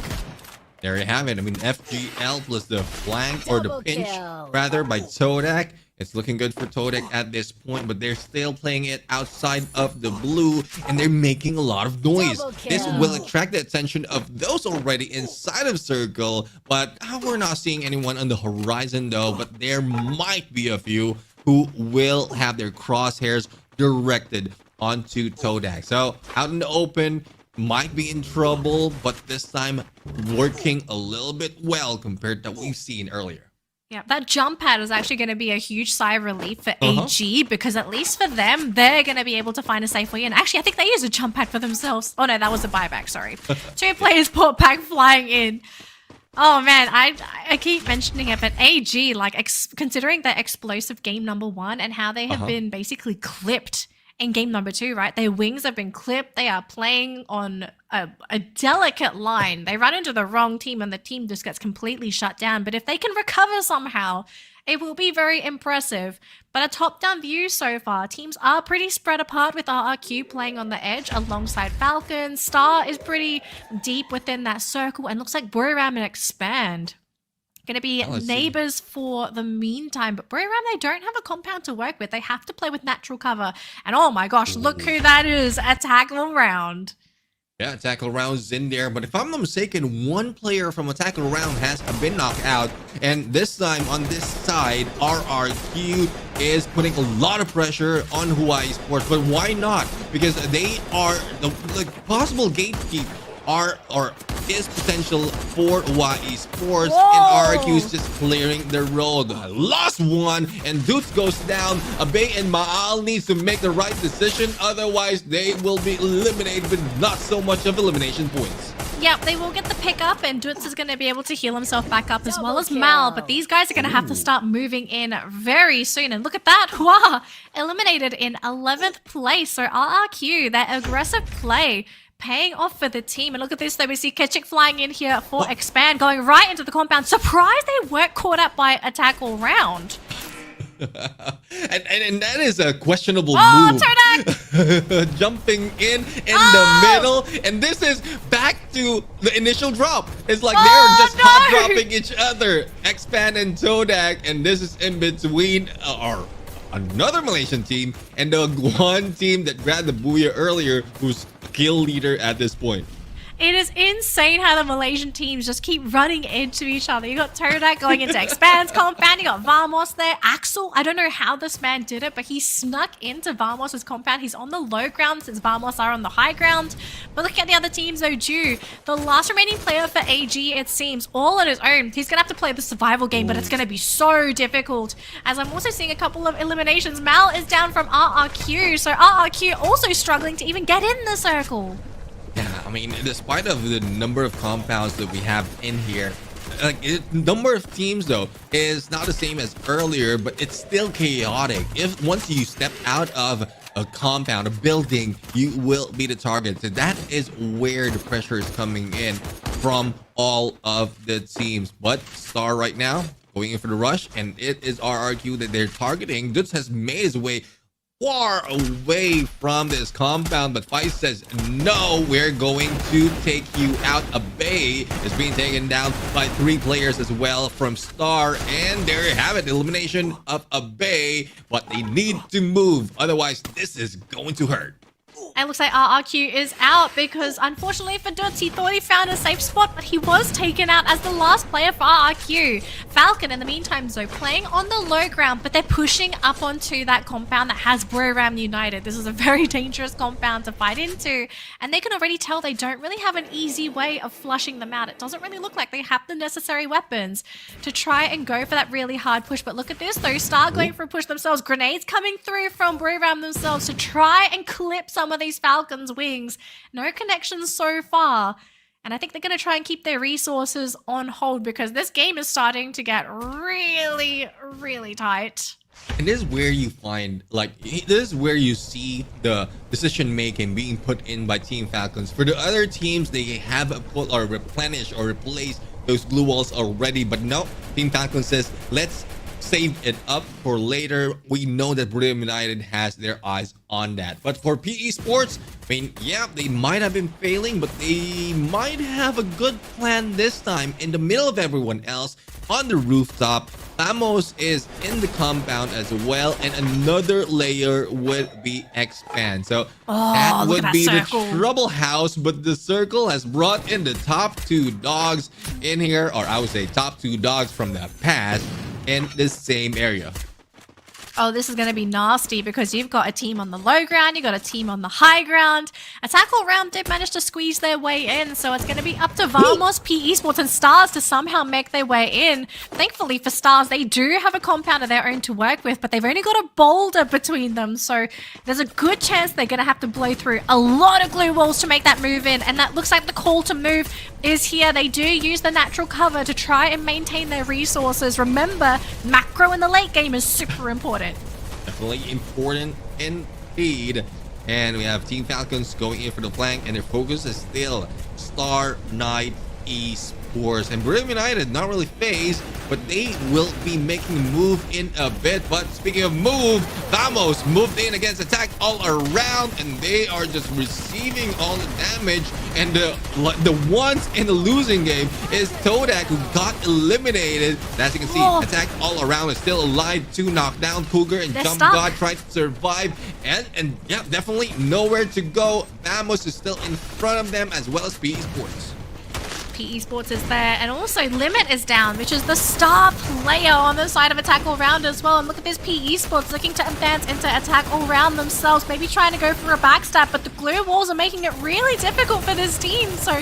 There you have it. I mean, FGL plus the flank, or the pinch rather, by Todak. It's looking good for Todak at this point, but they're still playing it outside of the blue, and they're making a lot of noise. This will attract the attention of those already inside of Circle, but we're not seeing anyone on the horizon though, but there might be a few who will have their crosshairs directed onto Todak. So out in the open, might be in trouble, but this time working a little bit well compared to what we've seen earlier. Yeah, that jump pad is actually going to be a huge sigh of relief for AG, because at least for them, they're going to be able to find a safe way in. Actually, I think they used a jump pad for themselves. Oh no, that was a buyback, sorry. 2 players brought back flying in. Oh man, I keep mentioning it, but AG, like considering their explosive game number 1 and how they have been basically clipped in game number 2, right? Their wings have been clipped. They are playing on a delicate line. They run into the wrong team and the team just gets completely shut down. But if they can recover somehow, it will be very impressive. But a top-down view so far, teams are pretty spread apart with RRQ playing on the edge alongside Falcon. Star is pretty deep within that circle and looks like Buriram and Expand going to be neighbors for the meantime. But Buriram, they don't have a compound to work with. They have to play with natural cover. And oh my gosh, look who that is, a tackle round. Yeah, tackle rounds in there, but if I'm not mistaken, one player from a tackle round has been knocked out, and this time on this side, RRQ is putting a lot of pressure on Hawaii Sports. But why not? Because they are the possible gatekeeper is potential for Hawaii Sports. Whoa! And RRQ is just clearing the road. Lost one, and Dutz goes down. Abe and Maal needs to make the right decision, otherwise they will be eliminated with not so much of elimination points. Yep, they will get the pick up, and Dutz is going to be able to heal himself back up as well as Mal, but these guys are going to have to start moving in very soon. And look at that, wow, eliminated in 11th place. So RRQ, that aggressive play, paying off for the team. And look at this, though. We see Ketchik flying in here for Expand, going right into the compound. Surprised they weren't caught up by a tackle round. and that is a questionable move. Turdak! Jumping in the middle. And this is back to the initial drop. It's like they're just hot dropping each other. Expand and Todak. And this is in between another Malaysian team and the one team that grabbed the Booyah earlier, who's kill leader at this point. It is insane how the Malaysian teams just keep running into each other. You got Todak going into Expand's compound. You got Vamos there. Axel, I don't know how this man did it, but he snuck into Vamos' compound. He's on the low ground since Vamos are on the high ground. But look at the other teams, though, Ju. The last remaining player for AG, it seems, all on his own. He's going to have to play the survival game, but it's going to be so difficult. As I'm also seeing a couple of eliminations. Mal is down from RRQ, so RRQ also struggling to even get in the circle. Yeah, I mean, despite of the number of compounds that we have in here, number of teams though is not the same as earlier, but it's still chaotic. If once you step out of a compound, a building, you will be the target. So that is where the pressure is coming in from all of the teams. But Star right now going in for the rush, and it is RRQ that they're targeting. Dutz has made his way far away from this compound, but Feist says no, we're going to take you out. Abe is being taken down by 3 players as well from Star, and there you have it, elimination of Abe. But they need to move, otherwise this is going to hurt. It looks like RRQ is out because, unfortunately for Dutz, he thought he found a safe spot, but he was taken out as the last player for RRQ. Falcon, in the meantime, though, playing on the low ground, but they're pushing up onto that compound that has Buriram United. This is a very dangerous compound to fight into, and they can already tell they don't really have an easy way of flushing them out. It doesn't really look like they have the necessary weapons to try and go for that really hard push. But look at this, though. Star going for a push themselves. Grenades coming through from Buriram themselves to try and clip some of these Falcons' wings. No connections so far. And I think they're going to try and keep their resources on hold because this game is starting to get really, really tight. And this is where you find, this is where you see the decision making being put in by Team Falcons. For the other teams, they have put or replenished or replaced those glue walls already. But no, Team Falcons says, let's save it up for later. We know that Buriram United has their eyes on that. But for PE Sports, I mean, yeah, they might have been failing, but they might have a good plan this time. In the middle of everyone else, on the rooftop, Vamos is in the compound as well, and another layer would be Expand. So that would be the trouble house, but the circle has brought in the top 2 dogs in here, or I would say top 2 dogs from the past in the same area. Oh, this is going to be nasty because you've got a team on the low ground, you've got a team on the high ground. A tackle round did manage to squeeze their way in, so it's going to be up to Vamos, PE Sports, and Stars to somehow make their way in. Thankfully for Stars, they do have a compound of their own to work with, but they've only got a boulder between them, so there's a good chance they're going to have to blow through a lot of glue walls to make that move in, and that looks like the call to move is here. They do use the natural cover to try and maintain their resources. Remember, macro in the late game is super important. Definitely important. And speed. And we have Team Falcons going in for the flank, and their focus is still Star Knight Esports. And Brim United not really phased, but they will be making a move in a bit. But speaking of move, Vamos moved in against attack all around, and they are just receiving all the damage. And the ones in the losing game is Todak, who got eliminated. As you can see, attack all around is still alive. 2 knockdown. Cougar and Jump God tried to survive, and yeah, definitely nowhere to go. Vamos is still in front of them, as well as PE Sports. PE Sports is there, and also Limit is down, which is the star player on the side of Attack All Round as well. And look at this, PE Sports looking to advance into Attack All Round themselves, maybe trying to go for a backstab, but the glue walls are making it really difficult for this team. So,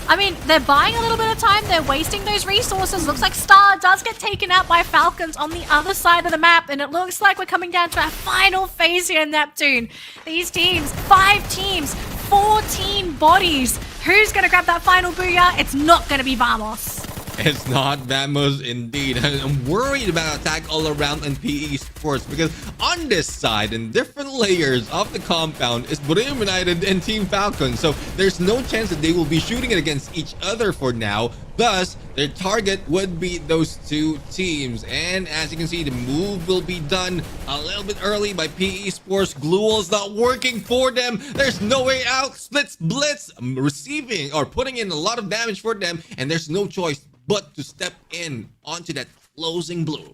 I mean, they're buying a little bit of time, they're wasting those resources. Looks like Star does get taken out by Falcons on the other side of the map, and it looks like we're coming down to our final phase here in Neptune. These teams, 5 teams, 14 bodies. Who's going to grab that final booyah? It's not going to be Vamos. It's not Vamos indeed. I'm worried about attack all around and PE Sports, because on this side, in different layers of the compound, is Brim United and Team Falcon. So there's no chance that they will be shooting it against each other for now. Thus, their target would be those 2 teams. And as you can see, the move will be done a little bit early by PE Sports. Glue wall's not working for them. There's no way out. Splits Blitz receiving or putting in a lot of damage for them. And there's no choice but to step in onto that closing blue.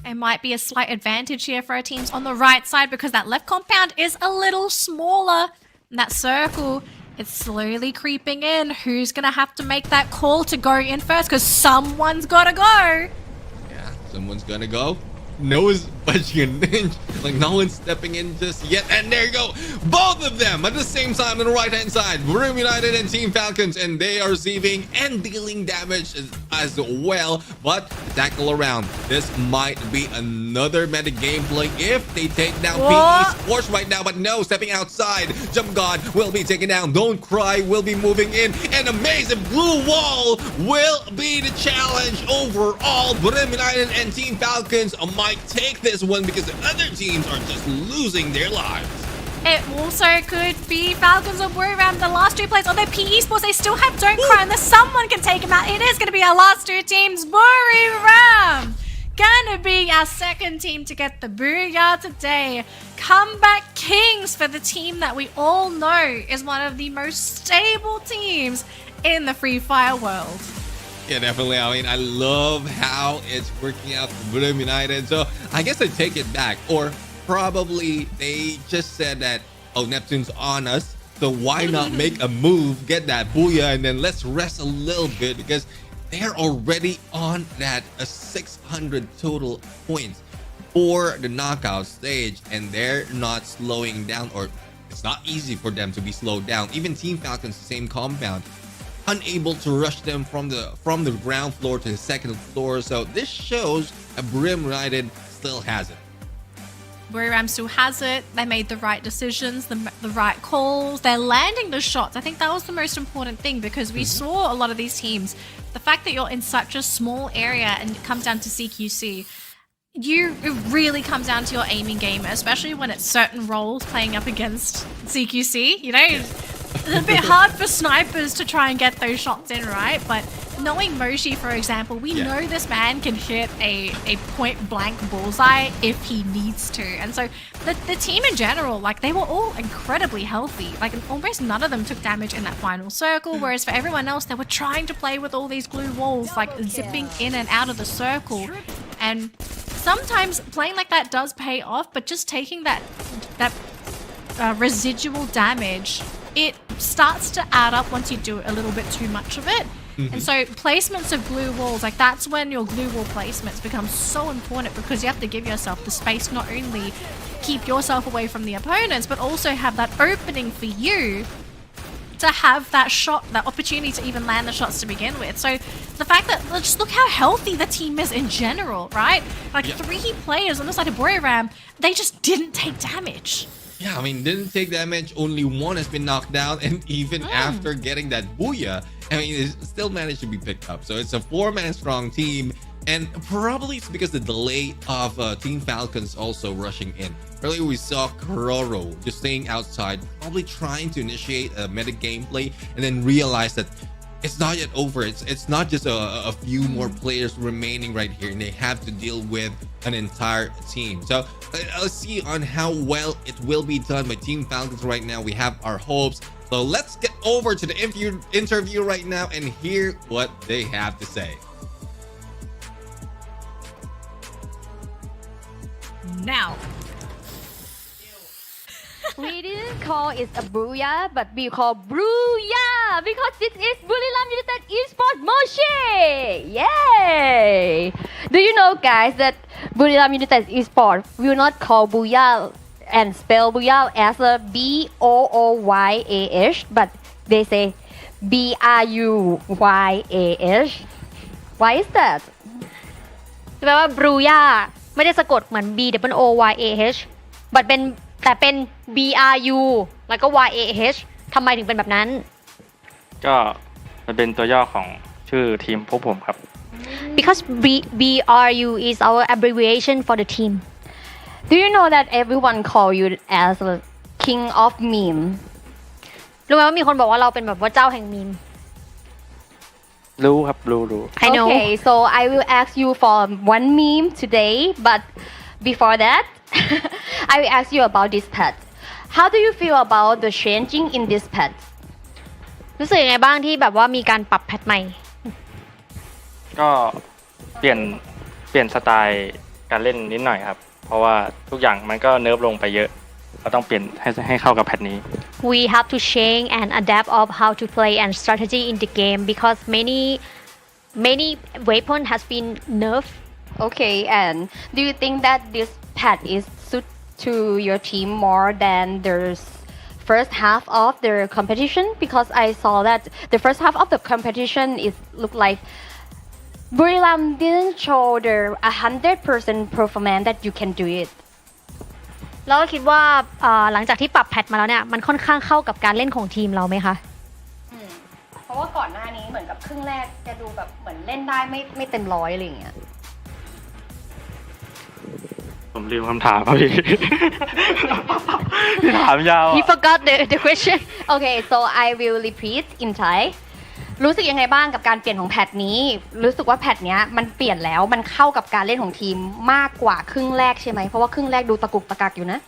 It might be a slight advantage here for our teams on the right side, because that left compound is a little smaller. And that circle, it's slowly creeping in. Who's going to have to make that call to go in first? Because someone's got to go. Yeah, someone's going to go. No one's budging an inch. Like, no one's stepping in just yet. And there you go. Both of them at the same time on the right-hand side. Brim United and Team Falcons. And they are receiving and dealing damage as well. But attack all around. This might be another meta gameplay if they take down PE Sports right now. But no, stepping outside. Jump God will be taken down. Don't Cry will be moving in. And amazing blue wall will be the challenge overall. Brim United and Team Falcons might take this one, because the other teams are just losing their lives. It also could be Falcons or Buriram, the last 2 players on their PE Sports. They still have Don't Cry, unless someone can take them out. It is going to be our last 2 teams. Buriram gonna be our second team to get the booyah today. Comeback Kings for the team that we all know is one of the most stable teams in the Free Fire world. Yeah, definitely. I mean, I love how it's working out for Brim United. So I guess I take it back. Or probably they just said that, oh, Neptune's on us, so why not make a move, get that booyah, and then let's rest a little bit, because they're already on that 600 total points for the knockout stage, and they're not slowing down, or it's not easy for them to be slowed down. Even Team Falcons, the same compound, unable to rush them from the ground floor to the second floor. So this shows a Brim United still has it. Buriram still has it. They made the right decisions, the right calls. They're landing the shots. I think that was the most important thing, because we saw a lot of these teams. The fact that you're in such a small area and it comes down to CQC, it really comes down to your aiming game, especially when it's certain roles playing up against CQC. You know, it's a bit hard for snipers to try and get those shots in, right? But knowing Moshi, for example, we know this man can hit a point-blank bullseye if he needs to. And so the team in general, like, they were all incredibly healthy. Like, almost none of them took damage in that final circle, whereas for everyone else, they were trying to play with all these glue walls, like zipping in and out of the circle. And sometimes playing like that does pay off, but just taking that residual damage, it starts to add up once you do a little bit too much of it. And so placements of glue walls, like, that's when your glue wall placements become so important, because you have to give yourself the space, not only keep yourself away from the opponents, but also have that opening for you to have that shot, that opportunity to even land the shots to begin with. So the fact that, just look how healthy the team is in general, right? Like, 3 players on the side of Buriram, they just didn't take damage. Yeah, I mean, didn't take damage. Only 1 has been knocked down, and even after getting that booyah, I mean, it still managed to be picked up. So it's a 4-man strong team. And probably it's because the delay of Team Falcons also rushing in. Earlier we saw Kororo just staying outside, probably trying to initiate a meta gameplay, and then realize that it's not yet over. It's not just a few more players remaining right here, and they have to deal with an entire team. So let's see on how well it will be done by Team Falcons right now. We have our hopes. So let's get over to the interview right now and hear what they have to say. Now. We didn't call it a Booyah, but we call Booyah because this is Buriram United Esports Moche! Yay! Do you know, guys, that Buriram United Esports will not call Booyah and spell Booyah as a B-O-O-Y-A-H, but they say B-R-U-Y-A-H. Why is that? แปลว่า Booyah ไม่ได้สะกดเหมือน B-O-O-Y-A-H แต่เป็น BRU แล้วก็ YAH ทำไมถึงเป็นแบบนั้น ก็มันเป็นตัวย่อของชื่อทีมพวกผมครับ Because BRU is our abbreviation for the team. Do you know that everyone call you as a king of meme? รู้ไหมว่ามีคนบอกว่าเราเป็นแบบว่าเจ้าแห่งมีม รู้ครับรู้ I know. Okay, so I will ask you for one meme today, but before that, I will ask you about this pet. How do you feel about the changing in this pet? รู้สึกยังไงบ้างที่แบบว่ามีการปรับแพทใหม่ ก็เปลี่ยนสไตล์การเล่นนิดหน่อยครับเพราะว่าทุกอย่างมันก็เนิร์ฟลงไปเยอะก็ต้องเปลี่ยนให้เข้ากับแพทนี้ We have to change and adapt of how to play and strategy in the game because many weapon has been nerfed. Okay, and do you think that this pet is suit to your team more than the first half of the competition? Because I saw that the first half of the competition is look like Buriram didn't show the 100% performance that you can do it. แล้วคิดว่าหลังจากที่ปรับแพทมาแล้วเนี่ยมันค่อนข้างเข้ากับการเล่นของทีมเราไหมคะเพราะว่าก่อนหน้านี้เหมือนกับครึ่งแรกจะดูแบบเหมือนเล่นได้ไม่เต็มร้อยอะไรอย่างเงี้ยผมลืมคำถามครับพี่ถามยาว He forgot the question. Okay, so I will repeat in Thai. รู้สึกยังไงบ้างกับการเปลี่ยนของแพทนี้รู้สึกว่าแพทเนี้ยมันเปลี่ยนแล้วมันเข้ากับการเล่นของทีมมากกว่าครึ่งแรกใช่ไหมเพราะว่าครึ่งแรกดูตะกุกตะกักอยู่นะ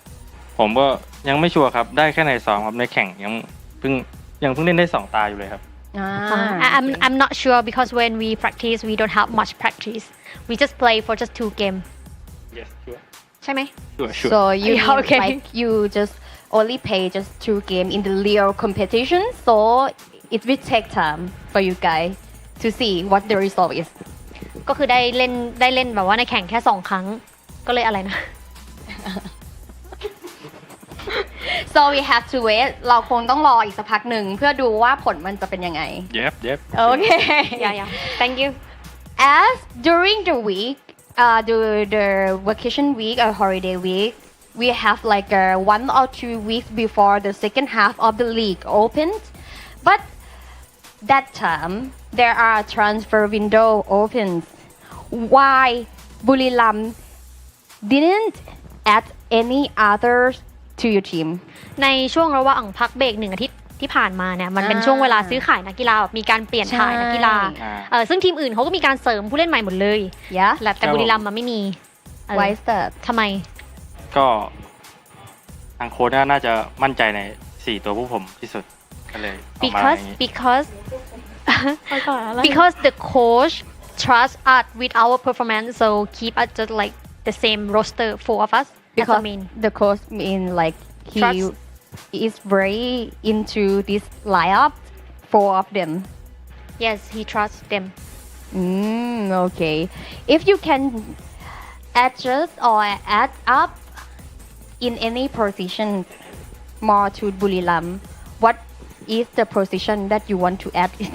ผมก็ยังไม่ชัวร์ครับได้แค่ในซ้อมครับในแข่งยังเพิ่งเล่นได้2 ตาอยู่เลยครับ I'm not sure because when we practice we don't have much practice we just play for just 2 games Yes sure ใช่ไหม Sure So you like you just only play just 2 games in the real competition so it will take time for you guys to see what the result is ก็คือได้เล่นแบบว่าในแข่งแค่2 ครั้งก็เลยอะไรนะ so we have to wait เราคงต้องรออีกสักพักหนึ่งเพื่อดูว่าผลมันจะเป็นยังไง Yep Okay yeah thank you as during the week the vacation week or holiday week we have like 1 or 2 weeks before the second half of the league opened but that time there are transfer window opens why Buriram didn't add any others to your team ในช่วงระหว่างพักเบรก1 อาทิตย์ที่ผ่านมาเนี่ยมันเป็นช่วงเวลาซื้อขายนักกีฬาแบบมีการเปลี่ยนถ่ายนักกีฬาซึ่งทีมอื่นเขาก็มีการเสริมผู้เล่นใหม่หมดเลยแต่บุรีรัมย์มันไม่มี Why is that ทำไมก็ทางโค้ชน่าจะมั่นใจใน4 ตัวผู้ผมที่สุดก็เลยออกมาอย่างนี้ because the coach trust us with our performance so keep us just like the same roster 4 of us because the coach mean like he is very into this lineup 4 of them yes he trusts them okay if you can adjust or add up in any position more to Buriram what is the position that you want to add in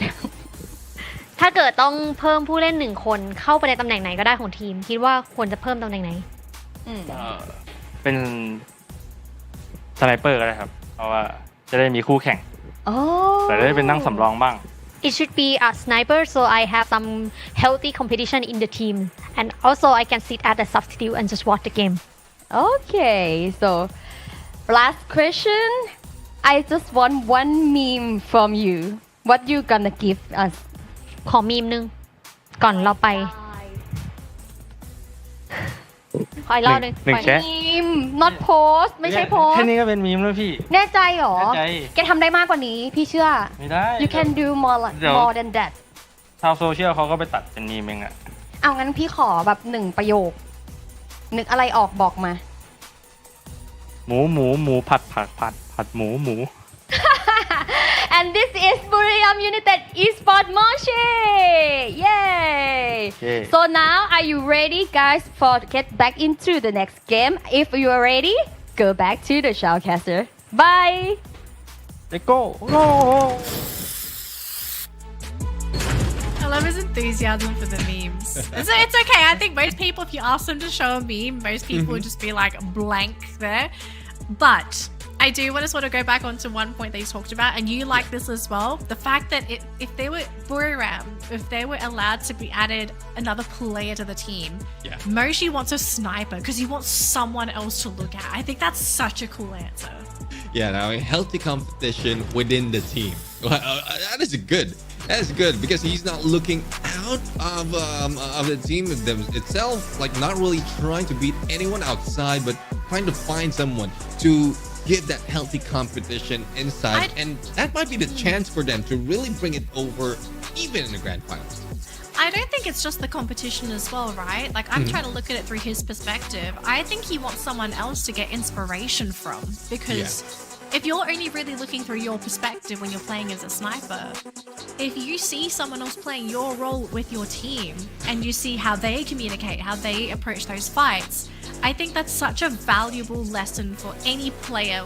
ถ้าเกิดต้องเพิ่มผู้เล่น1 คนเข้าไปในตำแหน่งไหนก็ได้ของทีมคิดว่าควรจะเพิ่มตำแหน่งไหนเป็นสไนเปอร์ก็ได้ครับเพราะว่าจะได้มีคู่แข่งแต่ได้เป็นนั่งสำรองบ้าง It should be a sniper, so I have some healthy competition in the team, and also I can sit as a substitute and just watch the game. Okay, so last question. I just want one meme from you. What you gonna give us? ขอมีมนึงก่อนเราไปขออีกรอบนึง หนึ่งแชะ Meme not post ไม่ใช่โพส แค่นี้ก็เป็นมีมแล้วพี่ แน่ใจเหรอ แน่ใจ แกทำได้มากกว่านี้ พี่เชื่อ ไม่ได้ You can do more เดี๋ยว more than that ชาวโซเชียลเขาก็ไปตัดเป็นมีมเองอะ เอางั้นพี่ขอแบบ1 ประโยค นึกอะไรออกบอกมา หมูผัดหมู And this is Buriram United Esport Moshi! Yay! Yay. So now, are you ready, guys, for get back into the next game? If you are ready, go back to the shoutcaster. Bye! Let's go! I love his enthusiasm for the memes. It's okay. I think most people, if you ask them to show a meme, most people would just be like blank there. But I do want to sort of go back onto one point that you talked about, and you like this as well. The fact that if they were Buriram, if they were allowed to be added another player to the team, Moshi wants a sniper because he wants someone else to look at. I think that's such a cool answer. Yeah, now a healthy competition within the team. That is good. That is good because he's not looking out of the team itself, like not really trying to beat anyone outside, but trying to find someone to give that healthy competition inside, and that might be the chance for them to really bring it over, even in the grand finals. I don't think it's just the competition as well, right? Like, I'm trying to look at it through his perspective. I think he wants someone else to get inspiration from, because if you're only really looking through your perspective when you're playing as a sniper, if you see someone else playing your role with your team and you see how they communicate, how they approach those fights, I think that's such a valuable lesson for any player,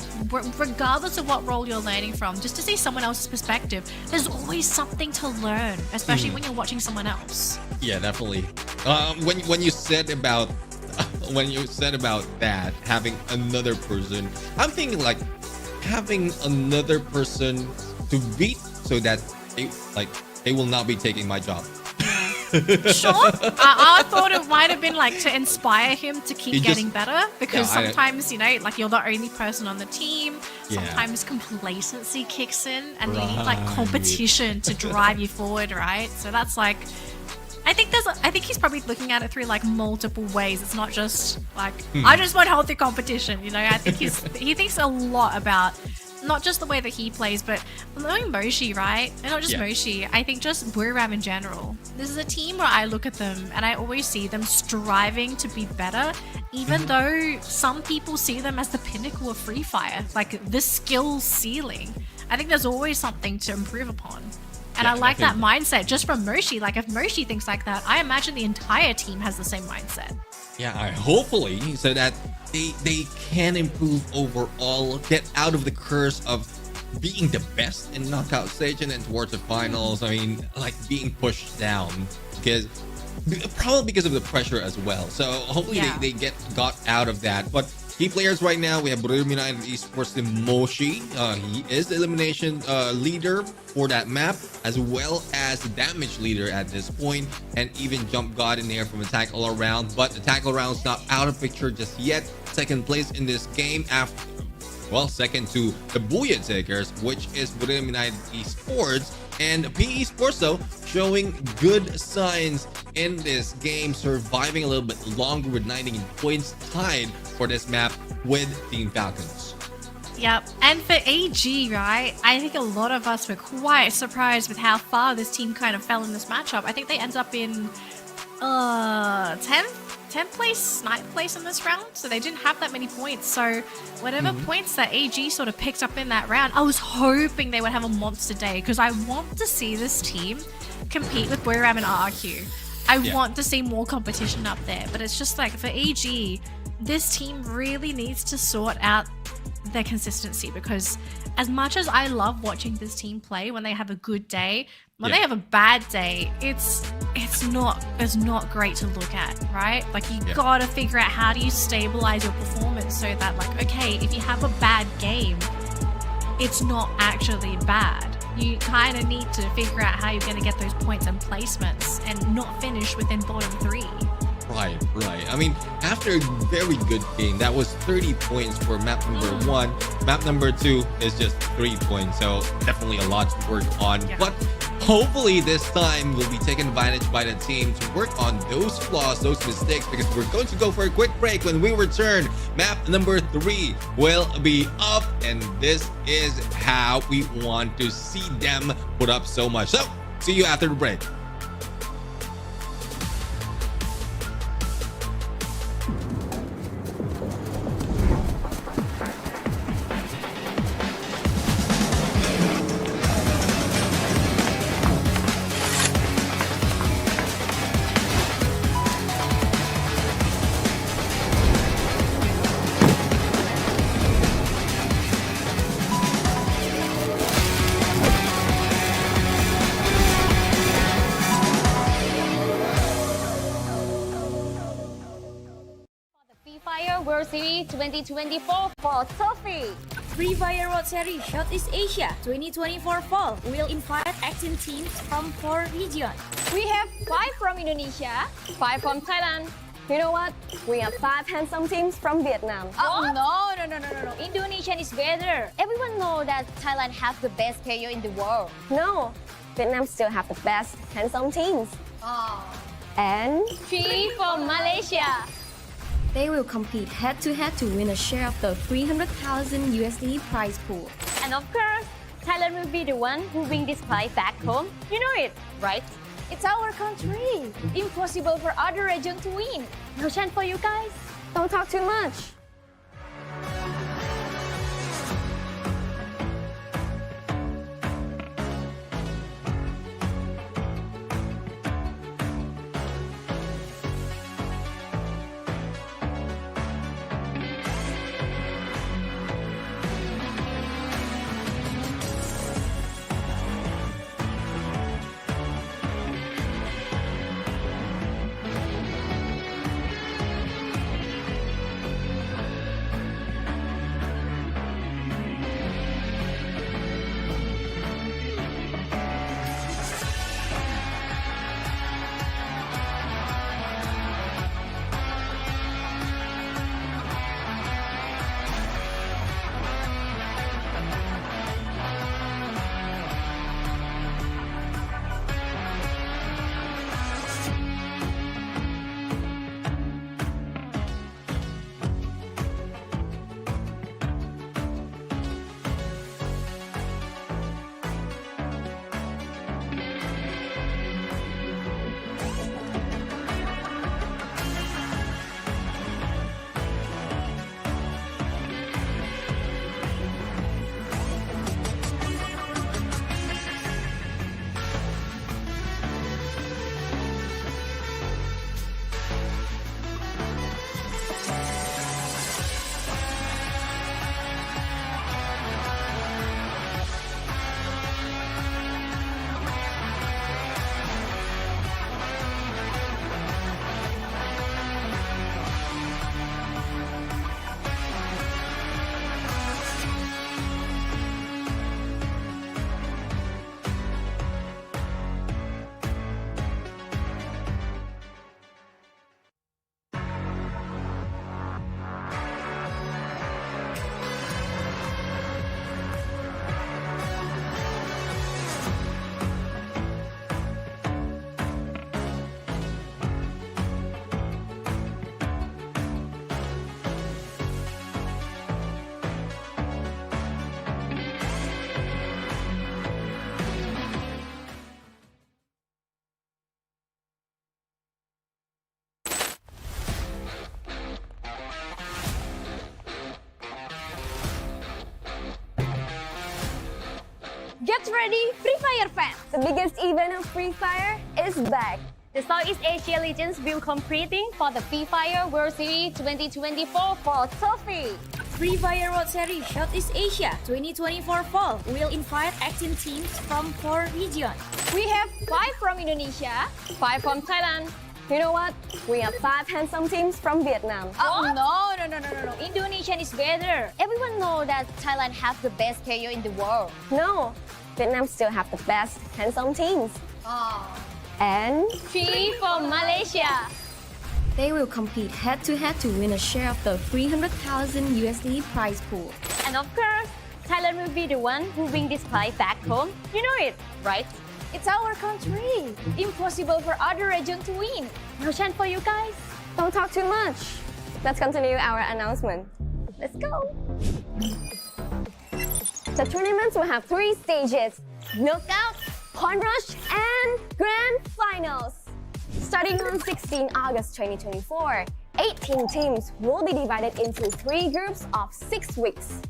regardless of what role you're learning from. Just to see someone else's perspective, there's always something to learn, especially when you're watching someone else. Yeah, definitely. When you said about that, having another person, I'm thinking like having another person to beat so that they will not be taking my job. Sure. I thought it might have been like to inspire him to keep getting better, because sometimes, you know, like you're the only person on the team. Sometimes complacency kicks in and you need like competition to drive you forward, right? So that's like, I think he's probably looking at it through like multiple ways. It's not just like, I just want healthy competition, you know. I think he thinks a lot about not just the way that he plays, but knowing Moshi, right? And not just Moshi, I think just Buriram in general. This is a team where I look at them and I always see them striving to be better, even though some people see them as the pinnacle of Free Fire, like the skill ceiling. I think there's always something to improve upon. And I like that mindset just from Moshi. Like if Moshi thinks like that, I imagine the entire team has the same mindset. Yeah, hopefully, so that they can improve overall, get out of the curse of being the best in knockout stage and then towards the finals. I mean, like being pushed down probably because of the pressure as well. So hopefully they got out of that. But key players right now, we have Buriram United Esports Moshi. He is the elimination leader for that map, as well as the damage leader at this point, and even Jump God in there from Attack All Around. But Attack All Around's not out of picture just yet. Second place in this game after, well, second to the Booyah Takers, which is Buriram United Esports. And PE Sports, though, showing good signs in this game, surviving a little bit longer with 19 points, tied for this map with Team Falcons. Yep, and for AG, right, I think a lot of us were quite surprised with how far this team kind of fell in this matchup. I think they ended up in 10th place, 9th place in this round, so they didn't have that many points. So whatever points that AG sort of picked up in that round, I was hoping they would have a monster day, because I want to see this team compete with Buriram and RRQ. I want to see more competition up there, but it's just like for AG, this team really needs to sort out their consistency, because as much as I love watching this team play when they have a good day, when they have a bad day, it's not great to look at, right? Like you gotta figure out how do you stabilize your performance so that, like, okay, if you have a bad game, it's not actually bad. you kind of need to figure out how you're going to get those points and placements and not finish within bottom 3. Right. I mean, after a very good game, that was 30 points for map number 1. Map number 2 is just 3 points, so definitely a lot to work on. Yeah. But hopefully this time we'll be taken advantage by the team to work on those flaws, those mistakes, because we're going to go for a quick break. When we return, map number 3 will be up, and this is how we want to see them put up so much. So, see you after the break. Free Fire World Series 2024 Fall Trophy. Free Fire World Series Southeast Asia 2024 Fall will invite 18 teams from 4 regions. We have 5 from Indonesia, 5 from Thailand. You know what? We have 5 handsome teams from Vietnam. Oh no! Indonesian is better. Everyone knows that Thailand has the best player in the world. No, Vietnam still have the best handsome teams. And 3 from Malaysia. They will compete head-to-head to win a share of the 300,000 USD prize pool. And of course, Thailand will be the one who bring this prize back home. You know it, right? It's our country. Impossible for other region to win. No chance for you guys. Don't talk too much. Get ready, Free Fire fans! The biggest event of Free Fire is back. The Southeast Asia Legends will competing for the Free Fire World Series 2024 Fall Trophy. Free Fire World Series Southeast Asia 2024 Fall will invite 18 teams from 4 regions. We have 5 from Indonesia, 5 from Thailand. You know what? We have 5 handsome teams from Vietnam. Oh no! Indonesian is better. Everyone knows that Thailand has the best player in the world. No, Vietnam still have the best handsome teams. And 3 for Malaysia. They will compete head-to-head to win a share of the 300,000 USD prize pool. And of course, Thailand will be the one who bring this prize back home. You know it, right? It's our country. Impossible for other region to win. No chance for you guys. don't talk too much. Let's continue our announcement. Let's go. The tournaments will have 3 stages: knockout, point rush, and grand finals. Starting on 16 August 2024, 18 teams will be divided into 3 groups of 6 weeks.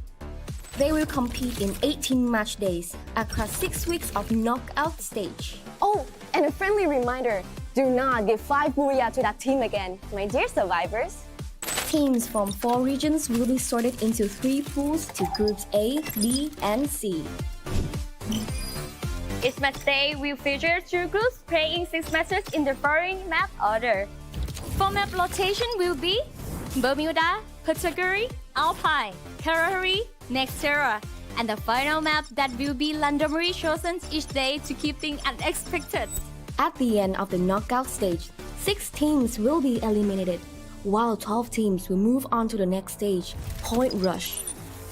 They will compete in 18 match days across 6 weeks of knockout stage. Oh, and a friendly reminder, do not give 5 booyah to that team again, my dear survivors. Teams from 4 regions will be sorted into 3 pools to groups A, B, and C. Each match day will feature 2 groups playing 6 matches in the following map order. For map rotation will be Bermuda, Category, Alpine, Rivalry, Nextera, and the final map that will be randomly chosen each day to keep things unexpected. At the end of the knockout stage, 6 teams will be eliminated, while 12 teams will move on to the next stage, Point Rush.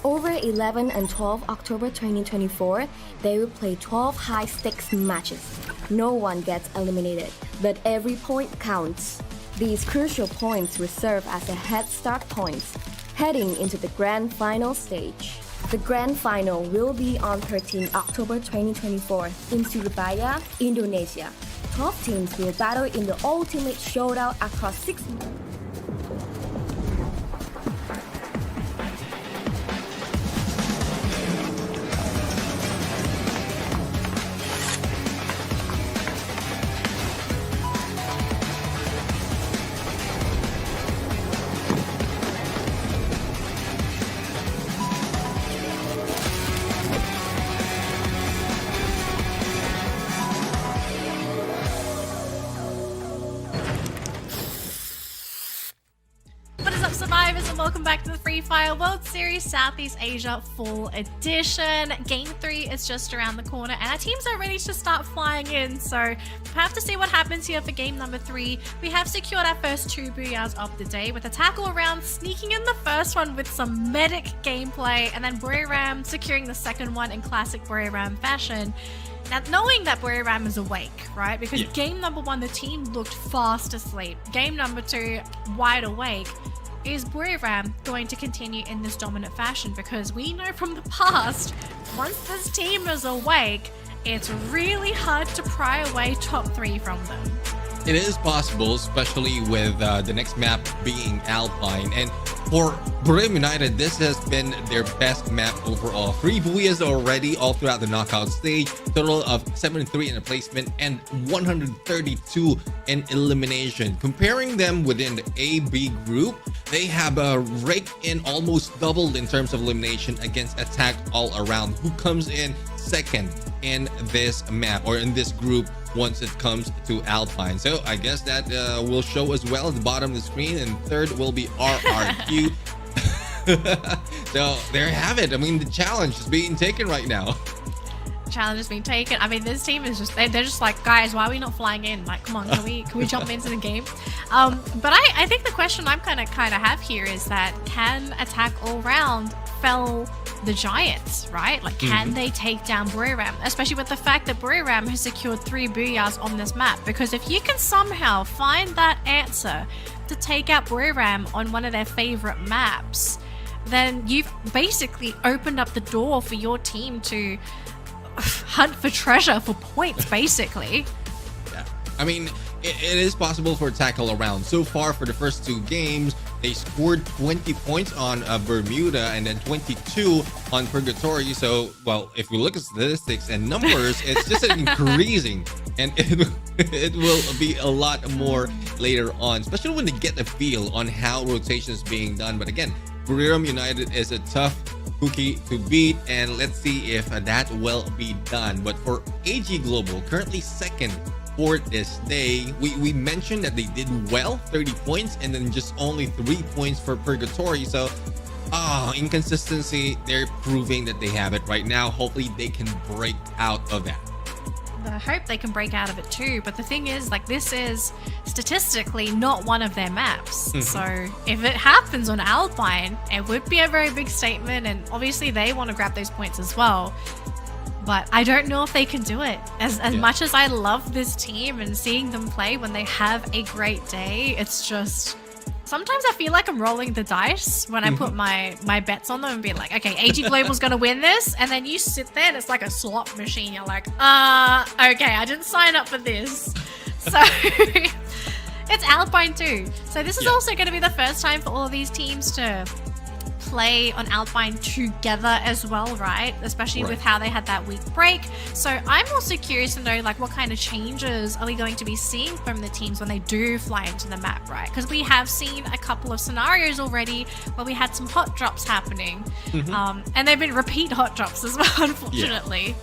Over 11 and 12 October 2024, they will play 12 high-stakes matches. No one gets eliminated, but every point counts. These crucial points will serve as a head start points, heading into the grand final stage. The grand final will be on 13 October 2024 in Surabaya, Indonesia. 12 teams will battle in the ultimate showdown across 6 survivors, and welcome back to the Free Fire World Series Southeast Asia Fall Edition. Game 3 is just around the corner and our teams are ready to start flying in, so we'll have to see what happens here for game number 3. We have secured our first 2 booyahs of the day with a tackle round, sneaking in the first one with some medic gameplay, and then Buriram securing the second one in classic Buriram fashion. Now, knowing that Buriram is awake, right? Because game number 1, the team looked fast asleep. Game number 2, wide awake. Is Buriram going to continue in this dominant fashion? Because we know from the past, once this team is awake, it's really hard to pry away top 3 from them. It is possible, especially with the next map being Alpine. And for Buriram United, this has been their best map overall. 3 booyahs already all throughout the knockout stage. Total of 73 in a placement and 132 in elimination. Comparing them within the A-B group, they have raked in almost doubled in terms of elimination against Attack All Around, who comes in second in this map or in this group once it comes to Alpine. So I guess that will show as well at the bottom of the screen, and third will be RRQ. So there you have it. I mean, the challenge is being taken right now. Challenge has been taken. I mean, this team is just, they're just like, guys, why are we not flying in? Like, come on, can we jump into the game? But I think the question I'm kind of have here is that, can Attack All Round fell the Giants, right? Like, can they take down Buriram? Especially with the fact that Buriram has secured 3 booyahs on this map. Because if you can somehow find that answer to take out Buriram on one of their favorite maps, then you've basically opened up the door for your team to hunt for treasure, for points, basically. Yeah, I mean, it is possible for Attack All Around. So far, for the first 2 games, they scored 20 points on Bermuda and then 22 on Purgatory. So, well, if we look at statistics and numbers, it's just increasing. And it will be a lot more later on, especially when they get a feel on how rotation is being done. But again, Buriram United is a tough cookie to beat, and let's see if that will be done. But for AG Global, currently second for this day, we mentioned that they did well, 30 points, and then just only 3 points for Purgatory. So inconsistency. They're proving that they have it right now. Hopefully they can break out of that. I hope they can break out of it too, but the thing is, like, this is statistically not one of their maps. So if it happens on Alpine, it would be a very big statement, and obviously they want to grab those points as well. But I don't know if they can do it. As much as I love this team and seeing them play when they have a great day, it's just... Sometimes I feel like I'm rolling the dice when I put my bets on them and be like, okay, AG Global's gonna win this, and then you sit there and it's like a slot machine. You're like, okay, I didn't sign up for this. So it's Alpine too. So this is also gonna be the first time for all of these teams to play on Alpine together as well, right? Especially with how they had that week break. So I'm also curious to know, like, what kind of changes are we going to be seeing from the teams when they do fly into the map, right? Because we have seen a couple of scenarios already where we had some hot drops happening, and they've been repeat hot drops as well, unfortunately.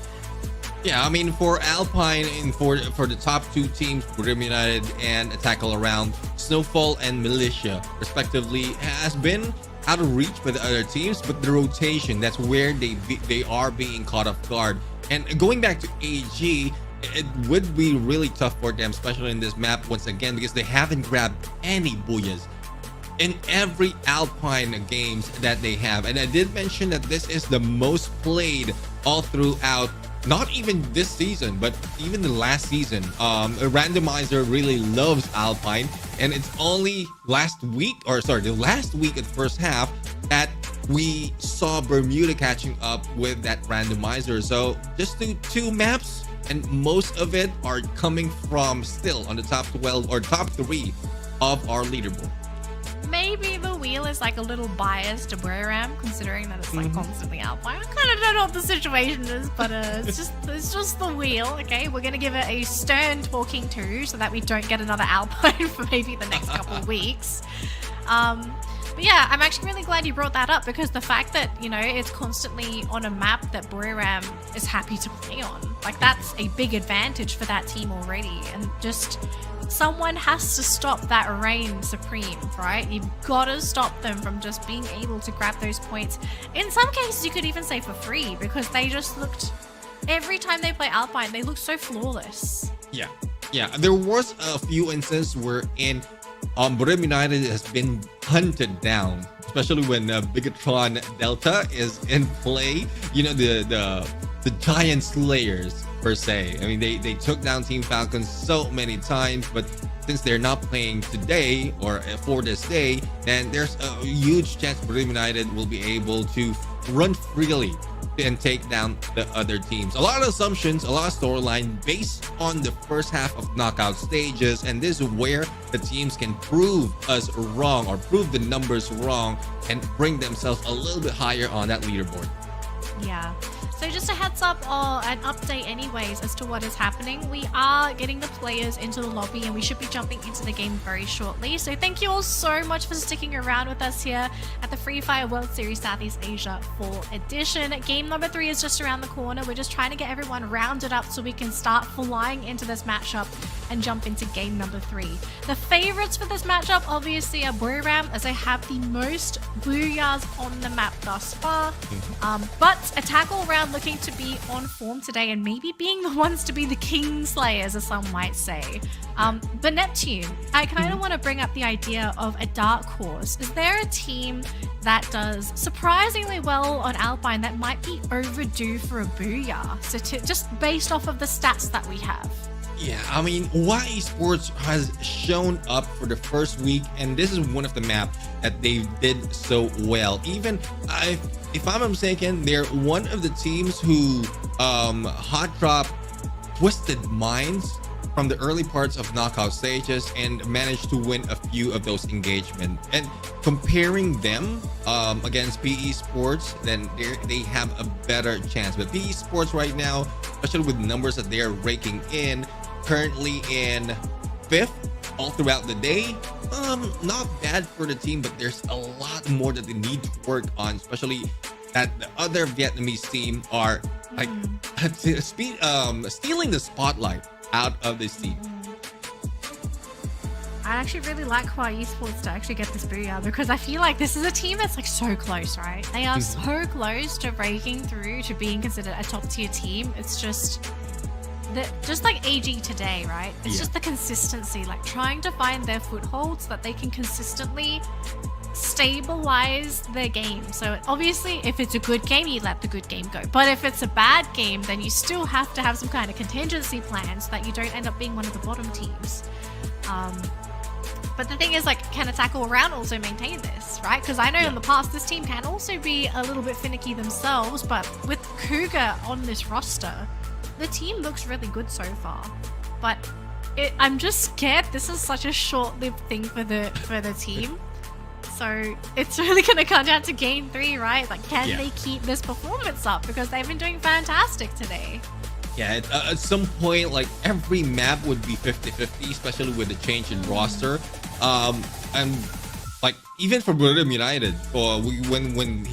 Yeah, I mean, for Alpine and for the top two teams, Burim United and Attack All Around, Snowfall and Militia, respectively, has been out of reach by the other teams, but the rotation, that's where they are being caught off guard. And going back to AG, it would be really tough for them, especially in this map once again, because they haven't grabbed any booyahs in every Alpine games that they have. And I did mention that this is the most played all throughout, not even this season, but even the last season. A randomizer really loves Alpine, and it's only the last week of the first half that we saw Bermuda catching up with that randomizer. So just two maps, and most of it are coming from still on the top 12 or top 3 of our leaderboard. Maybe the wheel is like a little biased to Buriram, considering that it's like constantly Alpine. I kind of don't know what the situation is, but it's just the wheel. Okay, we're gonna give it a stern talking to, so that we don't get another Alpine for maybe the next couple of weeks. But yeah, I'm actually really glad you brought that up, because the fact that, you know, it's constantly on a map that Buriram is happy to play on, like, that's a big advantage for that team already. And just someone has to stop that reign supreme, right? You've got to stop them from just being able to grab those points. In some cases, you could even say for free, because they just looked, every time they play Alpine, they look so flawless. Yeah. There was a few instances wherein Burim United has been hunted down, especially when Bigatron Delta is in play. You know, the giant slayers, per se. I mean, they took down Team Falcons so many times, but since they're not playing today or for this day, then there's a huge chance Burim United will be able to run freely and take down the other teams. A lot of assumptions, a lot of storyline based on the first half of knockout stages, and this is where the teams can prove us wrong, or prove the numbers wrong, and bring themselves a little bit higher on that leaderboard. Yeah. So just a heads up, or an update anyways, as to what is happening. We are getting the players into the lobby, and we should be jumping into the game very shortly. So thank you all so much for sticking around with us here at the Free Fire World Series Southeast Asia Fall Edition. Game number 3 is just around the corner. We're just trying to get everyone rounded up so we can start flying into this matchup and jump into game number 3. The favorites for this matchup obviously are Buriram, as they have the most booyahs on the map thus far. But Attack All Round looking to be on form today, and maybe being the ones to be the King Slayers, as some might say. But Neptune, I kind of want to bring up the idea of a dark horse. Is there a team that does surprisingly well on Alpine that might be overdue for a booyah? So just based off of the stats that we have. Yeah, I mean, YE Sports has shown up for the first week, and this is one of the maps that they did so well. Even if I'm not mistaken, they're one of the teams who hot drop Twisted Minds from the early parts of knockout stages and managed to win a few of those engagements. And comparing them against PE Sports, then they have a better chance. But PE Sports right now, especially with numbers that they're raking in, currently in 5th all throughout the day. Not bad for the team, but there's a lot more that they need to work on, especially that the other Vietnamese team are like stealing the spotlight out of this team. I actually really like Hua Esports to actually get this booyah because I feel like this is a team that's like so close, right? They are so close to breaking through to being considered a top tier team. It's just like AG today, right? It's just the consistency, like trying to find their foothold so that they can consistently stabilize their game. So obviously if it's a good game, you let the good game go, but if it's a bad game, then you still have to have some kind of contingency plan so that you don't end up being one of the bottom teams. But the thing is, like, can Attack All Around also maintain this, right? Because I know in the past this team can also be a little bit finicky themselves, but with Cougar on this roster, the team looks really good so far. But I'm just scared this is such a short-lived thing for the team. So it's really going to come down to game 3, right? Like, can they keep this performance up? Because they've been doing fantastic today. Yeah, at some point, like every map would be 50-50, especially with the change in roster. And like even for Rhythm United, when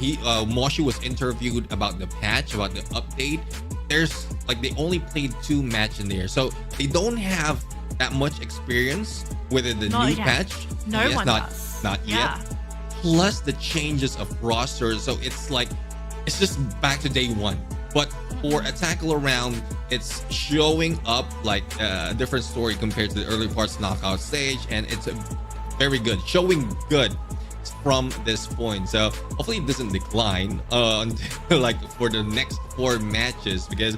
Moshi was interviewed about the patch, about the update, there's like they only played 2 matches in there, so they don't have that much experience with the new patch. No one does. Not yet. Plus the changes of roster, so it's like it's just back to day 1. But for Attack All Around, it's showing up like a different story compared to the early parts knockout stage, and it's very good, showing good from this point. So hopefully it doesn't decline until like for the next 4 matches, because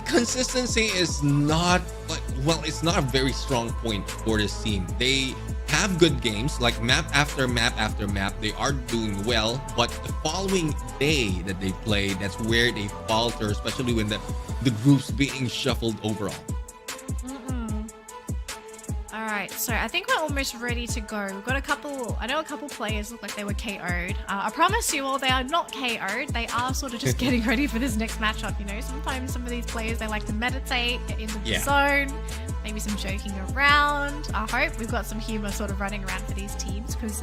consistency is not like, well, it's not a very strong point for this team. They have good games, like map after map after map, they are doing well, but the following day that they play, that's where they falter, especially when the groups being shuffled overall. Alright, so I think we're almost ready to go. We've got I know a couple players look like they were KO'd. I promise you all, they are not KO'd. They are sort of just getting ready for this next matchup, you know? Sometimes some of these players, they like to meditate, get into the zone, maybe some joking around. I hope we've got some humor sort of running around for these teams, because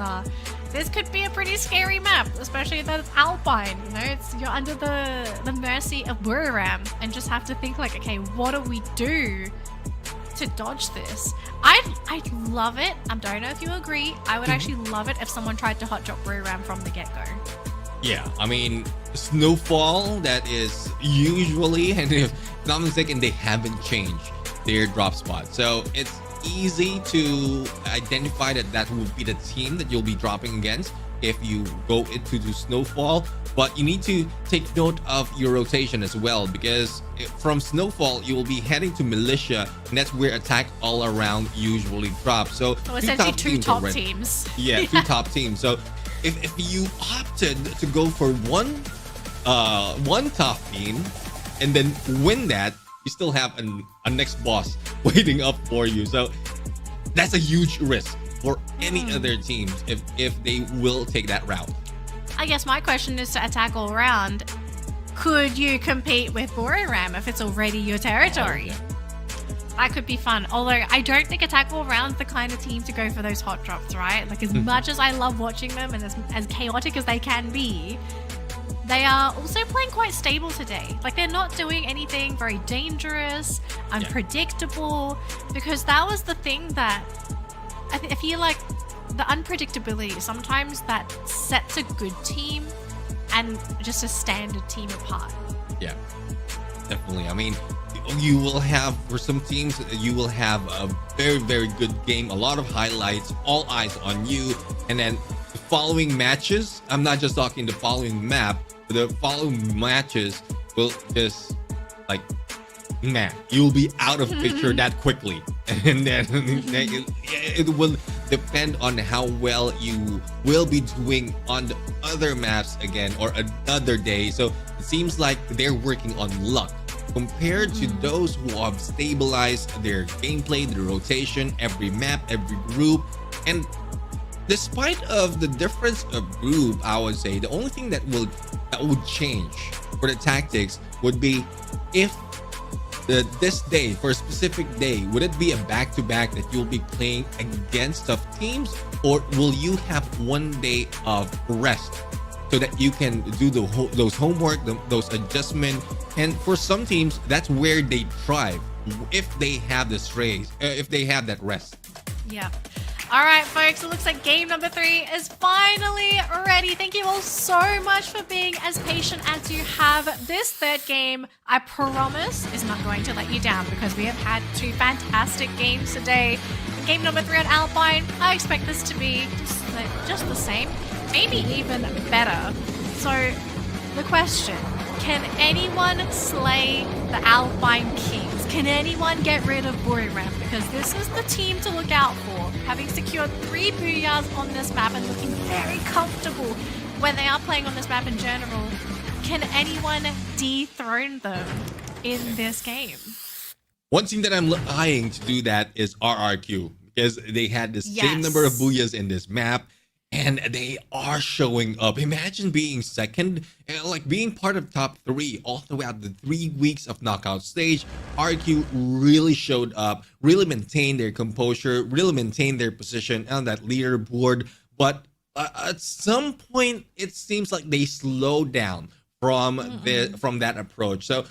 this could be a pretty scary map, especially that it's Alpine, you know? You're under the mercy of Buriram and just have to think like, okay, what do we do to dodge this? I'd love it. I don't know if you agree. I would actually love it if someone tried to hot drop Buriram from the get-go. Yeah, I mean, Snowfall, that is usually, and if not mistaken, they haven't changed their drop spot. So it's easy to identify that would be the team that you'll be dropping against if you go into the Snowfall. But you need to take note of your rotation as well, because from Snowfall, you will be heading to Militia, and that's where Attack All Around usually drops. So essentially two top teams. Yeah, 2 top teams. So if you opted to go for one top team and then win that, you still have a next boss waiting up for you. So that's a huge risk for any other teams if they will take that route. I guess my question is to Attack All Around. Could you compete with Buriram if it's already your territory? That could be fun. Although I don't think Attack All Around's the kind of team to go for those hot drops, right? Like as much as I love watching them and as chaotic as they can be, they are also playing quite stable today. Like they're not doing anything very dangerous, unpredictable, because that was the thing that I feel like the unpredictability, sometimes that sets a good team and just a standard team apart. Yeah, definitely. I mean, you will have, for some teams, you will have a very, very good game, a lot of highlights, all eyes on you. And then the following matches, I'm not just talking the following map, but the following matches will just like, man, you'll be out of picture that quickly. And then it will depend on how well you will be doing on the other maps again or another day. So it seems like they're working on luck compared to those who have stabilized their gameplay, their rotation, every map, every group. And despite of the difference of group, I would say the only thing that would change for the tactics would be if this day, for a specific day, would it be a back-to-back that you'll be playing against tough teams, or will you have one day of rest so that you can do those homework, those adjustments? And for some teams, that's where they thrive if they have the strays, if they have that rest. Yep. All right, folks, it looks like game number 3 is finally ready. Thank you all so much for being as patient as you have. This third game, I promise, is not going to let you down because we have had 2 fantastic games today. Game number 3 on Alpine, I expect this to be just the same, maybe even better. So, the question, can anyone slay the Alpine Kings? Can anyone get rid of Buriram? Because this is the team to look out for. Having secured 3 booyahs on this map and looking very comfortable when they are playing on this map in general, can anyone dethrone them in this game? One team that I'm eyeing to do that is RRQ, because they had the same number of booyahs in this map. And they are showing up. Imagine being second, like being part of top 3 all throughout the 3 weeks of knockout stage. RQ really showed up, really maintained their composure, really maintained their position on that leaderboard. But at some point, it seems like they slowed down from that approach. So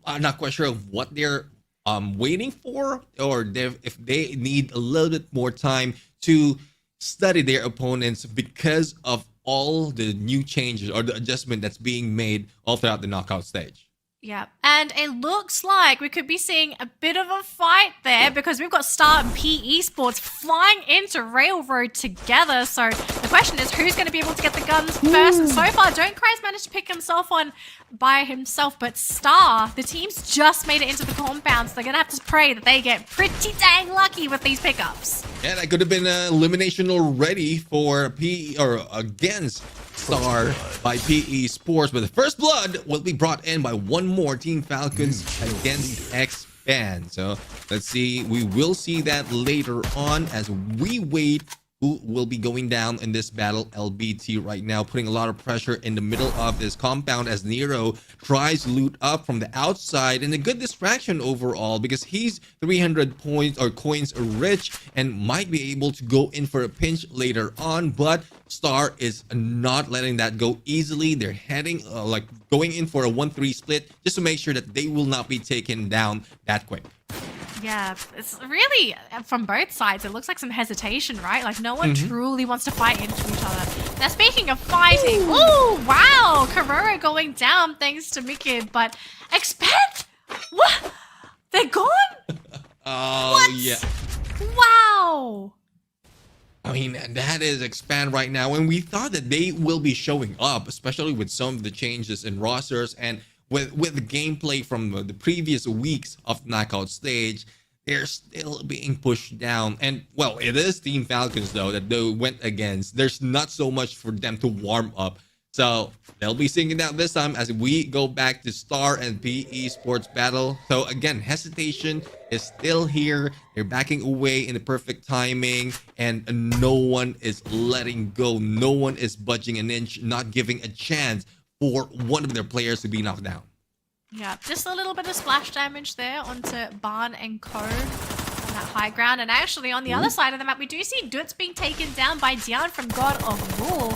I'm not quite sure of what they're waiting for, or if they need a little bit more time to study their opponents because of all the new changes or the adjustment that's being made all throughout the knockout stage. Yeah, and it looks like we could be seeing a bit of a fight there because we've got Star and PE Sports flying into Railroad together. So the question is, who's going to be able to get the guns first? And so far, Don't Cry's managed to pick himself on by himself, but Star, the team's just made it into the compound, so they're going to have to pray that they get pretty dang lucky with these pickups. Yeah, that could have been an elimination already for PE or against Star by PE Sports, but the first blood will be brought in by one more Team Falcons against X-Band. So let's see, we will see that later on as we wait who will be going down in this battle. LBT right now putting a lot of pressure in the middle of this compound as Nero tries to loot up from the outside, and a good distraction overall because he's 300 points or coins rich and might be able to go in for a pinch later on, but Star is not letting that go easily. They're heading like going in for a 1-3 split just to make sure that they will not be taken down that quick. Yeah, it's really, from both sides, it looks like some hesitation, right? Like, no one truly wants to fight into each other. Now, speaking of fighting, ooh, wow, Carrera going down thanks to Mikid, but Expect? What? They're gone? Oh, what? yeah. Wow. I mean, that is Expand right now, and we thought that they will be showing up, especially with some of the changes in rosters and with the gameplay from the previous weeks of knockout stage. They're still being pushed down, and well, it is Team Falcons though that they went against. There's not so much for them to warm up, so they'll be seeing it out this time as we go back to Star and PE Sports battle. So again, hesitation is still here. They're backing away in the perfect timing, and no one is letting go. No one is budging an inch, not giving a chance for one of their players to be knocked down. Yeah, just a little bit of splash damage there onto Barn and Co on that high ground. And actually on the other side of the map, we do see Dutz being taken down by Dian from God of War.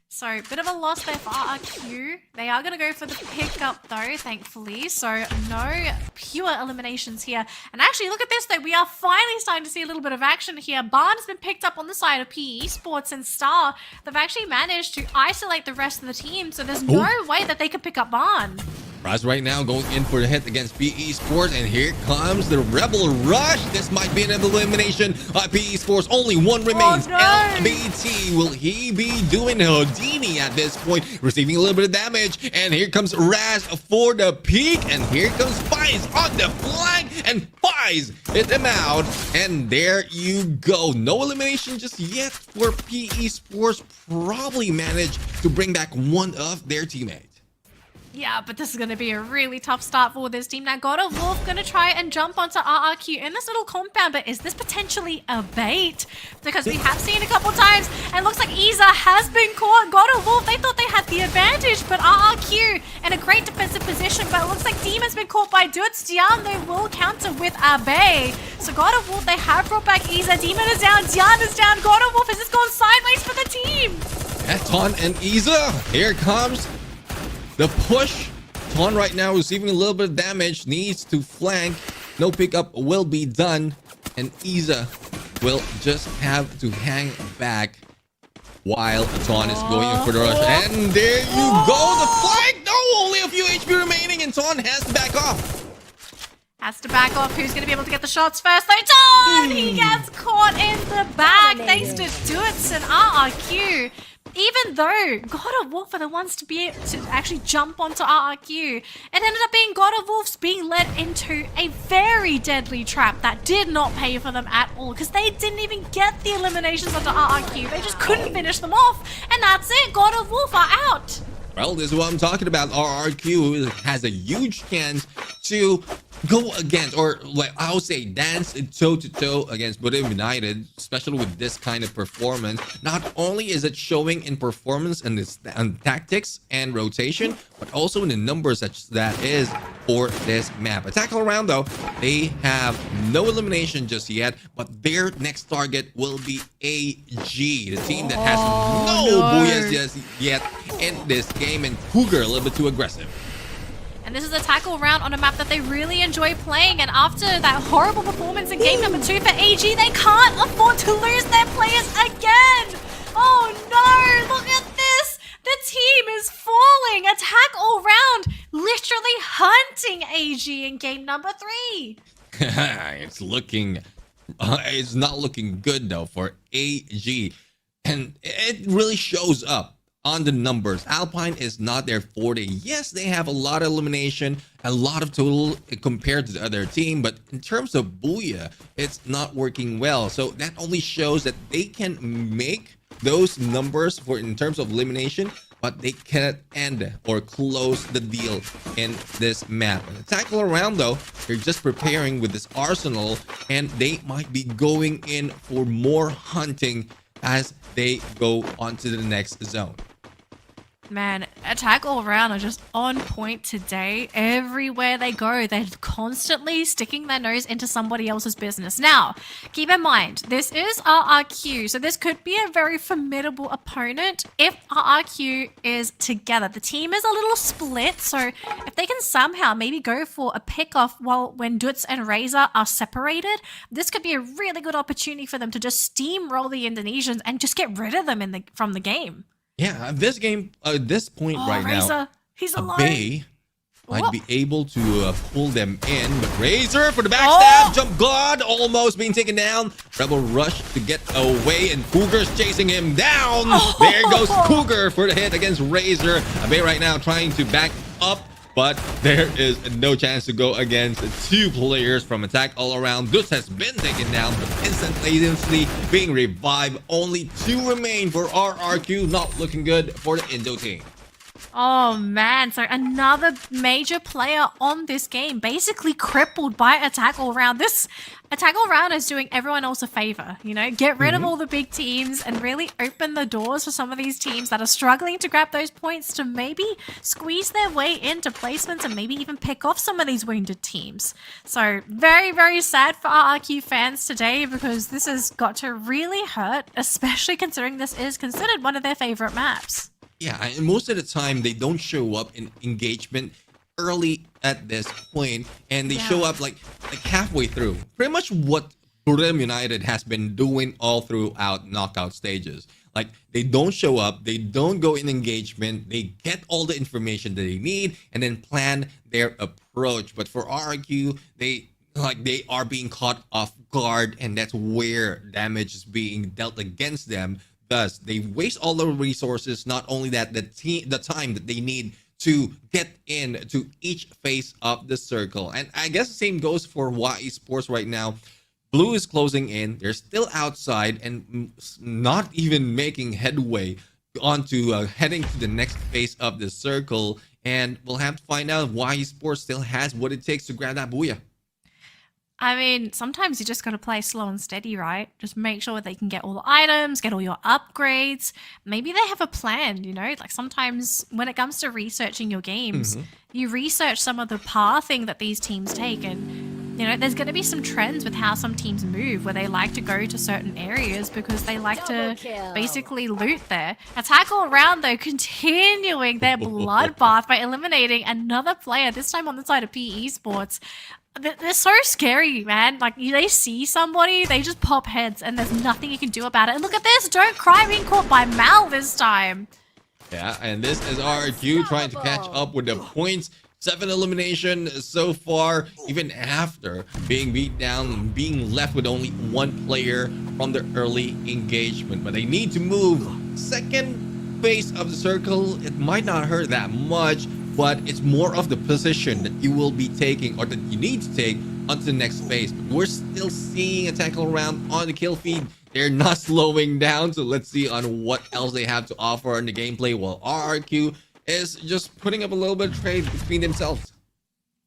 So, bit of a loss there for RRQ. They are going to go for the pickup though, thankfully. So, no pure eliminations here. And actually, look at this though. We are finally starting to see a little bit of action here. Barn has been picked up on the side of PE Sports, and Star, they've actually managed to isolate the rest of the team. So, there's no way that they can pick up Barn. Raz right now going in for the hit against PE Sports, and here comes the Rebel Rush. This might be an elimination. PE Sports, only one remains. Oh, no. LBT, will he be doing Houdini at this point? Receiving a little bit of damage, and here comes Raz for the peak, and here comes Fies on the flank, and Fies hit him out, and there you go. No elimination just yet for PE Sports. Probably managed to bring back one of their teammates. Yeah, but this is going to be a really tough start for this team. Now, God of Wolf going to try and jump onto RRQ in this little compound, but is this potentially a bait? Because we have seen a couple times, and it looks like Iza has been caught. God of Wolf, they thought they had the advantage, but RRQ in a great defensive position, but it looks like Demon's been caught by Dutz. Dian, they will counter with Abe. So God of Wolf, they have brought back Iza. Demon is down, Dian is down. God of Wolf has just gone sideways for the team. Ton and Iza, here comes the push. Ton right now receiving a little bit of damage, needs to flank. No pickup will be done, and Iza will just have to hang back while Ton is going in for the rush. And there you go, the flank! No, only a few HP remaining and Ton has to back off. Has to back off. Who's going to be able to get the shots first? Though Ton! He gets caught in the back thanks to Dutz and RRQ. Even though God of Wolf are the ones to be able to actually jump onto RRQ, it ended up being God of Wolves being led into a very deadly trap that did not pay for them at all because they didn't even get the eliminations onto RRQ. They just couldn't finish them off, and that's it. God of Wolf are out. Well, this is what I'm talking about. RRQ has a huge chance to go against, or like I would say, dance toe-to-toe against Buddha United, especially with this kind of performance. Not only is it showing in performance and this tactics and rotation, but also in the numbers that is for this map. Attack all around though, they have no elimination just yet, but their next target will be AG, the team that has no booyahs just yet in this game, and Cougar a little bit too aggressive. And this is a tackle round on a map that they really enjoy playing. And after that horrible performance in game number 2 for AG, they can't afford to lose their players again. Oh no, look at this. The team is falling. Attack all round, literally hunting AG in game number 3. It's not looking good though for AG. And it really shows up on the numbers. Alpine is not their forte. Yes, they have a lot of elimination, a lot of total compared to the other team, but in terms of Booyah, it's not working well. So that only shows that they can make those numbers for in terms of elimination, but they cannot end or close the deal in this map. And the tackle around though, they're just preparing with this arsenal, and they might be going in for more hunting as they go onto the next zone. Man, Attack all around are just on point today. Everywhere they go, they're constantly sticking their nose into somebody else's business. Now, keep in mind, this is RRQ, so this could be a very formidable opponent if RRQ is together. The team is a little split, so if they can somehow maybe go for a pick-off when Dutz and Razor are separated, this could be a really good opportunity for them to just steamroll the Indonesians and just get rid of them from the game. Yeah, this game, this point right Razor, now, he's alone. Bay might be able to pull them in, but Razor for the backstab, jump God, almost being taken down. Rebel rush to get away, and Cougar's chasing him down. There goes Cougar for the hit against Razor. Bay right now trying to back up, but there is no chance to go against 2 players from Attack all around. Dutz has been taken down, but instantly being revived. Only 2 remain for RRQ. Not looking good for the Indo team. Oh man, so another major player on this game basically crippled by Attack all round. This Attack all round is doing everyone else a favor, you know, get rid of all the big teams and really open the doors for some of these teams that are struggling to grab those points to maybe squeeze their way into placements and maybe even pick off some of these wounded teams. So very, very sad for RRQ fans today because this has got to really hurt, especially considering this is considered one of their favorite maps. Yeah, and most of the time they don't show up in engagement early at this point, and they show up like halfway through. Pretty much what Buddha United has been doing all throughout knockout stages. Like, they don't show up, they don't go in engagement, they get all the information that they need and then plan their approach. But for RRQ, they are being caught off guard, and that's where damage is being dealt against them. Thus, they waste all the resources. Not only that, the time that they need to get into each face of the circle. And I guess the same goes for YE Sports right now. Blue is closing in. They're still outside and not even making headway onto heading to the next face of the circle. And we'll have to find out if YE Sports still has what it takes to grab that booyah. I mean, sometimes you just got to play slow and steady, right? Just make sure they can get all the items, get all your upgrades. Maybe they have a plan, you know? Like sometimes when it comes to researching your games, you research some of the pathing that these teams take, and, you know, there's going to be some trends with how some teams move where they like to go to certain areas because they like to basically loot there. Attack all around, though, continuing their bloodbath by eliminating another player, this time on the side of PE Sports. they're so scary, man. Like, they see somebody, they just pop heads, and there's nothing you can do about it. And look at this, Don't Cry being caught by Mal this time. Yeah, and this is RRQ trying to catch up with the points. 7 elimination so far, even after being beat down, being left with only 1 player from the early engagement. But they need to move second base of the circle. It might not hurt that much, but it's more of the position that you will be taking or that you need to take onto the next phase. But we're still seeing a tackle round on the kill feed. They're not slowing down, so let's see on what else they have to offer in the gameplay, while RRQ is just putting up a little bit of trade between themselves.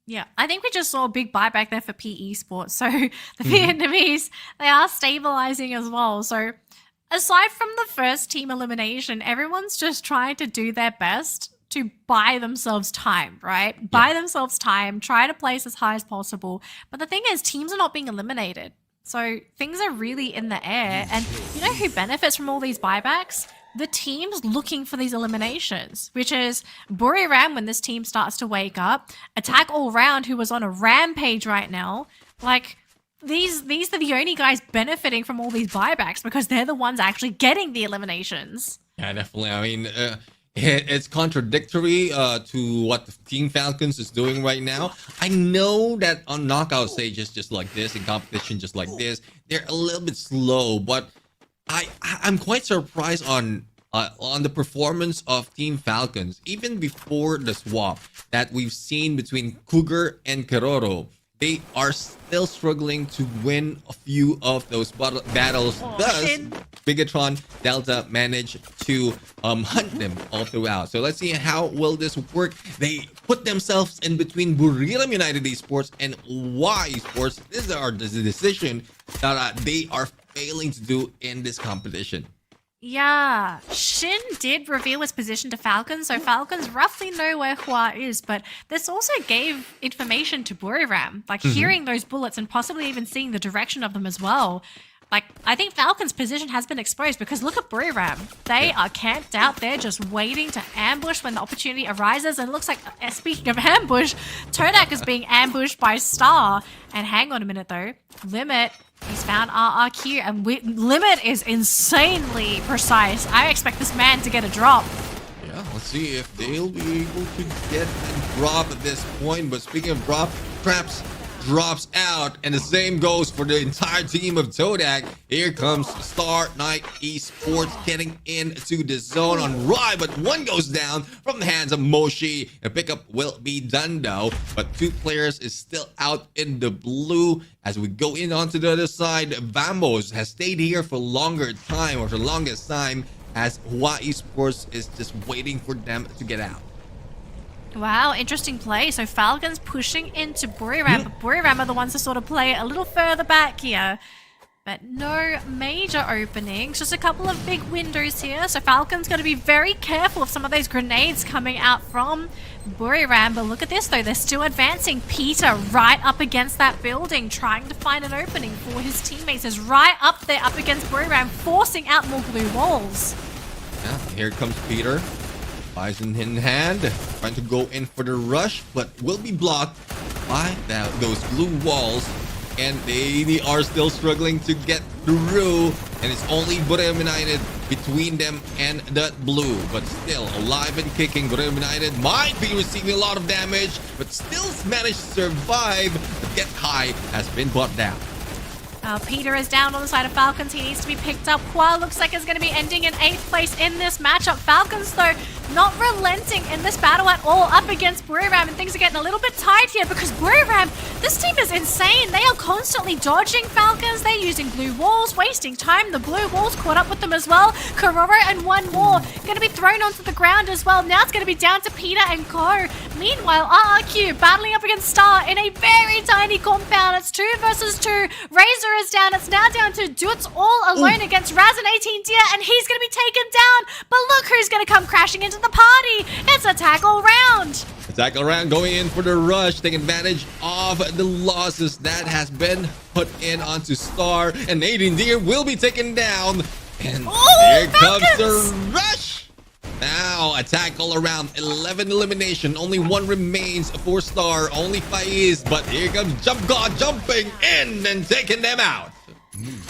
Yeah, I think we just saw a big buyback there for PE Sports. So the Vietnamese, they are stabilizing as well. So aside from the first team elimination, everyone's just trying to do their best to buy themselves time, right? Yeah. Buy themselves time, try to place as high as possible. But the thing is, teams are not being eliminated. So things are really in the air. And you know who benefits from all these buybacks? The teams looking for these eliminations, which is Buriram when this team starts to wake up, Attack All Round, who was on a rampage right now. Like, these are the only guys benefiting from all these buybacks because they're the ones actually getting the eliminations. Yeah, definitely. I mean, it's contradictory to what the Team Falcons is doing right now. I know that on knockout stages just like this, in competition just like this, they're a little bit slow, but I'm quite surprised on the performance of Team Falcons, even before the swap that we've seen between Cougar and Keroro. They are still struggling to win a few of those battles. Thus, Bigatron Delta managed to hunt them all throughout. So let's see how will this work. They put themselves in between Buriram United Esports and Y Esports. This is the decision that they are failing to do in this competition. Yeah, Shin did reveal his position to Falcons, so Falcons roughly know where Hua is, but this also gave information to Buriram, like hearing those bullets and possibly even seeing the direction of them as well. Like, I think Falcons' position has been exposed because look at Buriram. They are camped out there just waiting to ambush when the opportunity arises, and it looks like, speaking of ambush, Todak is being ambushed by Star. And hang on a minute though, Limit, he's found RRQ, and Limit is insanely precise. I expect this man to get a drop. Yeah, let's see if they'll be able to get a drop at this point. But speaking of drop, Traps drops out, and the same goes for the entire team of Todak. Here comes Star Knight Esports getting into the zone on Rai, but one goes down from the hands of Moshi. A pickup will be done though, but 2 players is still out in the blue. As we go in onto the other side, Vamos has stayed here for longer time, or the longest time, as Hua Esports is just waiting for them to get out. Wow, interesting play. So Falcons pushing into Buriram, but Buriram are the ones to sort of play a little further back here. But no major openings, just a couple of big windows here. So Falcons got to be very careful of some of those grenades coming out from Buriram. But look at this though, they're still advancing. Peter right up against that building, trying to find an opening for his teammates. Is right up there up against Buriram, forcing out more blue walls. Yeah, here comes Peter. Bison in hand, trying to go in for the rush, but will be blocked by those blue walls. And they are still struggling to get through. And it's only Buriram United between them and that blue. But still alive and kicking. Buriram United might be receiving a lot of damage, but still managed to survive. But Get High has been brought down. Peter is down on the side of Falcons. He needs to be picked up. Hua looks like it's going to be ending in 8th place in this matchup. Falcons, though, not relenting in this battle at all up against Buriram, and things are getting a little bit tight here because Buriram, this team is insane. They are constantly dodging Falcons. They're using blue walls, wasting time. The blue walls caught up with them as well. Keroro and one more going to be thrown onto the ground as well. Now it's going to be down to Peter and Co. Meanwhile, RRQ battling up against Star in a very tiny compound. It's 2 versus 2. Razor is down. It's now down to Dutz all alone against Raz and 18 Deer, and he's going to be taken down. But look who's going to come crashing into the party. It's Attack All Round. Attack All Round going in for the rush, taking advantage of the losses that has been put in onto Star, and 18 Deer will be taken down. And here comes the rush. Now now. Attack all around. 11 elimination. Only one remains. 4-star. Only Faiz. But here comes Jump God jumping in and taking them out.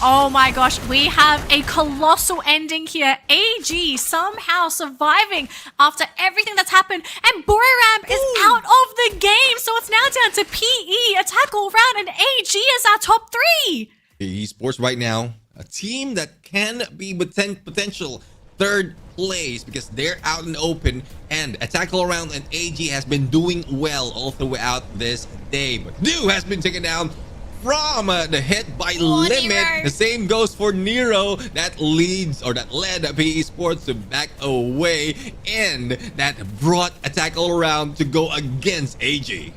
Oh my gosh, we have a colossal ending here. AG somehow surviving after everything that's happened, and Buriram is out of the game. So it's now down to PE, Attack All Round, and AG is our top 3. Esports right now, a team that can be potential third place because they're out in the open, and Attack All Around and AG has been doing well all throughout this day. But Dew has been taken down from the hit by Limit. Nero. The same goes for Nero. That led PE Sports to back away, and that brought Attack All Around to go against AG.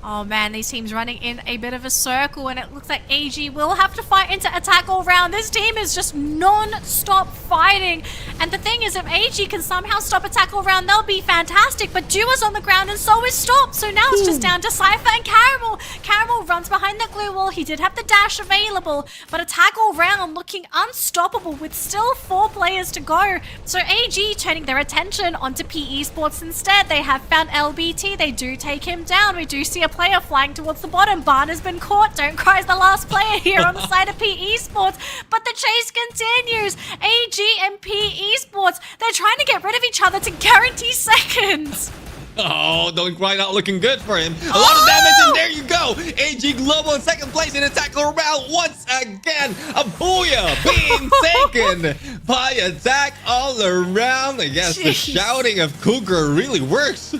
Oh man, these teams running in a bit of a circle, and it looks like AG will have to fight into Attack All Round. This team is just non-stop fighting. And the thing is, if AG can somehow stop Attack All Round, they'll be fantastic. But Dew is on the ground and so is Stop. So now it's just down to Cypher and Caramel. Caramel runs behind the glue wall. He did have the dash available, but Attack All Round looking unstoppable with still 4 players to go. So AG turning their attention onto PE Sports instead. They have found LBT. They do take him down. We do see a player flying towards the bottom. Barn has been caught. Don't cry is the last player here on the side of PE Sports. But the chase continues. AG and PE Sports, they're trying to get rid of each other to guarantee seconds. Oh, Don't Cry not looking good for him. A lot of damage, and there you go. AG Global in second place in Attack All Around once again. A booyah being taken by Attack All Around. I guess the shouting of Cougar really works.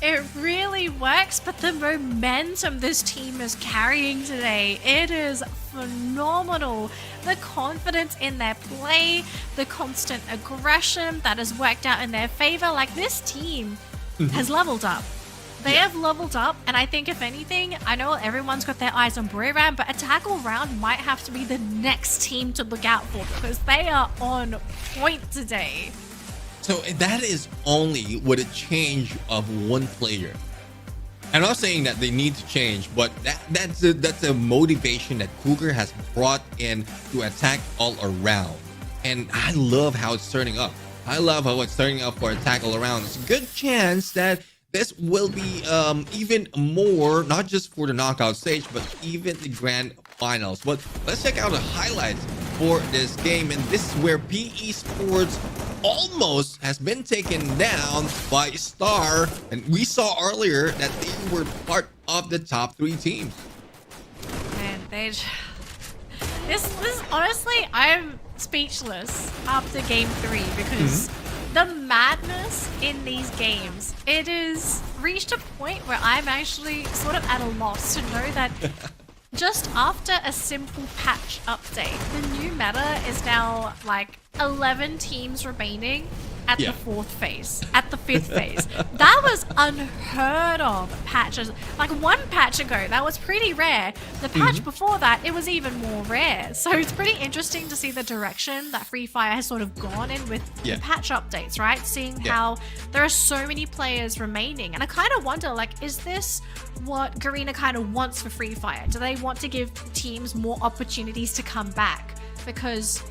It really works, but the momentum this team is carrying today, it is phenomenal. The confidence in their play, the constant aggression that has worked out in their favor. Like, this team has leveled up. They have leveled up, and I think if anything, I know everyone's got their eyes on Buriram, but Attack All Round might have to be the next team to look out for because they are on point today. So that is only with a change of one player. I'm not saying that they need to change, but that's a motivation that Cougar has brought in to Attack All Around. And I love how it's turning up. I love how it's turning up for Attack All Around. It's a good chance that this will be even more, not just for the knockout stage, but even the grand finals. But let's check out the highlights for this game. And this is where PE Sports almost has been taken down by Star, and we saw earlier that they were part of the top 3 teams. Man, this honestly, I'm speechless after game 3 because the madness in these games, it is reached a point where I'm actually sort of at a loss to know that just after a simple patch update, the new meta is now like 11 teams remaining at the 4th phase, at the 5th phase. That was unheard of patches. Like 1 patch ago, that was pretty rare. The patch before that, it was even more rare. So it's pretty interesting to see the direction that Free Fire has sort of gone in with the patch updates, right? Seeing how there are so many players remaining. And I kind of wonder, like, is this what Garena kind of wants for Free Fire? Do they want to give teams more opportunities to come back? Because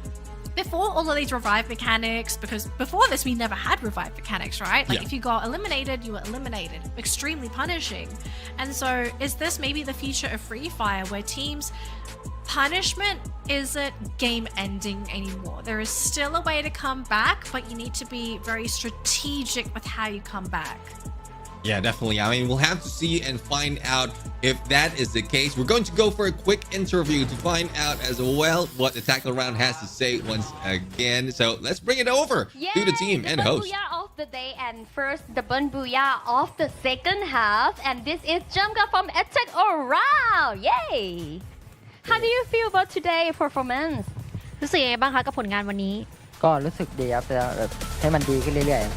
before all of these revive mechanics, because before this we never had revive mechanics, right? Like if you got eliminated, you were eliminated. Extremely punishing. And so is this maybe the future of Free Fire where teams punishment isn't game ending anymore? There is still a way to come back, but you need to be very strategic with how you come back. Yeah, definitely. I mean, we'll have to see and find out if that is the case. We're going to go for a quick interview to find out as well what Attack All Around has to say once again. So let's bring it over to the team and host. Booyah of the day, and first the Bun Booyah of the second half. And this is Jamka from Attack All Around. Yay! How do you feel about today's performance? รู้สึกยังไงบ้างคะกับผลงานวันนี้ ก็รู้สึกดีครับแต่แบบให้มันดีขึ้นเรื่อยๆ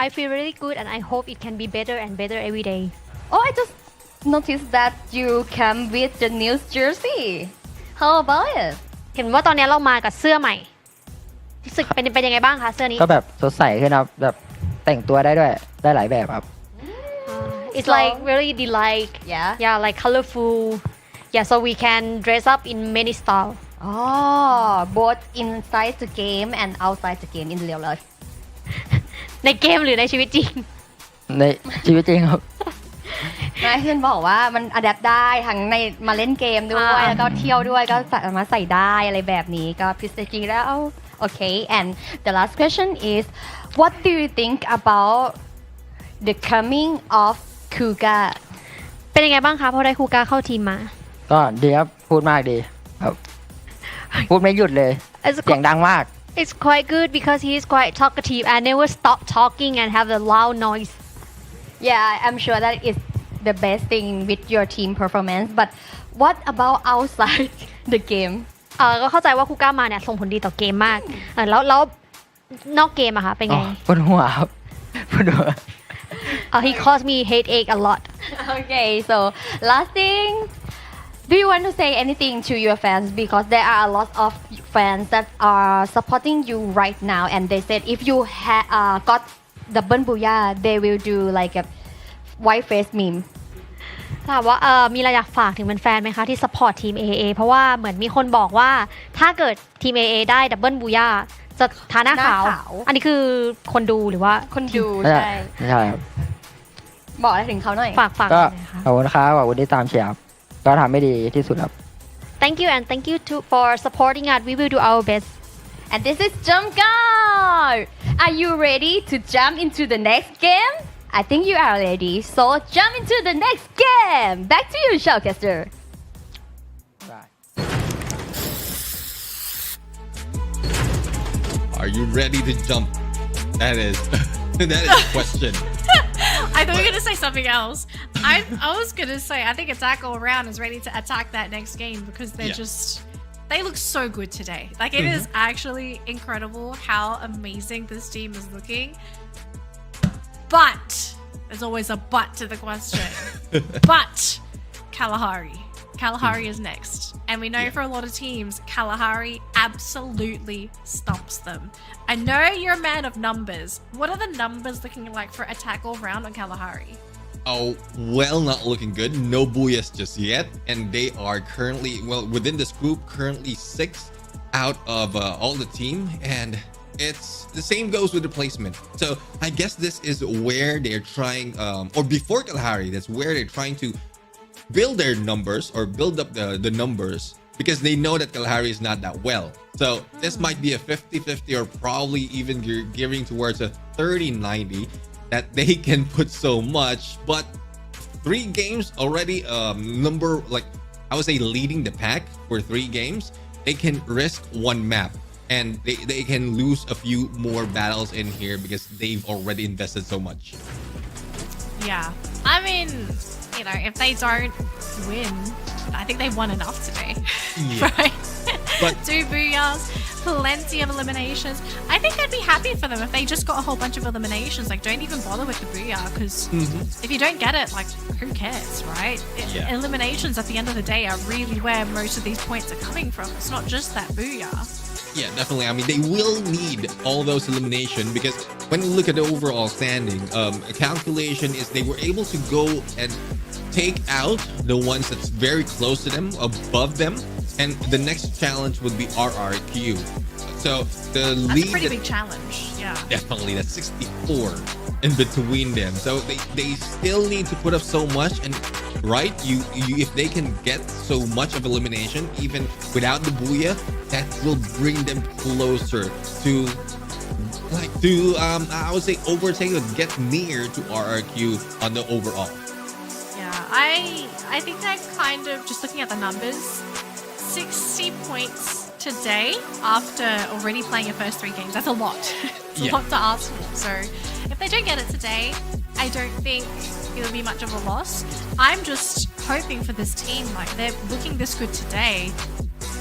I feel really good and I hope it can be better and better every day. Oh, I just noticed that you came with the new jersey. How about it? เห็นว่าตอนนี้เรามากับเสื้อใหม่รู้สึกเป็นยังไงบ้างคะเสื้อนี้ ก็แบบสดใสขึ้นครับแบบแต่งตัวได้ด้วยได้หลายแบบครับ It's like really delight. Yeah, like colorful. Yeah, so we can dress up in many style. Oh, both inside the game and outside the game in real life. ในเกมหรือในชีวิตจริง ในชีวิตจริงครับ นายเพื่อนบอกว่ามันอัดแอปได้ทั้งในมาเล่นเกมด้วยแล้วก็เที่ยวด้วยก็สามารถใส่ได้อะไรแบบนี้ก็พิเศษจริงแล้ว Okay and the last question is what do you think about the coming of Kuga เป็นยังไงบ้างคะพอได้คูก้าเข้าทีมมา ก็ดีครับพูดมากดีครับ พูดไม่หยุดเลย เสียงดังมาก It's quite good because he is quite talkative and never stop talking and have a loud noise. Yeah, I'm sure that is the best thing with your team performance. But what about outside the game? ก็เข้าใจว่าคูก้ามาเนี่ยส่งผลดีต่อเกมมากแล้วนอกเกมอะคะเป็นไง ปวดหัวครับปวดหัว He caused me headache a lot. Okay, so last thing. Do you want to say anything to your fans because there are a lot of fans that are supporting you right now and they said if you got the Booyah they will do like a white face meme ถามว่ามีอะไรอยากฝากถึงแฟนๆไหมคะที่ support ทีม AA เพราะว่าเหมือนมีคนบอกว่าถ้าเกิดทีม AA ได้ดับเบิลบูย่าจะทาหน้าขาวอันนี้คือคนดูหรือว่าคนดูใช่ใช่ครับ บอกอะไรถึงเขาหน่อยฝากก็ขอบคุณครับขอบคุณที่ตามเชียร์ก็ทำให้ดีที่สุดครับ Thank you and thank you for supporting us. We will do our best. And this is Jump Guard. Are you ready to jump into the next game? I think you are ready. So jump into the next game. Back to you, Shoutcaster. Are you ready to jump? That is the question. I thought you were going to say something else. I was going to say, I think Attack All Around is ready to attack that next game because they look so good today. Like, it is actually incredible how amazing this team is looking. But, there's always a but to the question. But, Kalahari is next. And we know for a lot of teams, Kalahari absolutely stumps them. I know you're a man of numbers. What are the numbers looking like for Attack All Round on Kalahari? Oh, well, not looking good. No Booyahs just yet. And they are currently, well, within this group, currently 6 out of all the team. And it's the same goes with the placement. So I guess this is where they're trying, or before Kalahari, that's where they're trying to build their numbers or build up the numbers because they know that Kalahari is not that well. So this might be a 50-50 or probably even gearing towards a 30-90 that they can put so much. But 3 games already, number, like I would say leading the pack for 3 games, they can risk 1 map and they can lose a few more battles in here because they've already invested so much. Yeah, I mean, you know, if they don't win, I think they've won enough today, right? But 2 Booyahs, plenty of eliminations. I think I'd be happy for them if they just got a whole bunch of eliminations. Like, don't even bother with the Booyah because if you don't get it, like, who cares, right? Eliminations at the end of the day are really where most of these points are coming from. It's not just that Booyah. Yeah, definitely. I mean, they will need all those elimination because when you look at the overall standing, a calculation is they were able to go and take out the ones that's very close to them, above them, and the next challenge would be RRQ. So the lead, that's a pretty big challenge. Yeah, definitely. That's 64 in between them. So they still need to put up so much, and right, you if they can get so much of elimination even without the Booyah, that will bring them closer to I would say overtake or get near to RRQ on the overall. Yeah, I think they're kind of just looking at the numbers. 60 points today after already playing your first 3 games. That's a lot. It's a lot to ask for. So if they don't get it today, I don't think it'll be much of a loss. I'm just hoping for this team, like they're looking this good today.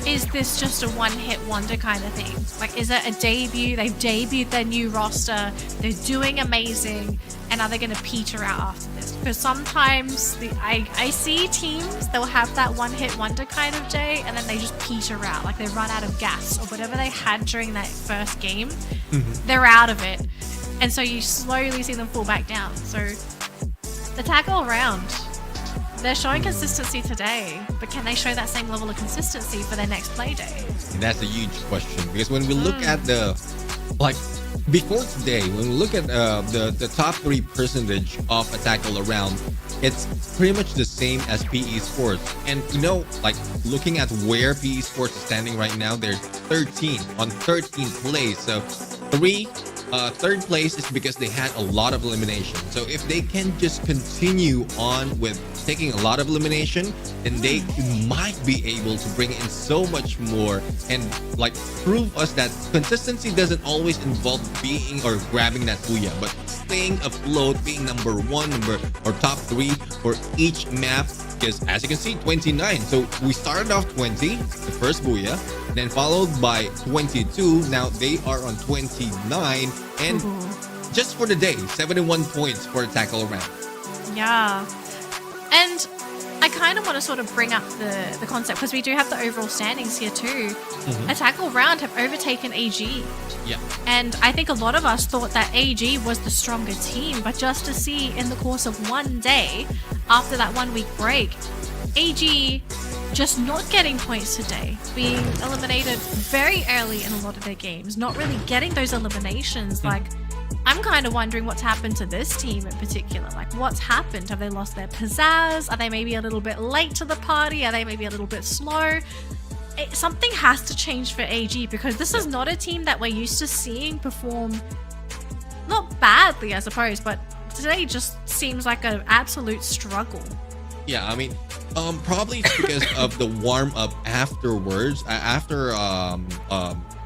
Is this just a one-hit wonder kind of thing? Like, is it a debut? They've debuted their new roster. They're doing amazing. And are they going to peter out after this? Because sometimes I see teams, they'll have that one-hit wonder kind of day, and then they just peter out. Like, they run out of gas or whatever they had during that first game. They're out of it. And so you slowly see them fall back down. So, Attack All Around. They're showing consistency today, but can they show that same level of consistency for their next play day? And that's a huge question because when we look at the before today, when we look at the top 3 percentage of attack all around, it's pretty much the same as PE Sports. And you know, like looking at where PE Sports is standing right now, they're 13 on 13th place. So third place is because they had a lot of elimination. So if they can just continue on with taking a lot of elimination, then they might be able to bring in so much more and like prove us that consistency doesn't always involve being or grabbing that booyah, but staying afloat, being number 1, or top 3 for each map. Because as you can see, 29. So we started off 20, the first booyah, then followed by 22. Now they are on 29, and just for the day, 71 points for attack all around. Yeah. And I kind of want to sort of bring up the concept because we do have the overall standings here too. Attack all round have overtaken AG. Yeah. And I think a lot of us thought that AG was the stronger team, but just to see in the course of one day, after that 1 week break, AG just not getting points today, being eliminated very early in a lot of their games, not really getting those eliminations. Like, I'm kind of wondering what's happened to this team in particular. Like, what's happened? Have they lost their pizzazz? Are they maybe a little bit late to the party? Are they maybe a little bit slow? Something has to change for AG because this is not a team that we're used to seeing perform, not badly, I suppose, but today just seems like an absolute struggle. Yeah, I mean, probably it's because of the warm up afterwards. After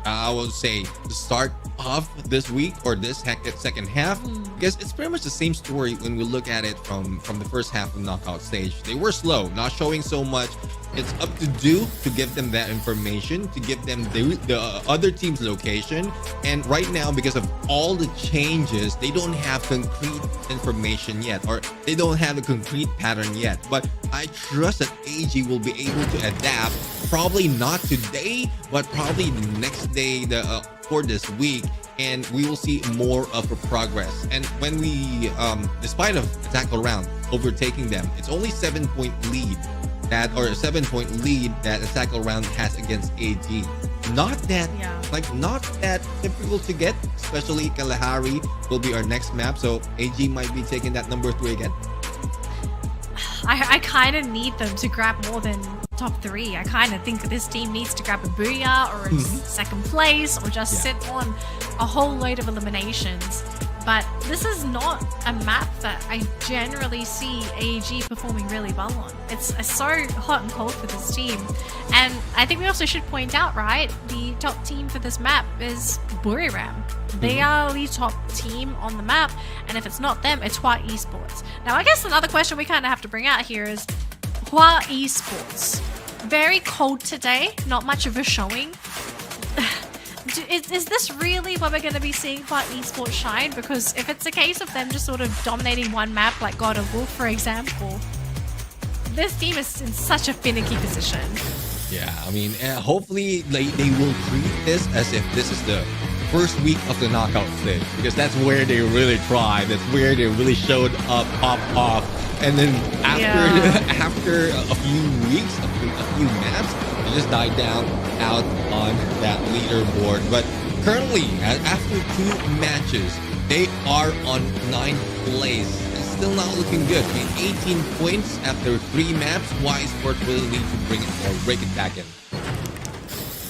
I would say the start of this week or this second half, because it's pretty much the same story when we look at it from the first half of knockout stage. They were slow, not showing so much. It's up to Do to give them that information, to give them the other team's location. And right now, because of all the changes, they don't have concrete information yet, or they don't have a concrete pattern yet. But I trust that AG will be able to adapt, probably not today, but probably the next day for this week. And we will see more of a progress. And when we, despite of attack all around overtaking them, it's only 7-point lead. A 7-point lead that attack all around has against AG. Not that difficult to get, especially Kalahari will be our next map, so AG might be taking that number 3 again. I kind of need them to grab more than top 3. I kind of think this team needs to grab a booyah or a second place or just sit on a whole load of eliminations. But this is not a map that I generally see AG performing really well on. It's so hot and cold for this team. And I think we also should point out, right, the top team for this map is Buriram. They are the top team on the map, and if it's not them, it's Hua Esports. Now, I guess another question we kind of have to bring out here is Hua Esports. Very cold today, not much of a showing. Is this really what we're going to be seeing Hua Esports shine? Because if it's a case of them just sort of dominating one map like God of War, for example, this team is in such a finicky position. Yeah, I mean, hopefully they will treat this as if this is the first week of the knockout stage, because that's where they really tried. That's where they really showed up, popped off. And then after a few weeks, a few maps, they just died down out on that leaderboard. But currently, after 2 matches, they are on 9th place. It's still not looking good. I mean, 18 points after 3 maps. Hua Esports really need to bring it or break it back in.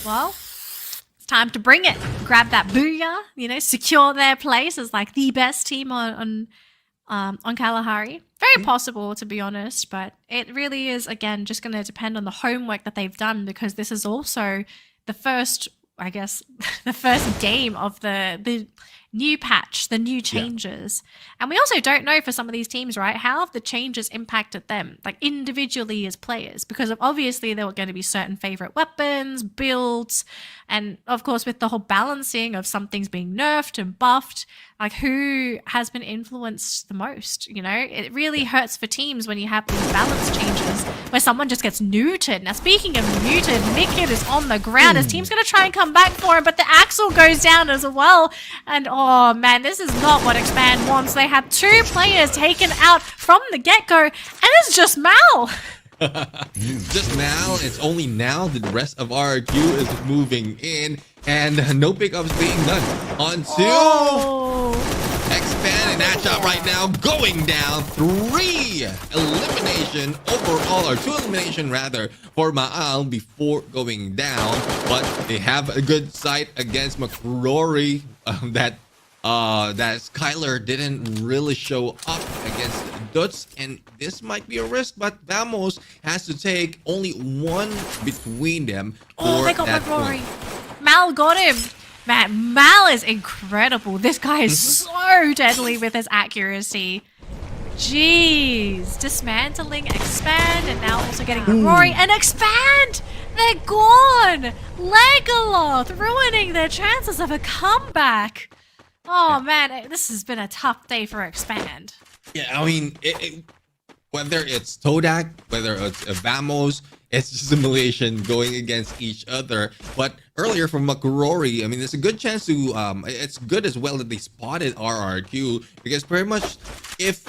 Well, it's time to bring it. Grab that booyah, you know, secure their place as like the best team on Kalahari. Very possible, to be honest, but it really is, again, just going to depend on the homework that they've done, because this is also the first, I guess, the first game of the new patch, the new changes. And we also don't know for some of these teams, right, how have the changes impacted them, like individually as players, because obviously there were going to be certain favorite weapons, builds, and of course with the whole balancing of some things being nerfed and buffed, like who has been influenced the most, you know? It really hurts for teams when you have these balance changes where someone just gets neutered. Now, speaking of neutered, Nickit is on the ground. His team's going to try and come back for him, but the Axel goes down as well. And oh man, this is not what Expand wants. They have 2 players taken out from the get-go, and it's just Mal. Just now, it's only now that the rest of RQ is moving in. And no pickups being done. On two. Expand and that shot right now going down. 3 elimination overall, or 2 elimination rather, for Maal before going down. But they have a good sight against McRory that Skylar didn't really show up against Dutz, and this might be a risk, but Vamos has to take only one between them. Oh, they got McRory. Mal got him. Man, Mal is incredible. This guy is so deadly with his accuracy. Jeez. Dismantling, expand, and now also getting McRory and expand. They're gone. Legoloth ruining their chances of a comeback. Oh man, this has been a tough day for expand. Yeah, I mean, whether it's Todak, whether it's Vamos, it's just simulation going against each other. But earlier from McRory, I mean, there's a good chance to, it's good as well that they spotted RRQ, because pretty much if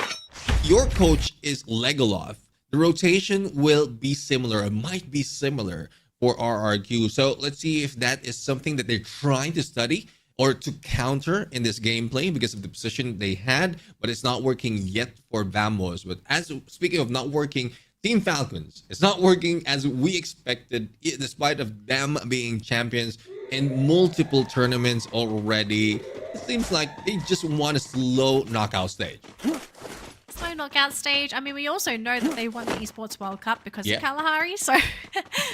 your coach is Legoloth, the rotation will be similar, it might be similar for RRQ. So let's see if that is something that they're trying to study or to counter in this gameplay because of the position they had, but it's not working yet for Vamos. But speaking of not working, Team Falcons, it's not working as we expected, despite of them being champions in multiple tournaments already. It seems like they just want a slow knockout stage. Slow knockout stage. I mean, we also know that they won the Esports World Cup because of Kalahari, so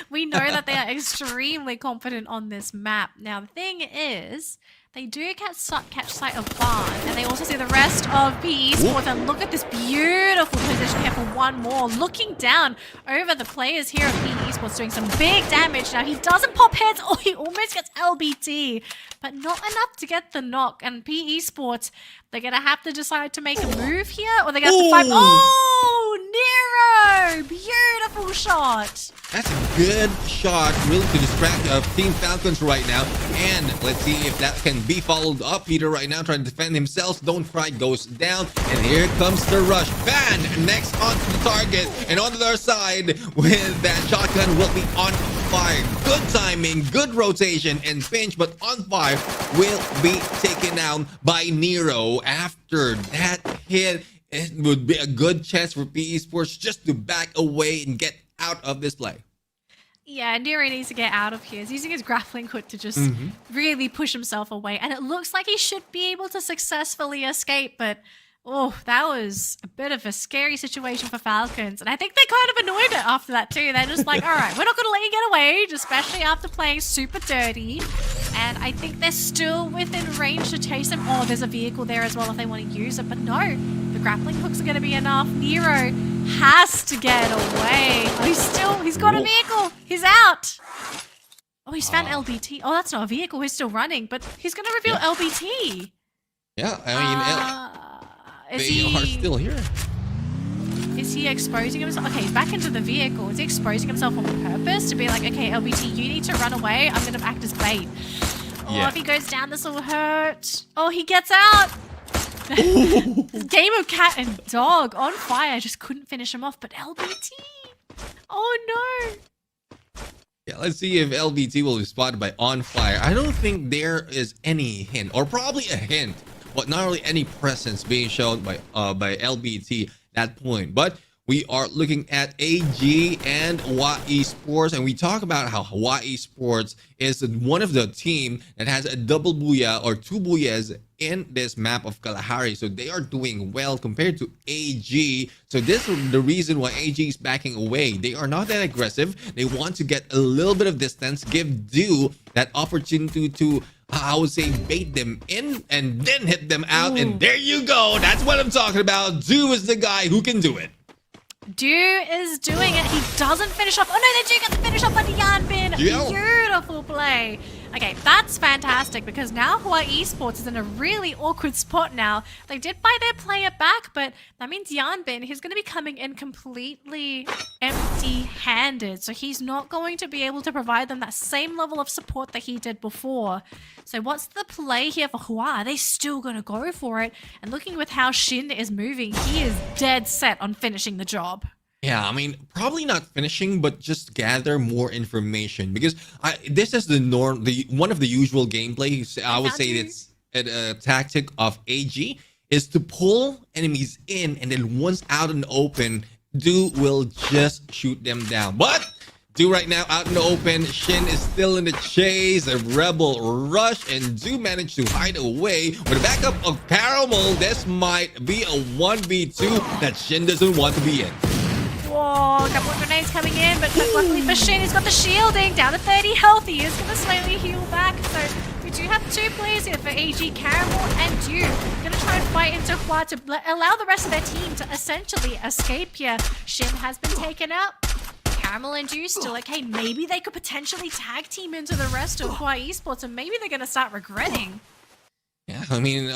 we know that they are extremely confident on this map. Now, the thing is, they do catch sight of Barn, and they also see the rest of PE Esports, and look at this beautiful position here for one more. Looking down over the players here of PE Esports, doing some big damage. Now, he doesn't pop heads, or he almost gets LBT, but not enough to get the knock. And PE Esports, they're going to have to decide to make a move here, or they're going to have to fight. Oh, Nero! Beautiful shot. That's a good shot, really, to distract Team Falcons right now. And let's see if that can be followed up. Peter right now trying to defend himself. Don't try, goes down. And here comes the rush. Ban next onto the target. And on the other side, with that shotgun, will be on fire. Good timing, good rotation, and pinch, but on fire will be taken down by Nero. After that hit, it would be a good chance for PE Sports just to back away and get out of this play. Yeah, Nero needs to get out of here. He's using his grappling hook to just really push himself away. And it looks like he should be able to successfully escape, but oh, that was a bit of a scary situation for Falcons. And I think they kind of annoyed it after that too. They're just like, all right, we're not going to let you get away, especially after playing super dirty. And I think they're still within range to chase him. Oh, there's a vehicle there as well if they want to use it. But no, the grappling hooks are going to be enough. Nero has to get away. Oh, he's got a vehicle. He's out. Oh, he's found LBT. Oh, that's not a vehicle. He's still running, but he's going to reveal LBT. Yeah, I mean, they are still here. Is he exposing himself? Okay, he's back into the vehicle. Is he exposing himself on purpose to be like, okay, LBT, you need to run away. I'm going to act as bait. Oh, if he goes down, this will hurt. Oh, he gets out. Game of cat and dog on fire. Just couldn't finish him off, but LBT. Oh, no. Yeah, let's see if LBT will be spotted by On Fire. I don't think there is any hint, or probably a hint, but not really any presence being shown by LBT at that point. But we are looking at AG and Hawaii Sports, and we talk about how Hawaii Sports is one of the team that has a double booyah or 2 booyahs in this map of Kalahari. So they are doing well compared to AG. So this is the reason why AG is backing away. They are not that aggressive. They want to get a little bit of distance, give Dew that opportunity to, I would say, bait them in and then hit them out. And there you go. That's what I'm talking about. Dew is the guy who can do it. Dew is doing it. He doesn't finish off. Oh no, they do get to finish off on Yanbin. Beautiful play. Okay, that's fantastic because now Hawaii Esports is in a really awkward spot now. They did buy their player back, but that means Yanbin, he's going to be coming in completely empty-handed. So he's not going to be able to provide them that same level of support that he did before. So what's the play here for Hawaii? Are they still going to go for it? And looking with how Shin is moving, he is dead set on finishing the job. Yeah, I mean, probably not finishing, but just gather more information because this is the norm, the one of the usual gameplay. I would say it's a tactic of AG is to pull enemies in, and then once out in the open, Do will just shoot them down. But Do right now out in the open, Shin is still in the chase. A rebel rush, and Do managed to hide away with a backup of Caramel. This might be a 1v2 that Shin doesn't want to be in. Whoa, a couple of grenades coming in, but luckily for Shin, he's got the shielding down to 30 health. He is going to slowly heal back. So we do have two players here for AG, Caramel and Do. Going to try and fight into Hua to allow the rest of their team to essentially escape here. Shin has been taken out. Caramel and Do still okay. Maybe they could potentially tag team into the rest of Hua Esports, and maybe they're going to start regretting. Yeah, I mean,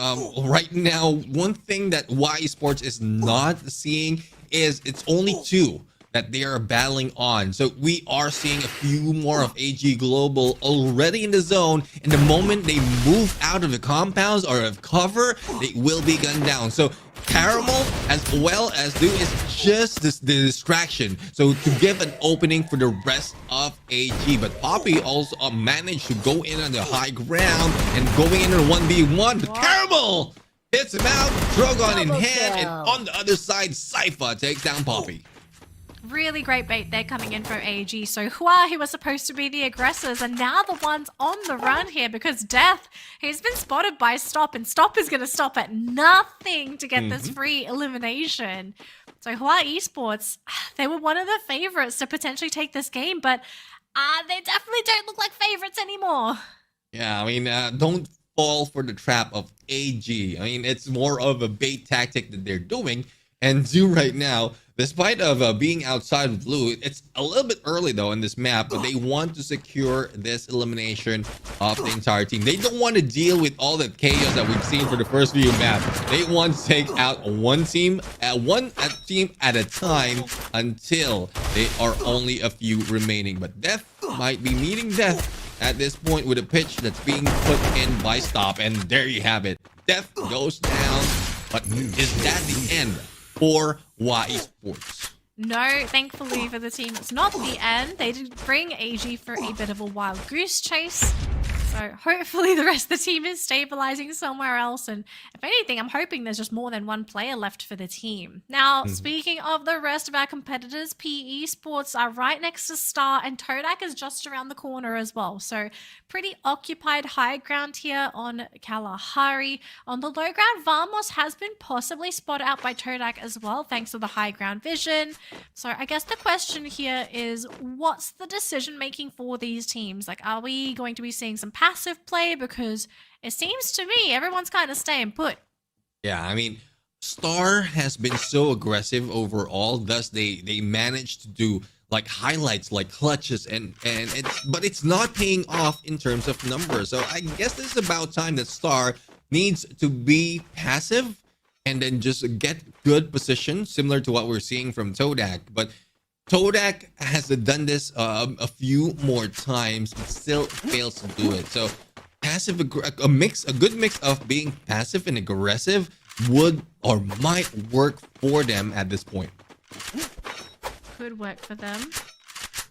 right now, one thing that Y Esports is not seeing is it's only two that they are battling on. So we are seeing a few more of AG Global already in the zone. And the moment they move out of the compounds or of cover, they will be gunned down. So Caramel as well as Do is just the distraction. So to give an opening for the rest of AG. But Poppy also managed to go in on the high ground and going in on 1v1. But Caramel hits him out, Drogon in hand, and on the other side, Sypha takes down Poppy. Really great bait there coming in for AG. So Hua, who was supposed to be the aggressors, are now the ones on the run here because Death, he's been spotted by Stop, and Stop is going to stop at nothing to get this free elimination. So Hua Esports, they were one of the favorites to potentially take this game, but they definitely don't look like favorites anymore. Yeah, I mean, don't fall for the trap of AG. I mean, it's more of a bait tactic that they're doing. And Do right now, despite of being outside of blue, it's a little bit early though in this map, but they want to secure this elimination of the entire team. They don't want to deal with all the chaos that we've seen for the first few maps. They want to take out one team at a time until they are only a few remaining. But Death might be meeting Death at this point with a pitch that's being put in by Stop, and there you have it. Death goes down, but is that the end for Y Esports? No, thankfully for the team, it's not the end. They did bring AG for a bit of a wild goose chase. So hopefully the rest of the team is stabilizing somewhere else. And if anything, I'm hoping there's just more than one player left for the team. Now, speaking of the rest of our competitors, PE Sports are right next to Star, and Todak is just around the corner as well. So pretty occupied high ground here on Kalahari. On the low ground, Vamos has been possibly spotted out by Todak as well, thanks to the high ground vision. So I guess the question here is, what's the decision making for these teams? Like, are we going to be seeing some passive play? Because it seems to me everyone's kind of staying put. Yeah, I mean, Star has been so aggressive overall, thus they managed to do like highlights, like clutches, but it's not paying off in terms of numbers. So I guess this is about time that Star needs to be passive and then just get good position, similar to what we're seeing from Todak. But Todak has done this a few more times, but still fails to do it. So passive, a good mix of being passive and aggressive would or might work for them at this point. Could work for them.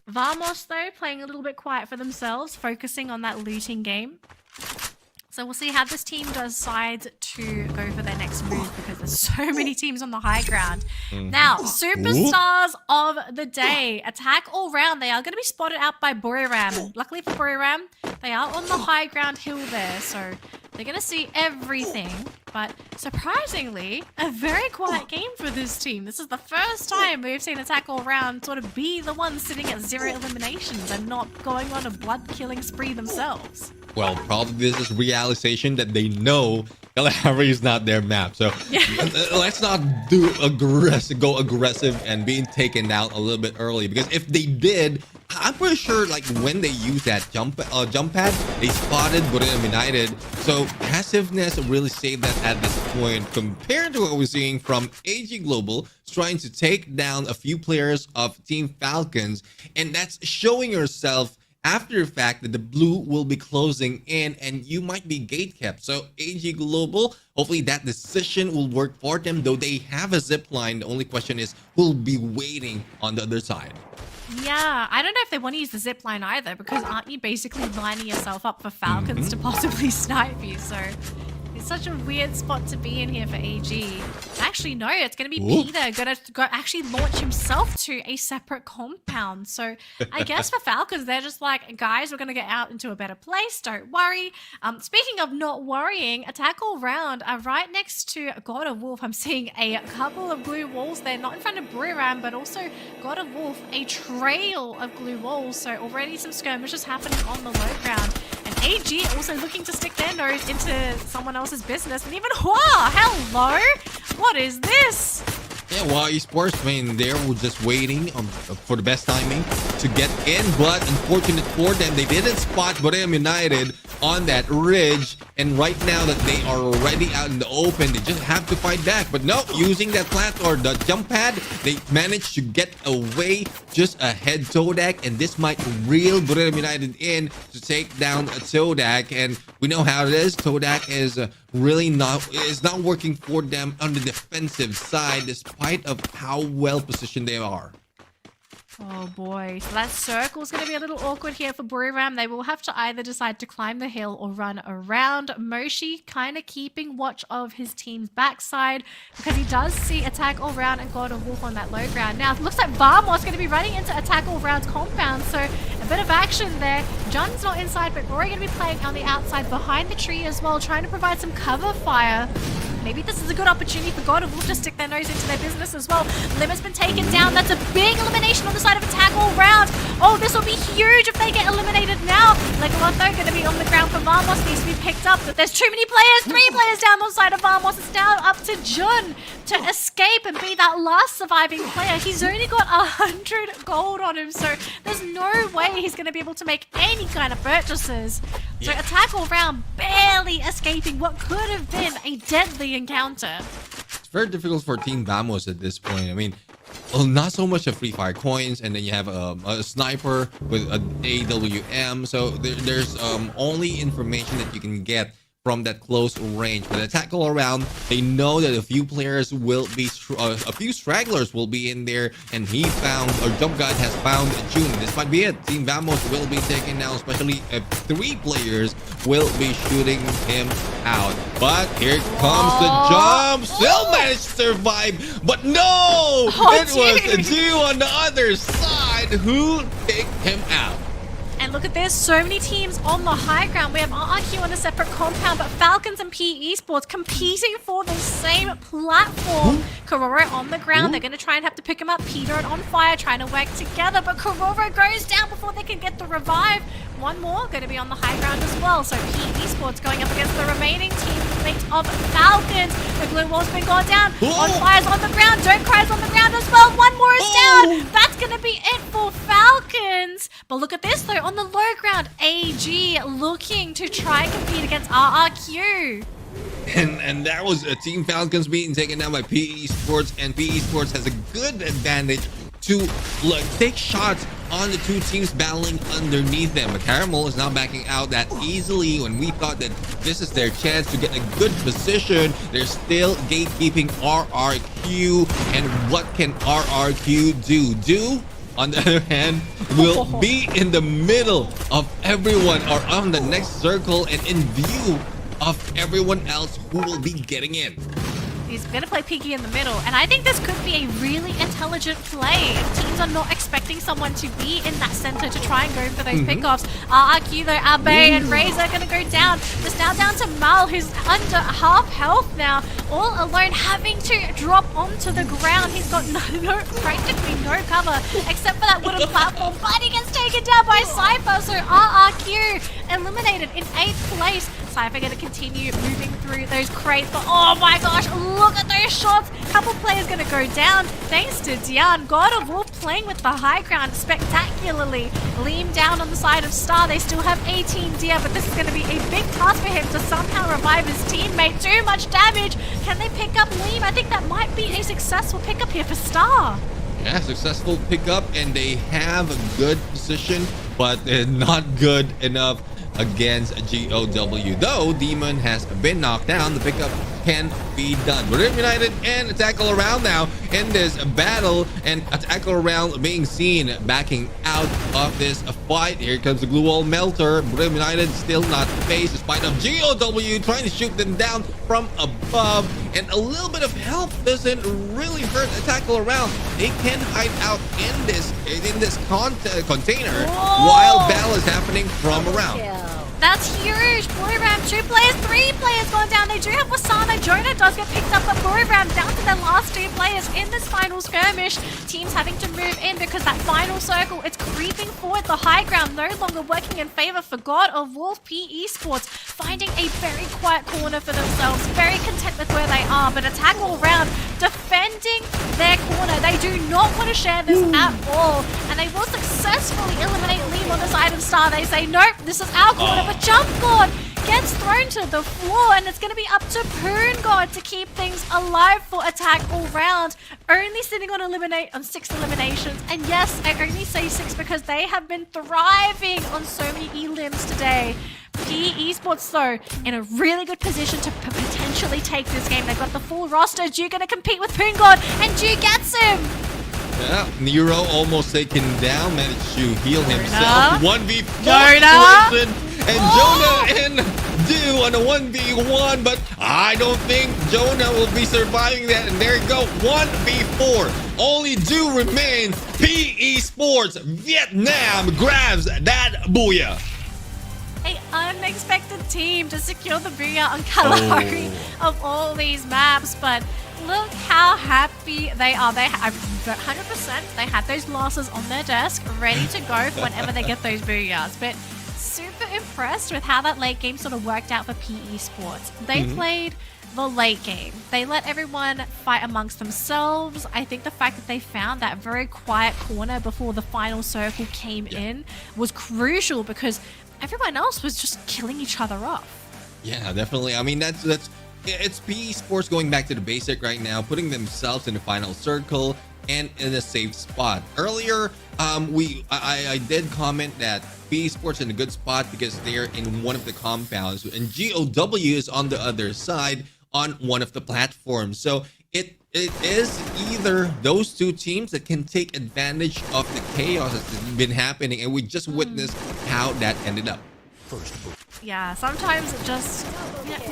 Vamos, though, playing a little bit quiet for themselves, focusing on that looting game. So we'll see how this team decide to go for their next move, because there's so many teams on the high ground. Now, superstars of the day. Attack all round. They are going to be spotted out by Buriram. Luckily for Buriram, they are on the high ground hill there, so they're going to see everything. But surprisingly, a very quiet game for this team. This is the first time we've seen Attack all round sort of be the ones sitting at 0 eliminations and not going on a blood-killing spree themselves. Well, probably this is realization that they know Kalahari is not their map. So let's not go aggressive and being taken out a little bit early, because if they did, I'm pretty sure like when they used that jump pad, they spotted Buriram United. So passiveness really saved us at this point compared to what we're seeing from AG Global trying to take down a few players of Team Falcons, and that's showing yourself after the fact that the blue will be closing in and you might be gate kept. So AG Global, hopefully that decision will work for them, though they have a zip line. The only question is who'll be waiting on the other side. Yeah, I don't know if they want to use the zip line either, because aren't you basically lining yourself up for Falcons to possibly snipe you? So it's such a weird spot to be in here for AG. Actually, no, it's going to be Peter going to go actually launch himself to a separate compound. So I guess for Falcons, they're just like, guys, we're going to get out into a better place. Don't worry. Speaking of not worrying, Attack All Round are right next to God of Wolf. I'm seeing a couple of blue walls there, not in front of Buriram, but also God of Wolf, a trail of blue walls. So already some skirmishes happening on the low ground. And AG also looking to stick their nose into someone else's business. And even Hua, hello! What is this? Yeah, well, esports, I mean, they're just waiting for the best timing to get in, but unfortunate for them, they didn't spot Buriram United on that ridge, and right now that they are already out in the open, they just have to fight back. But no, using that plat or the jump pad, they managed to get away just ahead Todak, and this might reel Buriram United in to take down Todak. And we know how it is. Todak is really not working for them on the defensive side, despite of how well positioned they are. Oh boy, so that circle is going to be a little awkward here for Buriram. They will have to either decide to climb the hill or run around. Moshi kind of keeping watch of his team's backside because he does see Attack All Round and God of Wolf on that low ground. Now, it looks like Vamos going to be running into Attack All Round's compound, so a bit of action there. John's not inside, but Rory going to be playing on the outside behind the tree as well, trying to provide some cover fire. Maybe this is a good opportunity for God of Wolf to stick their nose into their business as well. Limit's been taken down. That's a big elimination on the side of Attack All Round. Oh, this will be huge if they get eliminated now. Legalon, though, going to be on the ground for Vamos. Needs to be picked up, but there's too many players. 3 players down on the side of Vamos. It's now up to Jun to escape and be that last surviving player. He's only got 100 gold on him, so there's no way he's going to be able to make any kind of purchases. So Attack All Round barely escaping what could have been a deadly encounter. It's very difficult for Team Vamos at this point. I mean, well, not so much of free fire coins, and then you have a sniper with an AWM. So there's only information that you can get from that close range. But Attack All Around, they know that a few players will be, a few stragglers will be in there, and he found, or Jump God has found June. This might be it. Team Vamos will be taken down, especially if 3 players will be shooting him out. But here comes the jump. Still managed to survive, but no! It was Ju on the other side who picked him out. And look at this, so many teams on the high ground. We have RRQ on a separate compound, but Falcons and PE Esports competing for the same platform. Kororo on the ground. They're going to try and have to pick him up. Peter and On Fire trying to work together, but Kororo goes down before they can get the revive. One more going to be on the high ground as well. So PE Esports going up against the remaining teammates of Falcons. The blue wall's been gone down. On Fire's on the ground. Don't Cry's on the ground as well. One more is down. That's going to be it for Falcons. But look at this though. On the low ground, AG looking to try and compete against RRQ. And that was a Team Falcons being taken down by PE Esports, and PE Esports has a good advantage to take shots on the 2 teams battling underneath them. But Caramel is not backing out that easily. When we thought that this is their chance to get a good position, they're still gatekeeping RRQ. And what can RRQ do? On the other hand, will be in the middle of everyone, or on the next circle, and in view of everyone else who will be getting in. He's going to play Piggy in the middle, and I think this could be a really intelligent play. Teams are not expecting someone to be in that center to try and go for those pickoffs. RRQ though, Abe and Razor are going to go down. It's now down to Mal, who's under half health now, all alone, having to drop onto the ground. He's got practically no cover, except for that wooden platform, but he gets taken down by Cypher, so RRQ eliminated in 8th place. Cypher going to continue moving through those crates, but oh my gosh, look at those shots. Couple players going to go down thanks to Dian. God of Wolf playing with the high ground spectacularly. Liam down on the side of Star. They still have 18 Dia, but this is going to be a big task for him to somehow revive his teammate. Too much damage. Can they pick up Liam? I think that might be a successful pickup here for Star. Yeah, successful pickup, and they have a good position. but not good enough against GOW. Though Demon has been knocked down, the pickup can be done. Brim United and Attack All Around now in this battle, and Attack All Around being seen backing out of this fight. Here comes the glue wall melter. Brim United still not faced despite of GOW trying to shoot them down from above, and a little bit of help doesn't really hurt Attack All Around. They can hide out in this container while battle is happening from around. That's huge. Buriram, 2 players, 3 players going down. They do have Wasana. Jonah does get picked up, but Buriram down to their last 2 players in this final skirmish. Teams having to move in because that final circle, it's creeping forward. The high ground no longer working in favor for God of Wolf PE Sports, finding a very quiet corner for themselves, very content with where they are, but Attack All Around defending their corner. They do not want to share this at all, and they will successfully eliminate Liam on the side of Star. They say, nope, this is our corner, but Jump God gets thrown to the floor, and it's going to be up to Poon God to keep things alive for Attack All Round. Only sitting on 6 eliminations, and yes, I only say 6 because they have been thriving on so many elims today. PE Esports, though, in a really good position to potentially take this game. They've got the full roster. Ju going to compete with Poon God, and Ju gets him. Yeah, Nero almost taken down, managed to heal himself. 1v4 situation, and Jonah and Do on a 1v1, but I don't think Jonah will be surviving that. And there you go, 1v4. Only Do remain. PE Sports Vietnam grabs that booyah. An unexpected team to secure the booyah on Kalahari of all these maps, but look how happy they are. They have 100%. They had those losses on their desk, ready to go for whenever they get those booyahs. But super impressed with how that late game sort of worked out for PE Sports. They played the late game. They let everyone fight amongst themselves. I think the fact that they found that very quiet corner before the final circle came in was crucial, because everyone else was just killing each other off. Yeah, definitely. I mean, it's PE Sports going back to the basic right now, putting themselves in the final circle and in a safe spot. Earlier, I did comment that PE Sports in a good spot because they're in one of the compounds, and GOW is on the other side on one of the platforms. So it is either those two teams that can take advantage of the chaos that's been happening, and we just witnessed how that ended up. Yeah, sometimes it just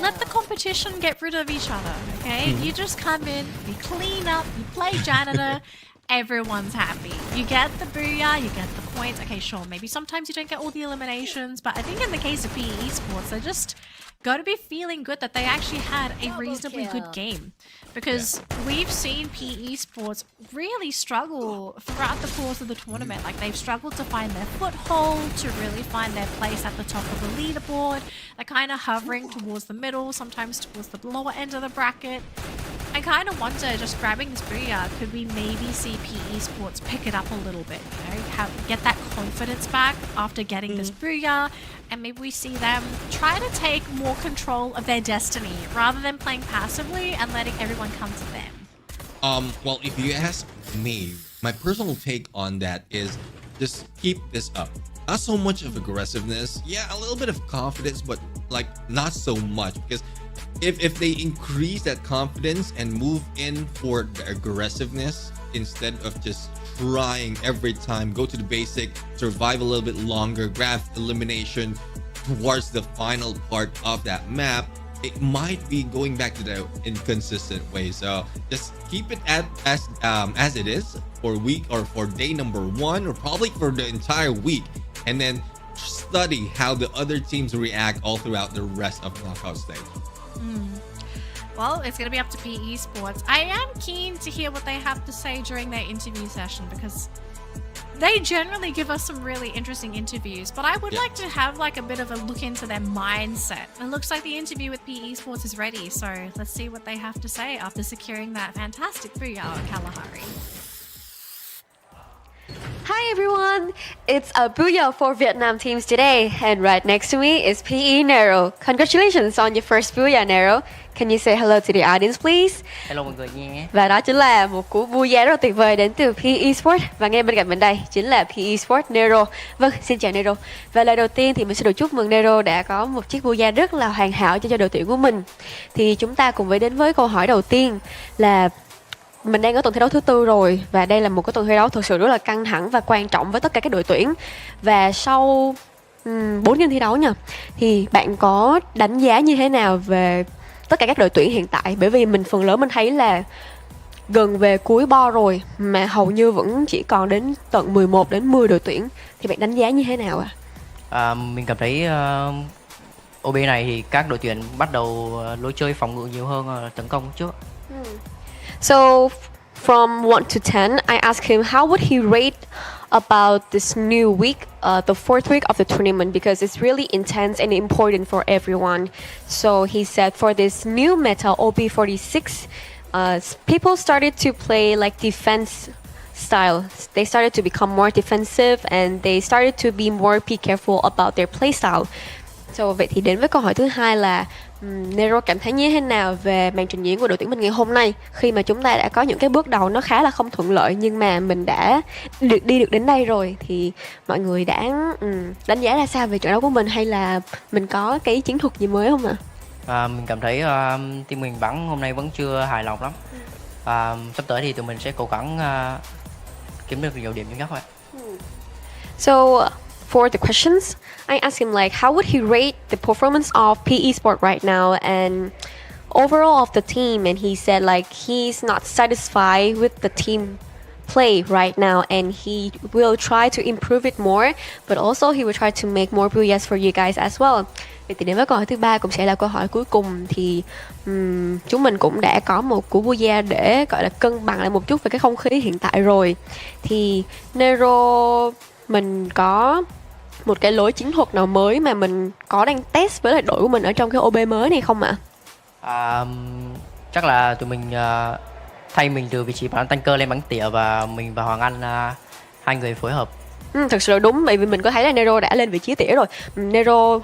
let the competition get rid of each other, okay? You just come in, you clean up, you play janitor, everyone's happy. You get the booyah, you get the points. Okay, sure, maybe sometimes you don't get all the eliminations, but I think in the case of PE Sports, they just got to be feeling good that they actually had a reasonably good game, because we've seen PE Sports really struggle throughout the course of the tournament. Like, they've struggled to find their foothold, to really find their place at the top of the leaderboard. They're kind of hovering towards the middle, sometimes towards the lower end of the bracket. I kind of wonder, just grabbing this booyah, could we maybe see PE Sports pick it up a little bit, you know, get that confidence back after getting this booyah, and maybe we see them try to take more control of their destiny rather than playing passively and letting everyone come to them. Well, if you ask me, my personal take on that is just keep this up. Not so much of aggressiveness, yeah, a little bit of confidence, but like not so much, because if they increase that confidence and move in for the aggressiveness instead of just trying every time, go to the basic, survive a little bit longer, grab elimination towards the final part of that map, it might be going back to the inconsistent way. So just keep it as it is for week, or for day number 1, or probably for the entire week, and then study how the other teams react all throughout the rest of the knockout stage. Well, it's going to be up to PE Sports. I am keen to hear what they have to say during their interview session, because they generally give us some really interesting interviews, but I would like to have like a bit of a look into their mindset. It looks like the interview with PE Sports is ready, so let's see what they have to say after securing that fantastic booyah on Kalahari. Hi everyone, it's a booyah for Vietnam teams today, and right next to me is PE Nero. Congratulations on your first booyah, Nero. Can you say hello to the audience, please? Hello mọi người nhé. Và đó chính là một cú vui giá rất là tuyệt vời đến từ PE Sport. Và ngay bên cạnh mình đây chính là PE Sport Nero. Vâng, xin chào Nero. Và lời đầu tiên thì mình sẽ được chúc mừng Nero đã có một chiếc vui giá rất là hoàn hảo cho đội tuyển của mình. Thì chúng ta cùng với đến với câu hỏi đầu tiên là mình đang ở tuần thi đấu thứ 4 rồi. Và đây là một cái tuần thi đấu thực sự rất là căng thẳng và quan trọng với tất cả các đội tuyển. Và sau 4 game thi đấu nha, thì bạn có đánh giá như thế nào về tất cả các đội tuyển hiện tại? Bởi vì phần lớn mình thấy là gần về cuối bo rồi mà hầu như vẫn chỉ còn đến tận 11 đến 10 đội tuyển. Thì bạn đánh giá như thế nào ạ? Mình cảm thấy OB này thì các đội tuyển bắt đầu lối chơi phòng ngự nhiều hơn tấn công trước. So from 1 to 10, I asked him how would he rate about this new week, the fourth week of the tournament, because it's really intense and important for everyone. So he said for this new meta OB46, people started to play like defense style. They started to become more defensive and they started to be more careful about their play style. So vậy thì đến với câu hỏi thứ hai là Nero cảm thấy như thế nào về màn trình diễn của đội tuyển mình ngày hôm nay, khi mà chúng ta đã có những cái bước đầu nó khá là không thuận lợi nhưng mà mình đã đi được đến đây rồi, thì mọi người đã đánh giá ra sao về trận đấu của mình, hay là mình có cái chiến thuật gì mới không ạ? Mình cảm thấy team mình bắn hôm nay vẫn chưa hài lòng lắm. Sắp tới thì tụi mình sẽ cố gắng kiếm được nhiều điểm nhất thôi. So for the questions, I asked him like how would he rate the performance of PE Sport right now and overall of the team, and he said like he's not satisfied with the team play right now and he will try to improve it more, but also he will try to make more booyahs for you guys as well. Vậy thì đến với câu hỏi thứ ba cũng sẽ là câu hỏi cuối cùng, thì chúng mình cũng đã có một cú booyah để gọi là cân bằng lại một chút về cái không khí hiện tại rồi. Thì Nero, mình có một cái lối chiến thuật nào mới mà mình có đang test với lại đội của mình ở trong cái OB mới này không ạ? Chắc là tụi mình thay mình từ vị trí bắn tanker lên bắn tỉa, và mình và Hoàng Anh hai người phối hợp. Thật sự là đúng, bởi vì mình có thấy là Nero đã lên vị trí tỉa rồi.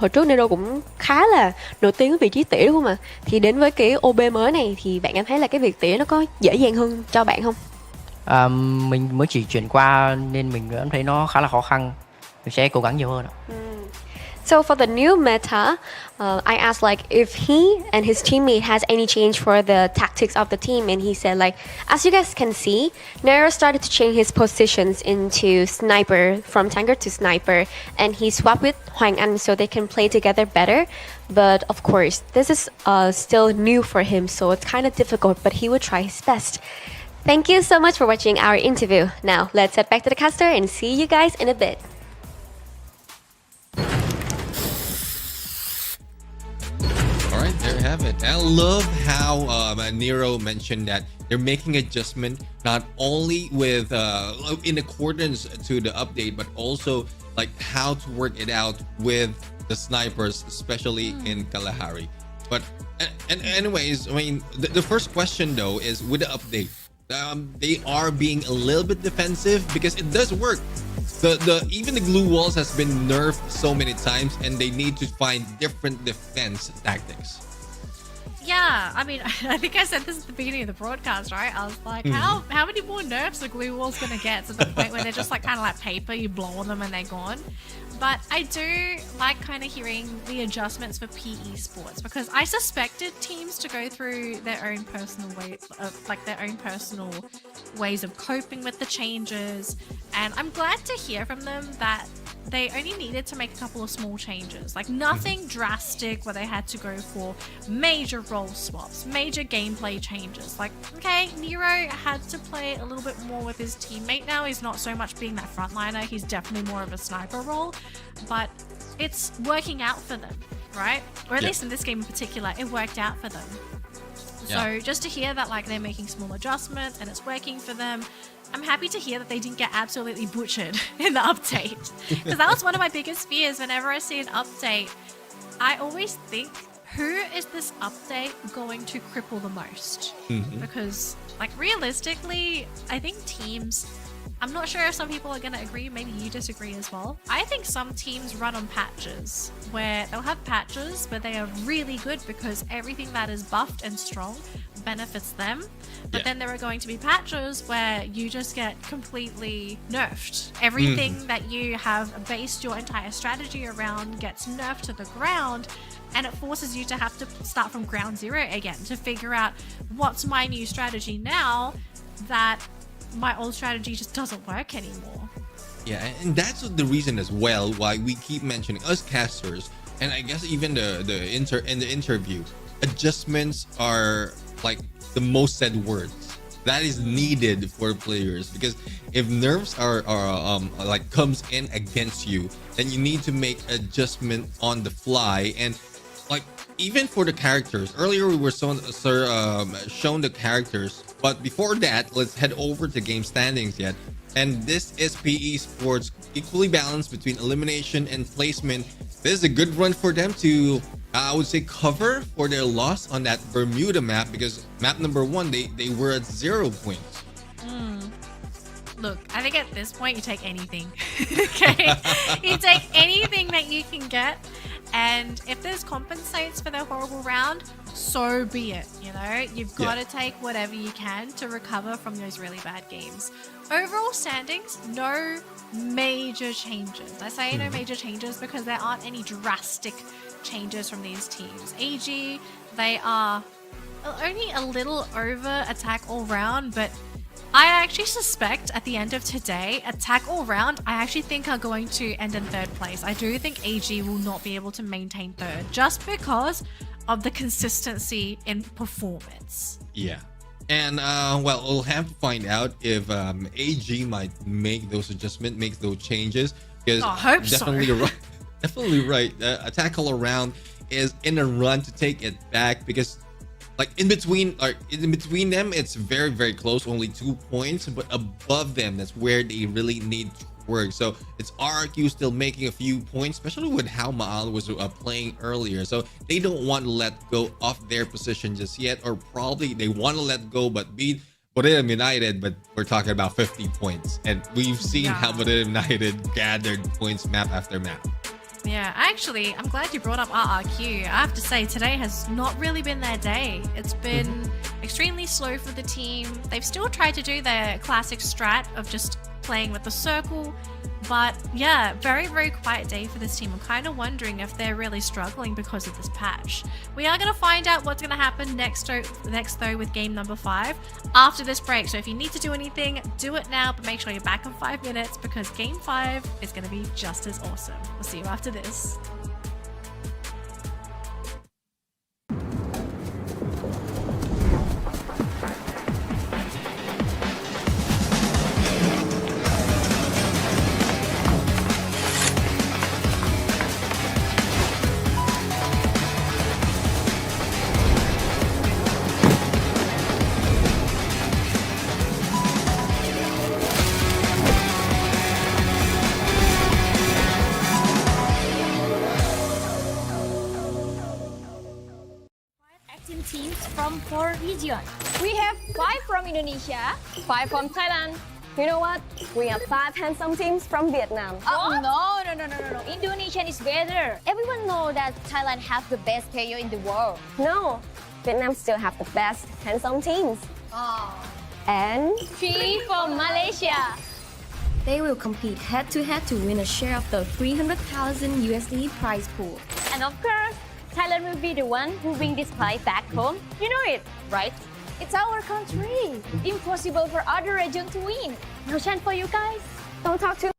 Hồi trước Nero cũng khá là nổi tiếng với vị trí tỉa đúng không ạ? Thì đến với cái OB mới này thì bạn cảm thấy là cái việc tỉa nó có dễ dàng hơn cho bạn không? Mình mới chỉ chuyển qua nên mình cảm thấy nó khá là khó khăn. Mình sẽ cố gắng nhiều hơn. So for the new meta, I asked like if he and his teammate has any change for the tactics of the team, and he said like, as you guys can see, Nero started to change his positions into sniper, from tanker to sniper, and he swapped with Hoàng Anh so they can play together better. But of course, this is still new for him, so it's kind of difficult, but he will try his best. Thank you so much for watching our interview. Now, let's head back to the caster and see you guys in a bit. All right, there you have it. I love how Nero mentioned that they're making adjustment not only with in accordance to the update, but also like how to work it out with the snipers, especially in Kalahari. But and anyways, I mean, the first question though is with the update, they are being a little bit defensive because it does work. Even the glue walls has been nerfed so many times, and they need to find different defense tactics. Yeah, I mean, I think I said this at the beginning of the broadcast, right? I was like, how many more nerfs are glue walls gonna get to the point where they're just like kind of like paper, you blow on them and they're gone? But I do like kind of hearing the adjustments for PE Sports, because I suspected teams to go through their own personal ways of coping with the changes, and I'm glad to hear from them that they only needed to make a couple of small changes, like nothing drastic where they had to go for major role swaps, major gameplay changes. Like, okay, Nero had to play a little bit more with his teammate now. He's not so much being that frontliner, he's definitely more of a sniper role, but it's working out for them, right? Or at least in this game in particular, it worked out for them. So just to hear that like they're making small adjustments and it's working for them, I'm happy to hear that they didn't get absolutely butchered in the update. Because that was one of my biggest fears. Whenever I see an update, I always think, who is this update going to cripple the most? Because like realistically, I think teams I'm not sure if some people are going to agree, maybe you disagree as well. I think some teams run on patches where they'll have patches where they are really good because everything that is buffed and strong benefits them. But then there are going to be patches where you just get completely nerfed. Everything that you have based your entire strategy around gets nerfed to the ground, and it forces you to have to start from ground zero again to figure out what's my new strategy now that my old strategy just doesn't work anymore. Yeah, and that's the reason as well why we keep mentioning us casters, and I guess even the interview, adjustments are like the most said words that is needed for players, because if nerfs are like comes in against you, then you need to make adjustment on the fly. And like even for the characters, earlier we were shown the characters, but before that, let's head over to game standings yet. And this is PE Sports, equally balanced between elimination and placement. This is a good run for them to, I would say, cover for their loss on that Bermuda map, because map number 1, they were at 0 points. Look, I think at this point you take anything. Okay, you take anything that you can get, and if this compensates for their horrible round, so be it. You know, you've got to take whatever you can to recover from those really bad games. Overall standings, no major changes. I say no major changes because there aren't any drastic changes from these teams. AG, they are only a little over attack all round, but I actually suspect at the end of today, attack all round, I actually think are going to end in 3rd place. I do think AG will not be able to maintain 3rd just because of the consistency in performance. Yeah. And well, we'll have to find out if AG might make those adjustments, make those changes, because I hope definitely so. right, definitely right. Attack all around is in a run to take it back, because like in between them, it's very, very close, only 2 points, but above them, that's where they really need to work. So it's RRQ still making a few points, especially with how Maal was playing earlier. So they don't want to let go of their position just yet, or probably they want to let go but beat Boreham United, but we're talking about 50 points. And we've seen how Boreham United gathered points map after map. Yeah, actually, I'm glad you brought up RRQ. I have to say, today has not really been their day. It's been extremely slow for the team. They've still tried to do their classic strat of just playing with the circle, but yeah, very, very quiet day for this team. I'm kind of wondering if they're really struggling because of this patch. We are going to find out what's going to happen next though with game number 5 after this break. So if you need to do anything, do it now, but make sure you're back in 5 minutes because game 5 is going to be just as awesome. We'll see you after this. Teams from 4 regions. We have 5 from Indonesia, 5 from Thailand. You know what? We have 5 handsome teams from Vietnam. Oh, no. Indonesian is better. Everyone knows that Thailand has the best player in the world. No, Vietnam still have the best handsome teams. And 3 from Malaysia. They will compete head-to-head to win a share of the 300,000 USD prize pool. And of course, Thailand will be the one who bring this prize back home. You know it, right? It's our country. Impossible for other region to win. No chance for you guys. don't talk to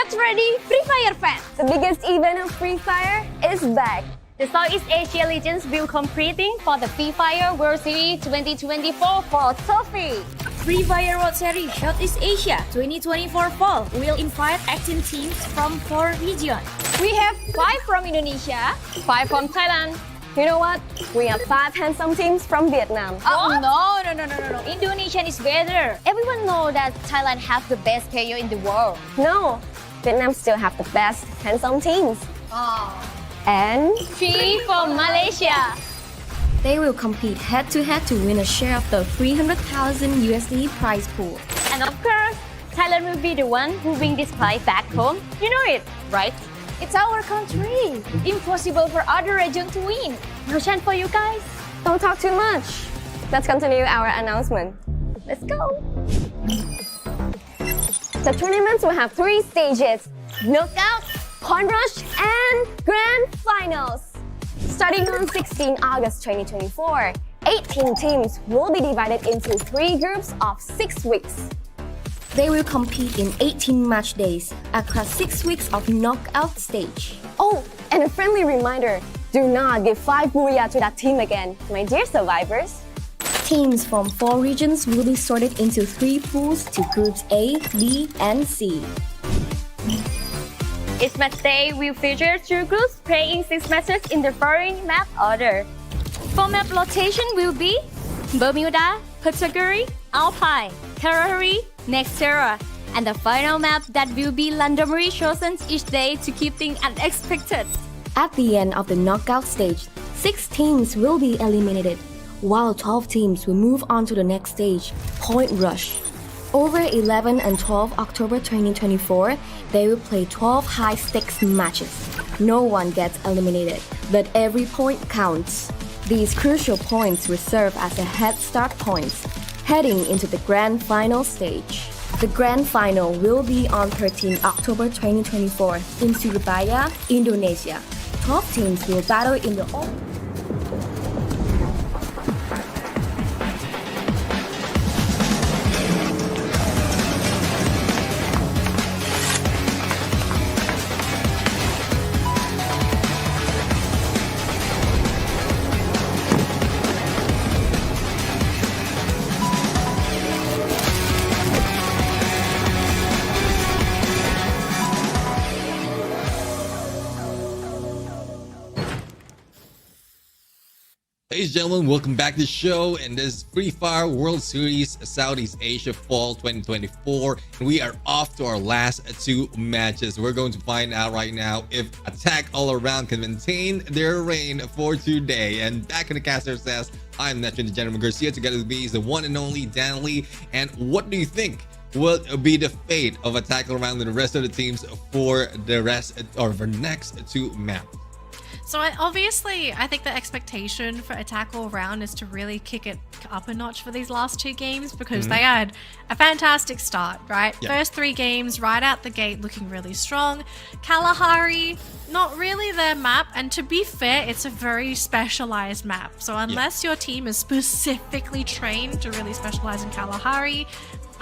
Get ready, Free Fire fans! The biggest event of Free Fire is back. The Southeast Asia Legends will competing for the Free Fire World Series 2024 Fall Trophy. Free Fire World Series Southeast Asia 2024 Fall will invite 18 teams from 4 regions. We have 5 from Indonesia, 5 from Thailand. You know what? We have 5 handsome teams from Vietnam. Oh, no. Indonesian is better. Everyone knows that Thailand has the best player in the world. No, Vietnam still have the best handsome teams. And 3 from Malaysia. They will compete head-to-head to win a share of the 300,000 USD prize pool. And of course, Thailand will be the one who bring this prize back home. You know it, right? It's our country. Impossible for other region to win. No chance for you guys. Don't talk too much. Let's continue our announcement. Let's go. The tournaments will have 3 stages: knockout, point rush, and grand finals. Starting on 16 August 2024, 18 teams will be divided into 3 groups of 6 weeks. They will compete in 18 match days across 6 weeks of knockout stage. Oh, and a friendly reminder, do not give 5 booyah to that team again, my dear survivors. Teams from 4 regions will be sorted into 3 pools to groups A, B, and C. Each match day will feature 2 groups playing 6 matches in the following map order. For map location will be Bermuda, Category, Alpine, Rivalry, Nextera, and the final map that will be randomly chosen each day to keep things unexpected. At the end of the knockout stage, 6 teams will be eliminated, while 12 teams will move on to the next stage, Point Rush. Over 11 and 12 October 2024, they will play 12 high-stakes matches. No one gets eliminated, but every point counts. These crucial points will serve as a head start points, heading into the grand final stage. The grand final will be on 13 October 2024 in Surabaya, Indonesia. 12 teams will battle in the Ladies and gentlemen, welcome back to the show and this Free Fire World Series Southeast Asia Fall 2024. And we are off to our last 2 matches. We're going to find out right now if Attack All Around can maintain their reign for today. And back in the caster says, I'm Neptune the Gentleman Garcia. Together with me is the one and only Dan Lee. And what do you think will be the fate of Attack All Around and the rest of the teams for the rest or for next 2 maps? So I think the expectation for Attack All Round is to really kick it up a notch for these last 2 games because they had a fantastic start, right? Yeah. First 3 games right out the gate looking really strong. Kalahari, not really their map, and to be fair, it's a very specialized map. So unless your team is specifically trained to really specialize in Kalahari,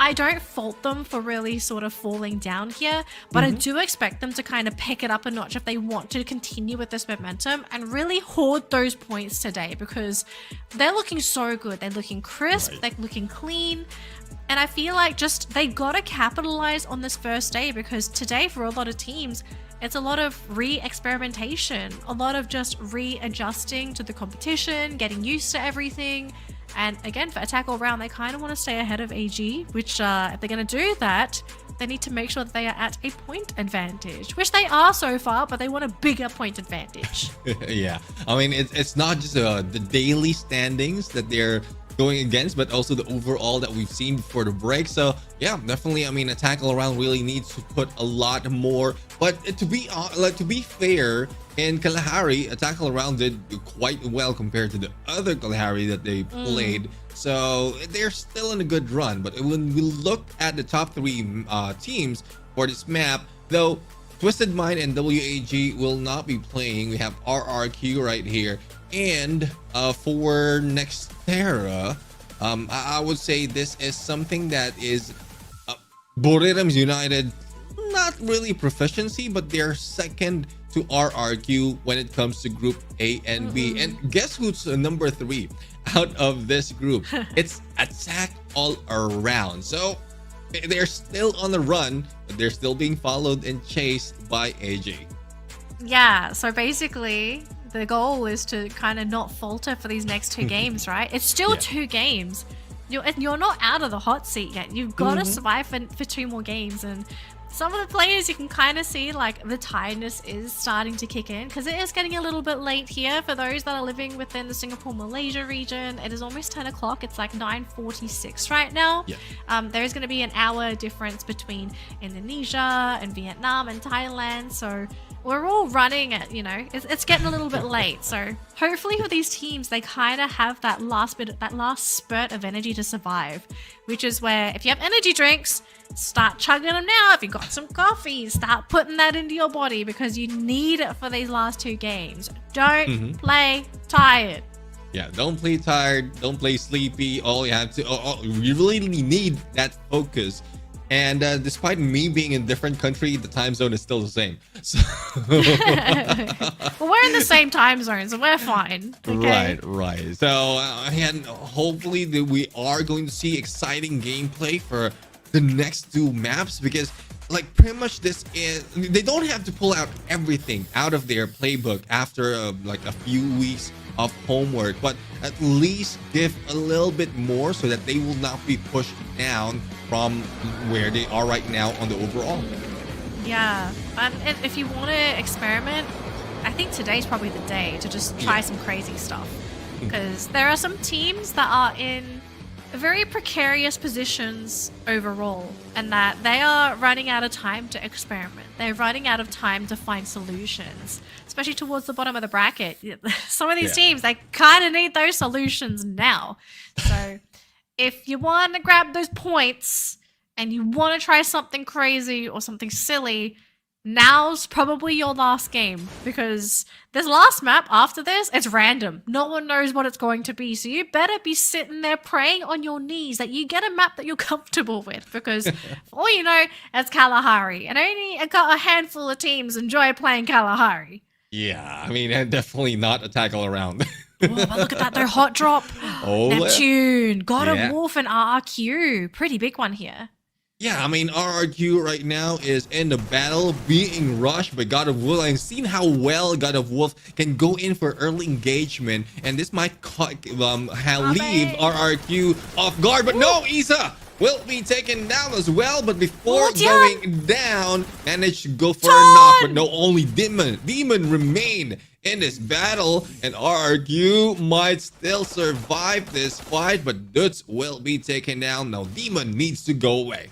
I don't fault them for really sort of falling down here, but I do expect them to kind of pick it up a notch if they want to continue with this momentum and really hoard those points today because they're looking so good. They're looking crisp, they're looking clean. And I feel like just they gotta capitalize on this first day because today for a lot of teams, it's a lot of re-experimentation, a lot of just readjusting to the competition, getting used to everything. And again, for Attack All Round, they kind of want to stay ahead of AG, which if they're going to do that, they need to make sure that they are at a point advantage, which they are so far, but they want a bigger point advantage. Yeah, I mean, it's not just the daily standings that they're going against, but also the overall that we've seen before the break. So yeah, definitely, I mean, Attack All Around really needs to put a lot more. But to be fair, in Kalahari, Attack All Around did quite well compared to the other Kalahari that they played. So they're still in a good run. But when we look at the top 3 teams for this map, though, Twisted Mind and WAG will not be playing. We have RRQ right here. And for Nextera, I would say this is something that is Buriram's United not really proficiency, but they're second to RRQ when it comes to Group A and B. And guess who's number 3 out of this group? It's Attack all around. So they're still on the run, but they're still being followed and chased by AJ. Yeah, so basically the goal is to kind of not falter for these next 2 games, right? It's still 2 games. You're not out of the hot seat yet. You've got to survive for 2 more games. And some of the players, you can kind of see like the tiredness is starting to kick in because it is getting a little bit late here for those that are living within the Singapore Malaysia region. It is almost 10 o'clock. It's like 9:46 right now. There is going to be an hour difference between Indonesia and Vietnam and Thailand. So we're all running at, you know, it's getting a little bit late. So hopefully for these teams, they kind of have that last spurt of energy to survive, which is where if you have energy drinks, start chugging them now. If you got some coffee, start putting that into your body because you need it for these last 2 games. Don't play tired. Yeah, don't play tired, don't play sleepy. All you have to, you really need that focus. And despite me being in a different country, the time zone is still the same. So well, we're in the same time zone, so we're fine. Okay? Right. So and hopefully we are going to see exciting gameplay for the next 2 maps, because like pretty much this is, they don't have to pull out everything out of their playbook after like a few weeks of homework, but at least give a little bit more so that they will not be pushed down from where they are right now on the overall. Yeah, and if you want to experiment, I think today's probably the day to just try some crazy stuff, because there are some teams that are in very precarious positions overall, and that they are running out of time to experiment. They're running out of time to find solutions, especially towards the bottom of the bracket. Some of these teams, they kind of need those solutions now. So if you want to grab those points and you want to try something crazy or something silly, now's probably your last game, because this last map after this, it's random. No one knows what it's going to be, so you better be sitting there praying on your knees that you get a map that you're comfortable with, because for all you know, it's Kalahari, and only a handful of teams enjoy playing Kalahari. Yeah, I mean, definitely not a tackle around. Oh, but look at that, though. Hot drop. Oh, Neptune. God of Wolf and RRQ. Pretty big one here. Yeah, I mean, RRQ right now is in the battle, being rushed by God of Wolf. I've seen how well God of Wolf can go in for early engagement, and this might leave RRQ off guard. But no, Isa will be taken down as well. But before going down, managed to go for a knock. But no, only Demon remained in this battle, and RRQ might still survive this fight, but Dutz will be taken down. Now Demon needs to go away.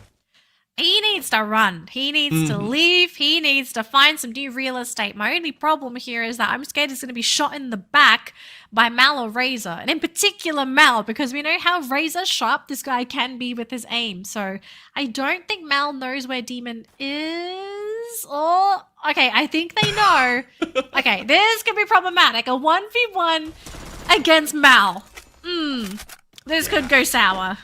He needs to run. He needs to leave. He needs to find some new real estate. My only problem here is that I'm scared he's going to be shot in the back by Mal or Razor. And in particular, Mal, because we know how razor sharp this guy can be with his aim. So I don't think Mal knows where Demon is. Or, okay, I think they know. Okay, this could be problematic. A 1v1 against Mal. This could go sour.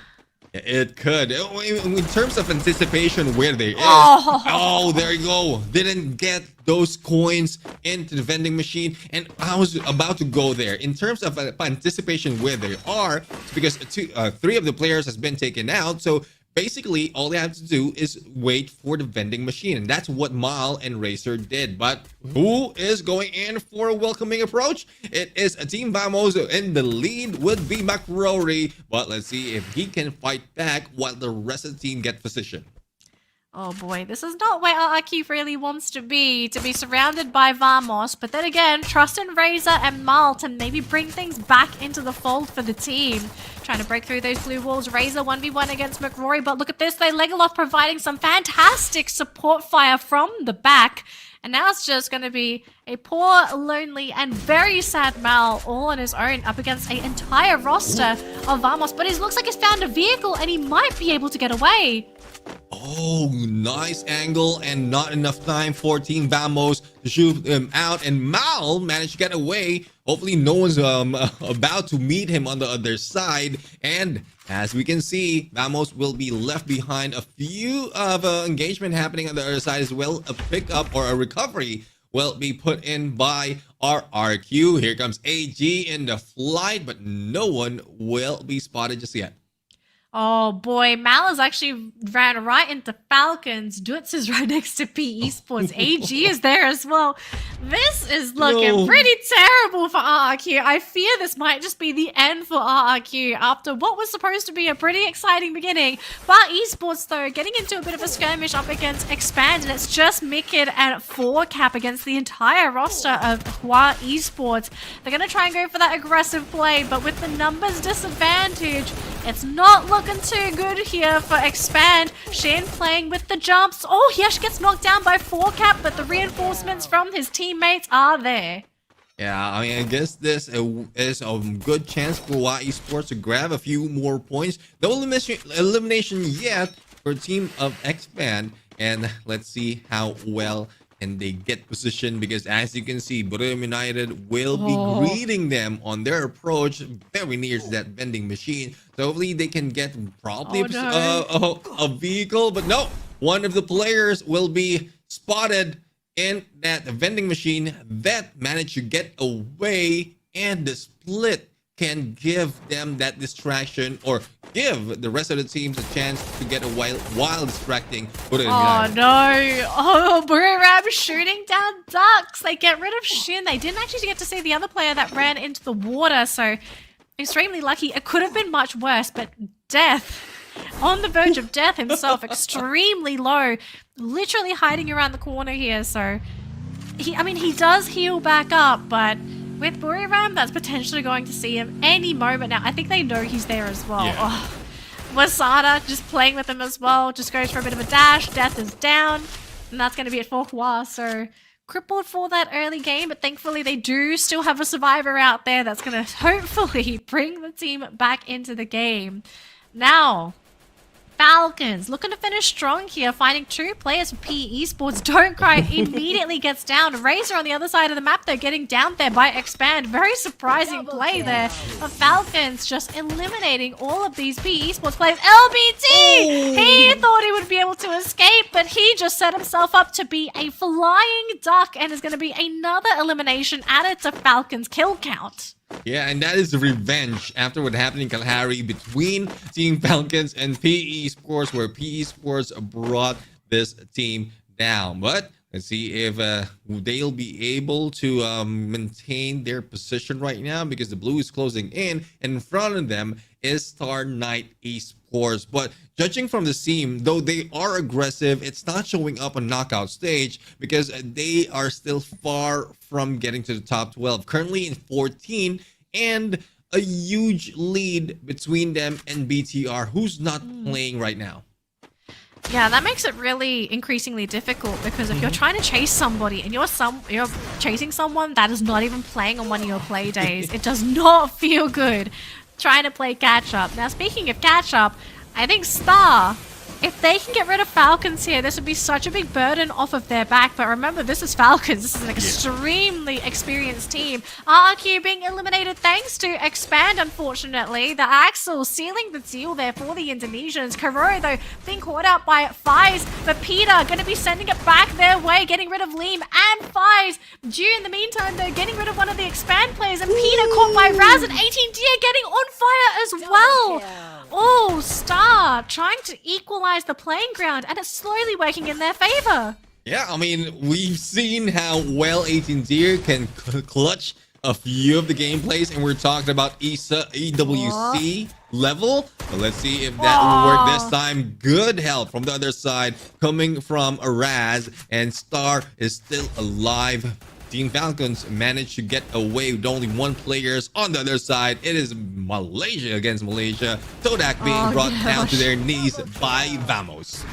It could. In terms of anticipation, where they is. Oh, there you go. Didn't get those coins into the vending machine, and I was about to go there. In terms of anticipation, where they are, because 3 of the players has been taken out. So basically, all they have to do is wait for the vending machine, and that's what Mal and Racer did. But who is going in for a welcoming approach? It is a Team Vamos, and the lead would be McRory. But let's see if he can fight back while the rest of the team get position. Oh boy, this is not where RRQ really wants to be surrounded by Vamos. But then again, trust in Razor and Mal to maybe bring things back into the fold for the team. Trying to break through those blue walls. Razor 1v1 against McRory, but look at this. Legolas providing some fantastic support fire from the back. And now it's just going to be a poor, lonely, and very sad Mal all on his own up against an entire roster of Vamos. But it looks like he's found a vehicle and he might be able to get away. Oh, nice angle and not enough time for Team Vamos to shoot him out. And Mal managed to get away. Hopefully no one's about to meet him on the other side. And as we can see, Vamos will be left behind. A few of engagement happening on the other side as well. A pickup or a recovery will be put in by our RQ. Here comes AG in the flight, but no one will be spotted just yet. Oh boy, Mal actually ran right into Falcons. Dutz is right next to PE Sports. AG is there as well. This is looking pretty terrible for RRQ. I fear this might just be the end for RRQ after what was supposed to be a pretty exciting beginning. But Esports, though, getting into a bit of a skirmish up against Expand, and it's just Mikid and 4Cap against the entire roster of Hua Esports. They're going to try and go for that aggressive play, but with the numbers disadvantage, it's not looking too good here for Expand. Shin playing with the jumps. Oh, he actually gets knocked down by 4Cap, but the reinforcements from his teammates are there. Yeah, I mean, I guess this is a good chance for Hua Esports to grab a few more points. No elimination yet for Team of Expand. And let's see how well can they get positioned, because as you can see, Burim United will be greeting them on their approach very near to that vending machine. So hopefully they can get probably a vehicle, but no, one of the players will be spotted in that vending machine that managed to get away, and the split can give them that distraction, or give the rest of the teams a chance to get away while distracting. Oh no! Oh, Buram shooting down ducks. They get rid of Shin. They didn't actually get to see the other player that ran into the water, so extremely lucky. It could have been much worse, but Death, on the verge of death himself, extremely low, literally hiding around the corner here. So he does heal back up, but with Buriram, that's potentially going to see him any moment now. I think they know he's there as well. Yeah. Oh, Wasada just playing with him as well. Just goes for a bit of a dash. Death is down. And that's going to be it for Hua. So crippled for that early game. But thankfully they do still have a survivor out there that's going to hopefully bring the team back into the game. Now, Falcons looking to finish strong here, finding two players for PE Esports. Don't Cry immediately gets down. Razor on the other side of the map, though, getting down there by Expand. Very surprising play there. The Falcons just eliminating all of these PE Esports players. LBT! He thought he would be able to escape, but he just set himself up to be a flying duck, and is going to be another elimination added to Falcons' kill count. Yeah, and that is the revenge after what happened in Kalahari between Team Falcons and PE Sports, where PE Sports brought this team down. But let's see if they'll be able to maintain their position right now, because the blue is closing in. In front of them is Star Knight Esports. But judging from the team, though they are aggressive, it's not showing up on knockout stage, because they are still far from getting to the top 12. Currently in 14, and a huge lead between them and BTR, who's not playing right now. Yeah, that makes it really increasingly difficult, because if you're trying to chase somebody and you're chasing someone that is not even playing on one of your play days, it does not feel good trying to play catch up. Now, speaking of catch up, I think Star, if they can get rid of Falcons here, this would be such a big burden off of their back. But remember, this is Falcons. This is an extremely experienced team. RRQ being eliminated thanks to Expand, unfortunately. The Axel sealing the deal there for the Indonesians. Karo, though, being caught out by Fies. But Peter going to be sending it back their way, getting rid of Liam and Fies. Due in the meantime, though, getting rid of one of the Expand players. And Peter caught by Raz, and 18Dia getting on fire as well. Oh, Star trying to equalize the playing ground, and it's slowly working in their favor. Yeah, I mean, we've seen how well 18 Deer can clutch a few of the gameplays, and we're talking about EWC level. But let's see if that will work this time. Good help from the other side coming from Raz, and Star is still alive. Team Falcons managed to get away with only one player on the other side. It is Malaysia against Malaysia. Todak being brought down to their knees by Vamos.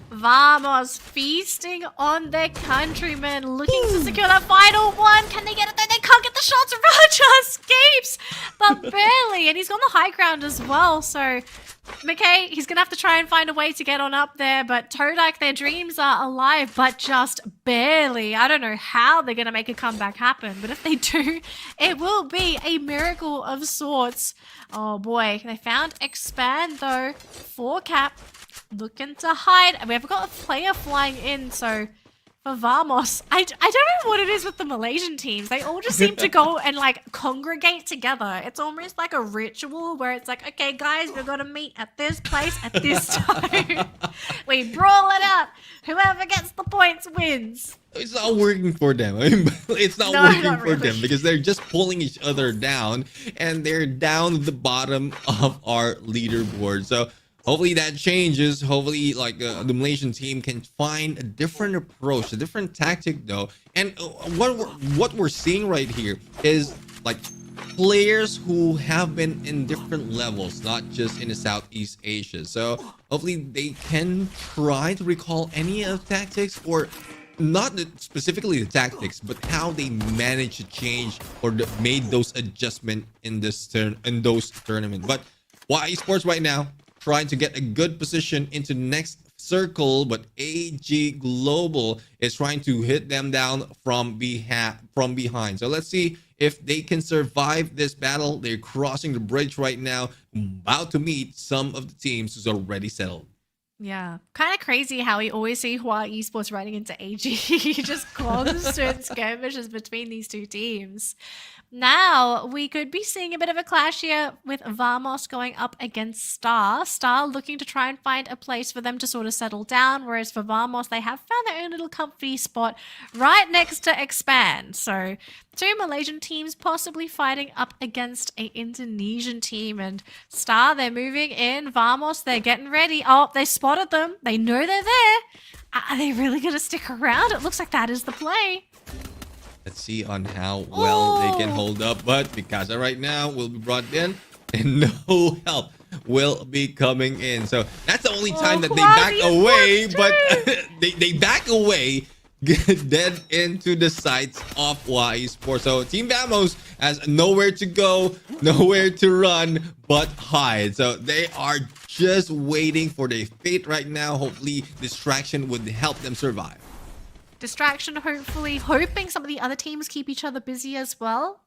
Vamos feasting on their countrymen, looking to secure that final one. Can they get it there? They can't get the shots. Raja escapes, but barely. And he's on the high ground as well. So McKay, he's going to have to try and find a way to get on up there, but Todak, their dreams are alive, but just barely. I don't know how they're going to make a comeback happen, but if they do, it will be a miracle of sorts. Oh boy, they found Expand though for Cap, looking to hide. And we've got a player flying in, so for Vamos, I don't know what it is with the Malaysian teams. They all just seem to go and like congregate together. It's almost like a ritual where it's like, okay guys, we're gonna meet at this place at this time. We brawl it out. Whoever gets the points wins. It's not working for them. I mean, it's not working for them because they're just pulling each other down, and they're down at the bottom of our leaderboard. So hopefully that changes. Hopefully, like the Malaysian team can find a different approach, a different tactic, though. And what we're seeing right here is like players who have been in different levels, not just in the Southeast Asia. So hopefully they can try to recall any of the tactics, or not specifically the tactics, but how they managed to change or made those adjustments in those tournaments. But YE Sports right now trying to get a good position into the next circle, but AG Global is trying to hit them down from behind. So let's see if they can survive this battle. They're crossing the bridge right now, about to meet some of the teams who's already settled. Yeah, kind of crazy how we always see Hawaii Esports running into AG. Just constant skirmishes between these two teams. Now, we could be seeing a bit of a clash here with Vamos going up against Star. Star looking to try and find a place for them to sort of settle down, whereas for Vamos, they have found their own little comfy spot right next to Expand. So, two Malaysian teams possibly fighting up against an Indonesian team. And Star, they're moving in. Vamos, they're getting ready. Oh, they spotted them. They know they're there. Are they really going to stick around? It looks like that is the play. Let's see on how well they can hold up, but because right now will be brought in and no help will be coming in. So that's the only time that they back away, but they back away, get dead into the sights of YE Sports. So Team Vamos has nowhere to go, nowhere to run, but hide. So they are just waiting for their fate right now. Hopefully distraction would help them survive. Distraction, hopefully, hoping some of the other teams keep each other busy as well.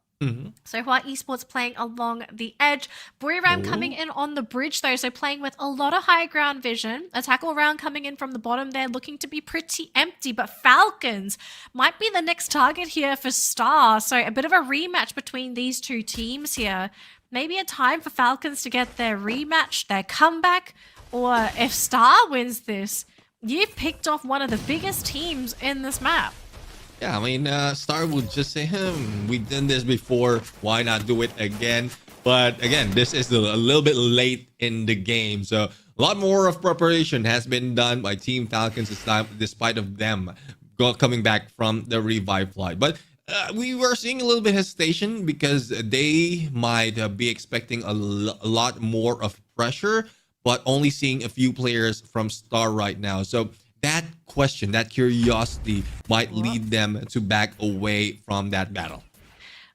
So Hawaii Esports playing along the edge. Buriram coming in on the bridge though, so playing with a lot of high ground vision. Attack all round coming in from the bottom there, looking to be pretty empty, but Falcons might be the next target here for Star. So a bit of a rematch between these two teams here. Maybe a time for Falcons to get their rematch, their comeback, or if Star wins this, you've picked off one of the biggest teams in this map. Yeah, I mean, Star would just say, we've done this before, why not do it again? But again, this is a little bit late in the game, so a lot more of preparation has been done by Team Falcons this time, despite of them coming back from the revive flight. But we were seeing a little bit of hesitation because they might be expecting a lot more of pressure, but only seeing a few players from Star right now. So that question, that curiosity might lead them to back away from that battle.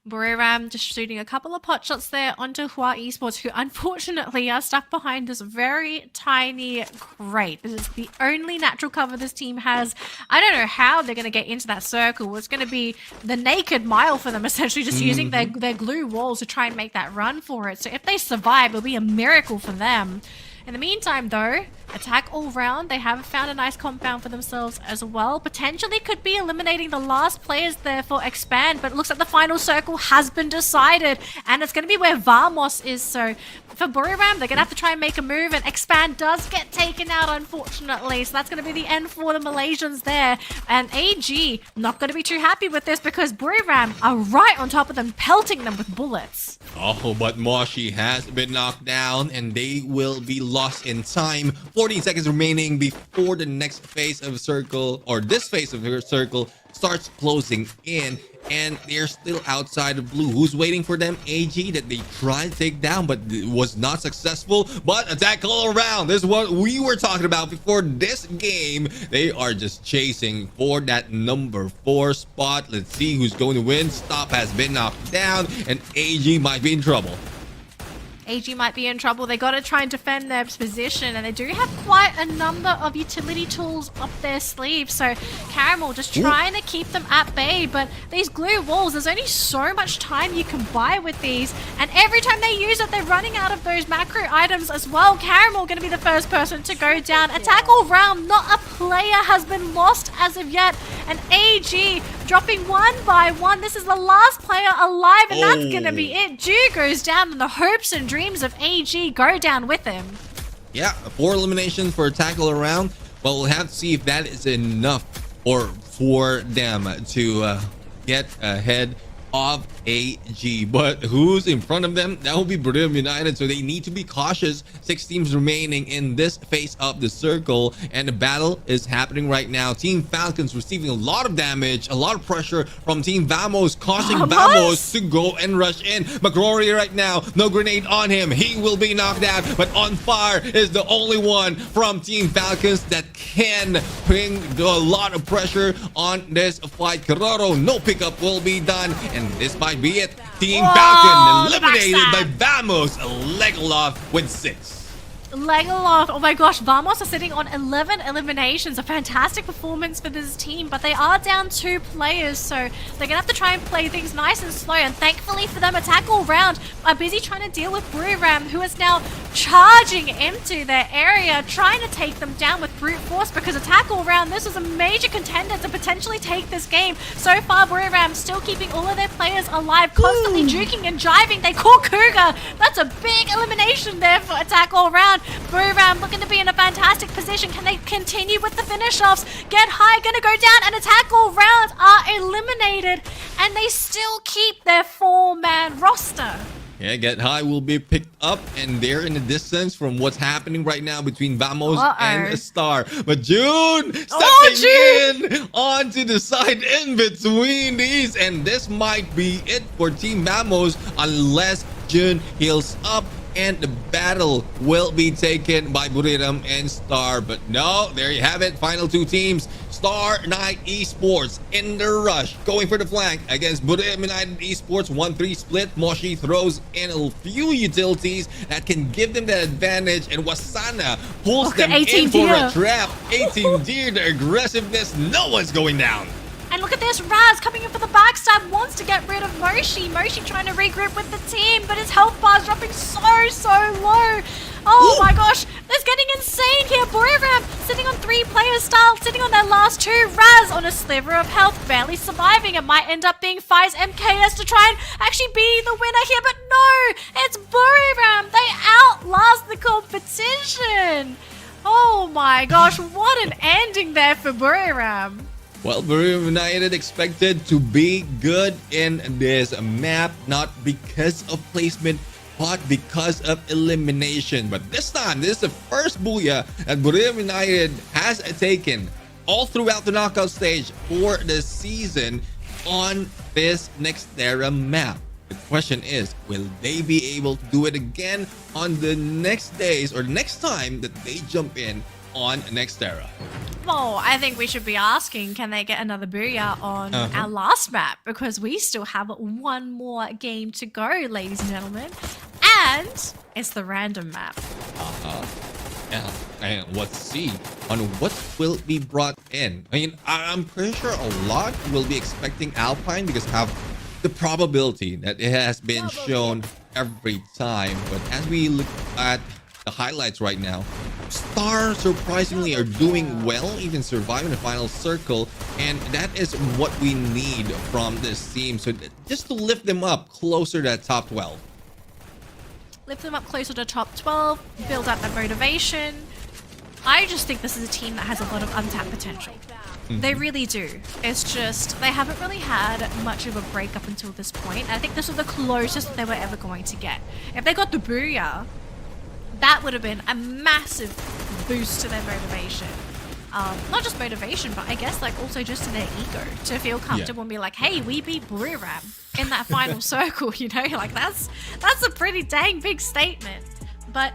Buriram just shooting a couple of pot shots there onto Hawaii Esports, who unfortunately are stuck behind this very tiny crate. This is the only natural cover this team has. I don't know how they're going to get into that circle. It's going to be the naked mile for them, essentially, just using their glue walls to try and make that run for it. So if they survive, it'll be a miracle for them. In the meantime, though, attack all round. They have found a nice compound for themselves as well. Potentially could be eliminating the last players there for Expand, but it looks like the final circle has been decided, and it's going to be where Vamos is. So for Buriram, they're going to have to try and make a move, and Expand does get taken out, unfortunately. So that's going to be the end for the Malaysians there. And AG not going to be too happy with this because Buriram are right on top of them, pelting them with bullets. Oh, but Moshi has been knocked down, and they will be lost in time. 14 seconds remaining before the next phase of circle, or this phase of her circle, starts closing in, and they're still outside of blue. Who's waiting for them? AG, that they tried to take down, but it was not successful. But attack all around. This is what we were talking about before this game. They are just chasing for that number 4 spot. Let's see who's going to win. Stop has been knocked down, and AG might be in trouble. AG might be in trouble. They got to try and defend their position, and they do have quite a number of utility tools up their sleeve. So Caramel just trying to keep them at bay, but these glue walls, there's only so much time you can buy with these, and every time they use it, they're running out of those macro items as well. Caramel going to be the first person to go down. Attack all round, not a player has been lost as of yet, and AG dropping one by one. This is the last player alive, and that's going to be it. Ju goes down, and the hopes and dreams of AG go down with him. Yeah, 4 eliminations for a tackle around. But we'll have to see if that is enough or for them to get ahead of AG. But who's in front of them? That will be Buriram United, so they need to be cautious. 6 teams remaining in this phase of the circle, and the battle is happening right now. Team Falcons receiving a lot of damage, a lot of pressure from Team Vamos, causing Vamos to go and rush in. McCrory right now, no grenade on him, he will be knocked out, but On Fire is the only one from Team Falcons that can bring a lot of pressure on this fight. Carraro, no pickup will be done, and this might be it. Team Falcon eliminated by Vamos. Legolas with 6. Legolas, oh my gosh, Vamos are sitting on 11 eliminations. A fantastic performance for this team, but they are down 2 players, so they're gonna have to try and play things nice and slow. And thankfully for them, Attack All Round are busy trying to deal with Buriram, who is now charging into their area, trying to take them down with brute force, because Attack All Round, this is a major contender to potentially take this game. So far, Buriram still keeping all of their players alive, constantly juking and jiving. They call Cougar. That's a big elimination there for Attack All Round. Buriram looking to be in a fantastic position. Can they continue with the finish offs? Get High gonna go down, and Attack All Round are eliminated, and they still keep their 4-man roster. Yeah, Get High will be picked up, and they're in the distance from what's happening right now between Vamos and Star. But June stepping in onto the side in between these, and this might be it for Team Vamos unless June heals up and the battle will be taken by Buriram and Star. But no, there you have it. Final 2 teams. Star Knight Esports in the rush, going for the flank against Buriram United Esports. 1-3 split. Moshi throws in a few utilities that can give them that advantage, and Wasana pulls them in for a trap. 18 Deer, the aggressiveness, no one's going down. And look at this, Raz coming in for the backstab, wants to get rid of Moshi. Moshi trying to regroup with the team, but his health bar is dropping so low. Oh my gosh, this is getting insane here. Buriram sitting on 3 players style, sitting on their last 2. Raz on a sliver of health, barely surviving. It might end up being Fi's MKS to try and actually be the winner here, but no, it's Buriram. They outlast the competition. Oh my gosh, what an ending there for Buriram. Well, Buriram United expected to be good in this map, not because of placement, but because of elimination. But this time, this is the first booyah that Buriram United has taken all throughout the knockout stage for the season on this Nextera map. The question is, will they be able to do it again on the next days or next time that they jump in on Nextera? Well, I think we should be asking, can they get another booyah on our last map? Because we still have 1 more game to go, ladies and gentlemen. And it's the random map. Yeah, and let's see on what will be brought in. I mean, I'm pretty sure a lot will be expecting Alpine because of the probability that it has been shown every time. But as we look at the highlights right now, Star surprisingly are doing well, even surviving the final circle, and that is what we need from this team. So just to lift them up closer to that top 12. Lift them up closer to top 12, build up that motivation. I just think this is a team that has a lot of untapped potential. They really do. It's just, they haven't really had much of a break up until this point. I think this was the closest they were ever going to get. If they got the booyah, that would have been a massive boost to their motivation. Not just motivation, but I guess like also just to their ego, to feel comfortable and be like, hey, we beat Buriram in that final circle, you know, like that's a pretty dang big statement. But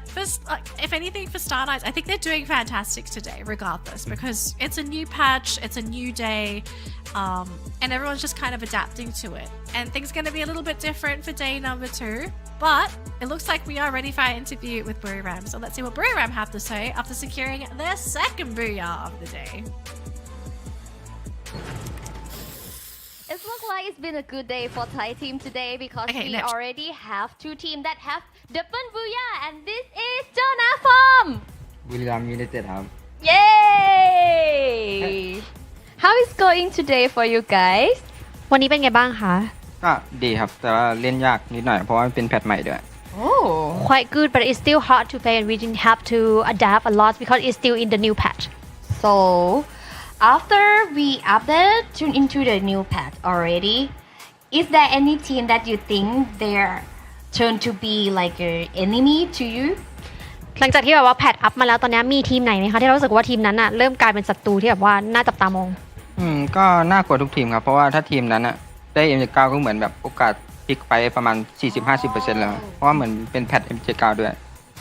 if anything for Star Knights, I think they're doing fantastic today, regardless, because it's a new patch, it's a new day, and everyone's just kind of adapting to it. And things are going to be a little bit different for day number 2, but it looks like we are ready for our interview with Buriram. So let's see what Buriram have to say after securing their second booyah of the day. It looks like it's been a good day for Thai team today because we already have 2 teams that have double booyah, and this is Jonah from บุรีรัมย์ยูไนเต็ดครับ Yay! How is going today for you guys? วันนี้เป็นไงบ้างคะ ก็ดีครับแต่ว่าเล่นยากนิดหน่อยเพราะว่ามันเป็นแพทใหม่ด้วย Oh, quite good, but it's still hard to play and we didn't have to adapt a lot because it's still in the new patch. So after we updated into the new patch already, is there any team that you think they're turned to be like an enemy to you? หลังจากที่แบบว่าแพทอัพมาแล้วตอนนี้มีทีมไหนไหมคะที่เรารู้สึกว่าทีมนั้นอะเริ่มกลายเป็นศัตรูที่แบบว่าน่าจับตามอง ก็น่ากลัวทุกทีมครับเพราะว่าถ้าทีมนั้นอะได้ M79 ก็เหมือนแบบโอกาสพลิกไปประมาณ 40-50% แล้วเพราะว่าเหมือนเป็นแพท M79 ด้วย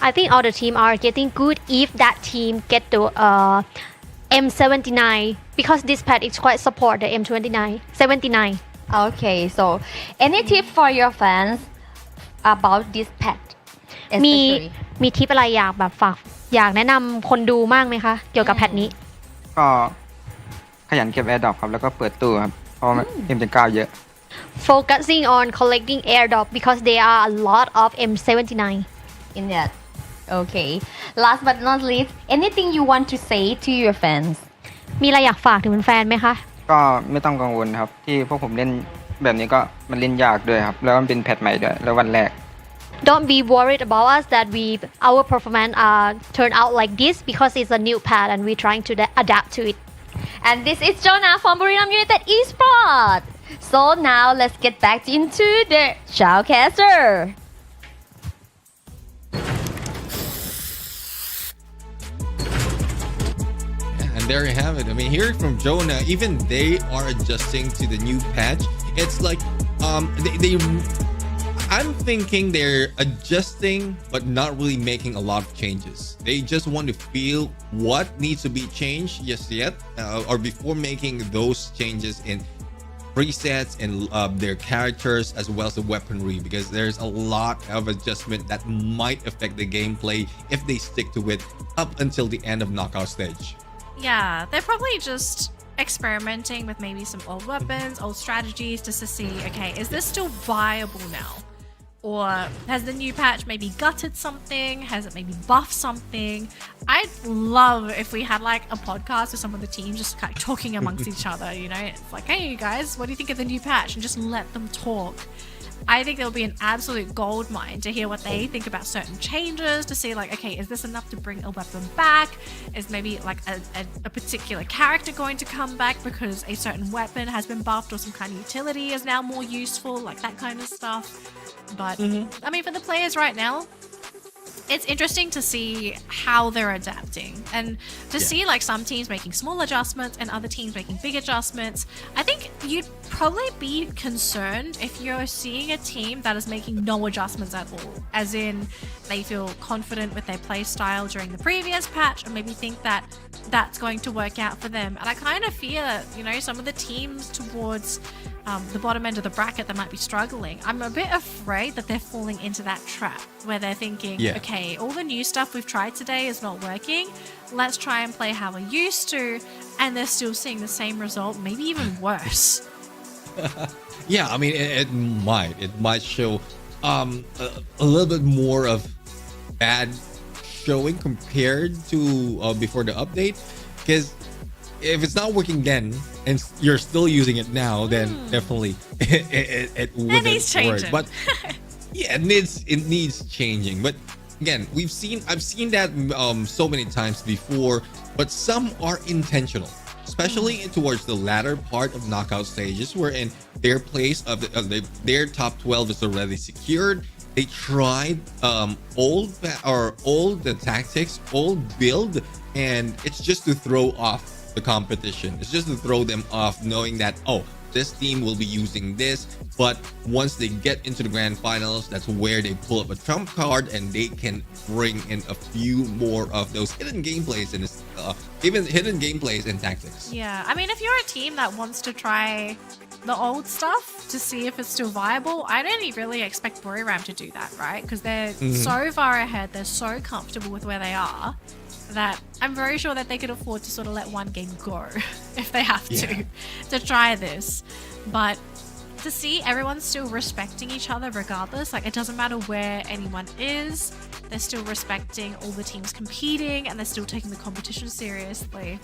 I think all the team are getting good if that team get the M79 because this patch is quite support the M79. Okay, so any tip for your fans about this patch? มีทิปอะไรอยากแบบฝากอยากแนะนำคนดูมากไหมคะเกี่ยวกับแพทนี้ ก็ขยันเก็บแอร์ดรอปครับแล้วก็เปิดตู้ครับเพราะว่า M79 เยอะ Focusing on collecting airdrop because there are a lot of M79 in that. Okay. Last but not least, anything you want to say to your fans? มีอะไรอยากฝากถึงแฟนไหมคะ ก็ไม่ต้องกังวลครับที่พวกผมเล่นแบบนี้ก็มันเล่นยากด้วยครับแล้วมันเป็นแพทใหม่ด้วยแล้ววันแรก Don't be worried about us that our performance turn out like this because it's a new patch and we're trying to adapt to it. And this is Jonah from Buriram United Esports. So now let's get back into the shoutcaster. And there you have it. I mean, hearing from Jonah, even they are adjusting to the new patch. It's like I'm thinking they're adjusting but not really making a lot of changes. They just want to feel what needs to be changed yet or before making those changes in presets and their characters as well as the weaponry, because there's a lot of adjustment that might affect the gameplay if they stick to it up until the end of knockout stage. Yeah, they're probably just experimenting with maybe some old weapons, old strategies just to see, okay, is this still viable now? Or has the new patch maybe gutted something? Has it maybe buffed something? I'd love if we had like a podcast with some of the teams just kind of talking amongst each other, you know? It's like, hey, you guys, what do you think of the new patch? And just let them talk. I think there'll be an absolute gold mine to hear what they think about certain changes, to see like, okay, is this enough to bring a weapon back? Is maybe like a particular character going to come back because a certain weapon has been buffed or some kind of utility is now more useful, like that kind of stuff. But I mean, for the players right now, it's interesting to see how they're adapting and to see like some teams making small adjustments and other teams making big adjustments. I think you'd probably be concerned if you're seeing a team that is making no adjustments at all, as in they feel confident with their play style during the previous patch and maybe think that that's going to work out for them. And I kind of fear, you know, some of the teams towards the bottom end of the bracket that might be struggling. I'm a bit afraid that they're falling into that trap where they're thinking, okay, all the new stuff we've tried today is not working. Let's try and play how we used to. And they're still seeing the same result, maybe even worse. Yeah, I mean, it might show a little bit more of bad showing compared to before the update, because if it's not working then and you're still using it now, then definitely it wouldn't work. But yeah, it needs changing. But again, I've seen that so many times before, but some are intentional, especially towards the latter part of knockout stages, wherein their place of their top 12 is already secured. They tried old tactics, old build, and it's just to throw off the competition. It's just to throw them off, knowing that, oh, this team will be using this, but once they get into the grand finals, that's where they pull up a trump card and they can bring in a few more of those hidden gameplays and even hidden gameplays and tactics. Yeah, I mean, if you're a team that wants to try the old stuff to see if it's still viable, I don't really expect Buriram to do that, right? Because they're so far ahead, they're so comfortable with where they are, that I'm very sure that they could afford to sort of let one game go if they have to try this. But to see everyone's still respecting each other regardless, like it doesn't matter where anyone is, they're still respecting all the teams competing and they're still taking the competition seriously.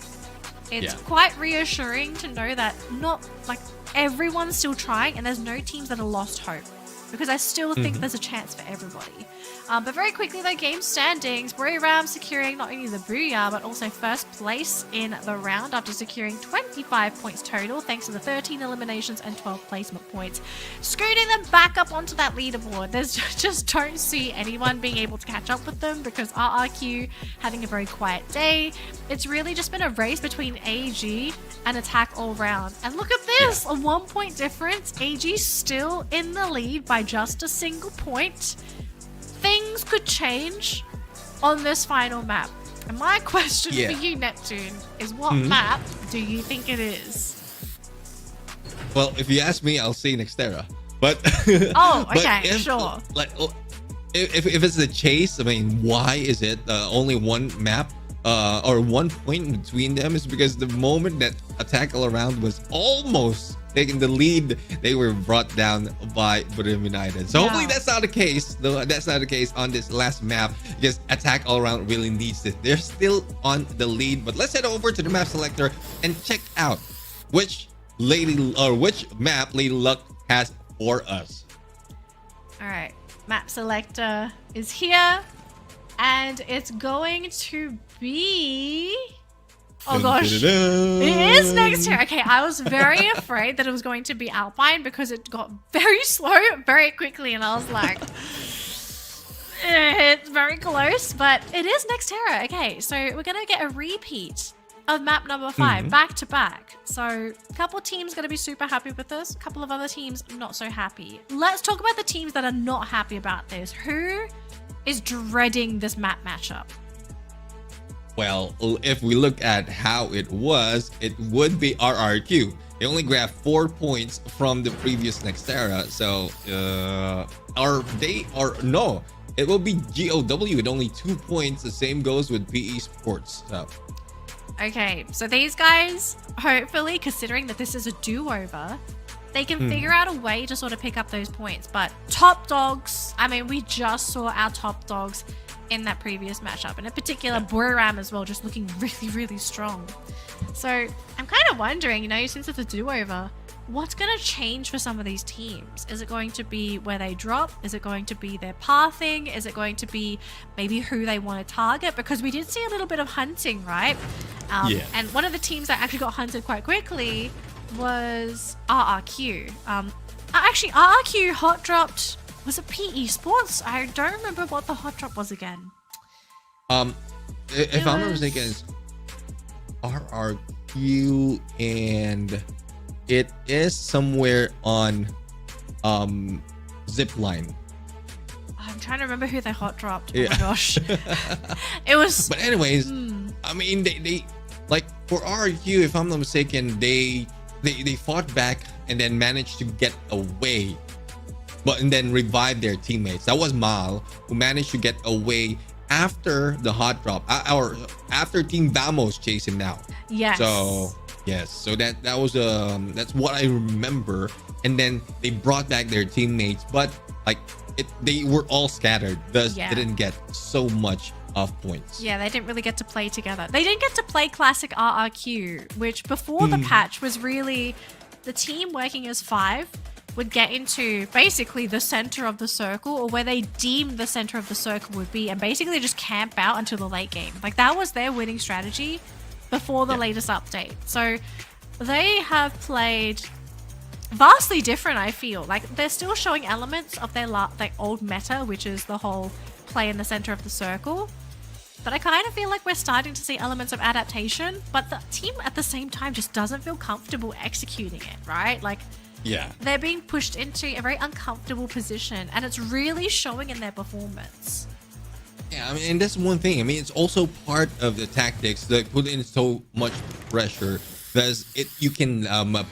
It's quite reassuring to know that not like everyone's still trying and there's no teams that are lost hope, because I still think there's a chance for everybody. But very quickly, though, game standings, Buriram securing not only the Booyah, but also first place in the round after securing 25 points total, thanks to the 13 eliminations and 12 placement points, scooting them back up onto that leaderboard. There's just don't see anyone being able to catch up with them because RRQ having a very quiet day. It's really just been a race between AG and Attack all round. And look at this, a 1 point difference. AG still in the lead by just a single point. Things could change on this final map. And my question for you, Neptune, is what map do you think it is? Well, if you ask me, I'll say Nextera. But oh, okay, sure. Like, if it's the chase, I mean, why is it only one map or 1 point between them? Is because the moment that Attack All Around was almost taking the lead, they were brought down by Buriram United. So hopefully that's not the case. Though that's not the case on this last map, because Attack All Around really needs it. They're still on the lead, but let's head over to the map selector and check out which map Lady Luck has for us. All right, map selector is here, and it's going to be. Oh gosh, it is Nextera. Okay, I was very afraid that it was going to be Alpine because it got very slow very quickly, and I was like, it's very close, but it is Nextera. Okay, so we're gonna get a repeat of map number 5 back to back. So a couple teams gonna be super happy with this, a couple of other teams not so happy. Let's talk about the teams that are not happy about this. Who is dreading this map matchup? Well, if we look at how it was, it would be RRQ. They only grabbed 4 points from the previous Nextera. So, it will be GOW with only 2 points. The same goes with PE Sports. So. Okay, so these guys, hopefully, considering that this is a do-over, they can figure out a way to sort of pick up those points. But top dogs, I mean, we just saw our top dogs in that previous matchup, and in particular Buriram as well, just looking really strong. So I'm kind of wondering, you know, since it's a do-over, what's going to change for some of these teams? Is it going to be where they drop? Is it going to be their pathing? Is it going to be maybe who they want to target? Because we did see a little bit of hunting, right? And one of the teams that actually got hunted quite quickly was RRQ. Actually, RRQ hot dropped. Was it PE Sports? I don't remember what the hot drop was again. If I'm not mistaken, it's RRQ, and it is somewhere on Zipline. I'm trying to remember who they hot dropped. Oh my gosh. It was. But anyways, I mean, they like for RRQ, if I'm not mistaken, they fought back and then managed to get away. And then revive their teammates. That was Mal, who managed to get away after the hot drop, or after Team Vamos chased him down. Yes. So that was that's what I remember. And then they brought back their teammates, but like they were all scattered. Thus, they didn't get so much of points. Yeah, they didn't really get to play together. They didn't get to play classic RRQ, which before the patch was really the team working as 5 would get into basically the center of the circle, or where they deemed the center of the circle would be, and basically just camp out until the late game. Like that was their winning strategy before the latest update. So they have played vastly different, I feel. Like they're still showing elements of their old meta, which is the whole play in the center of the circle. But I kind of feel like we're starting to see elements of adaptation, but the team at the same time just doesn't feel comfortable executing it, right? Like, Yeah. they're being pushed into a very uncomfortable position, and it's really showing in their performance. Yeah, I mean, and that's one thing. I mean, it's also part of the tactics that put in so much pressure because you can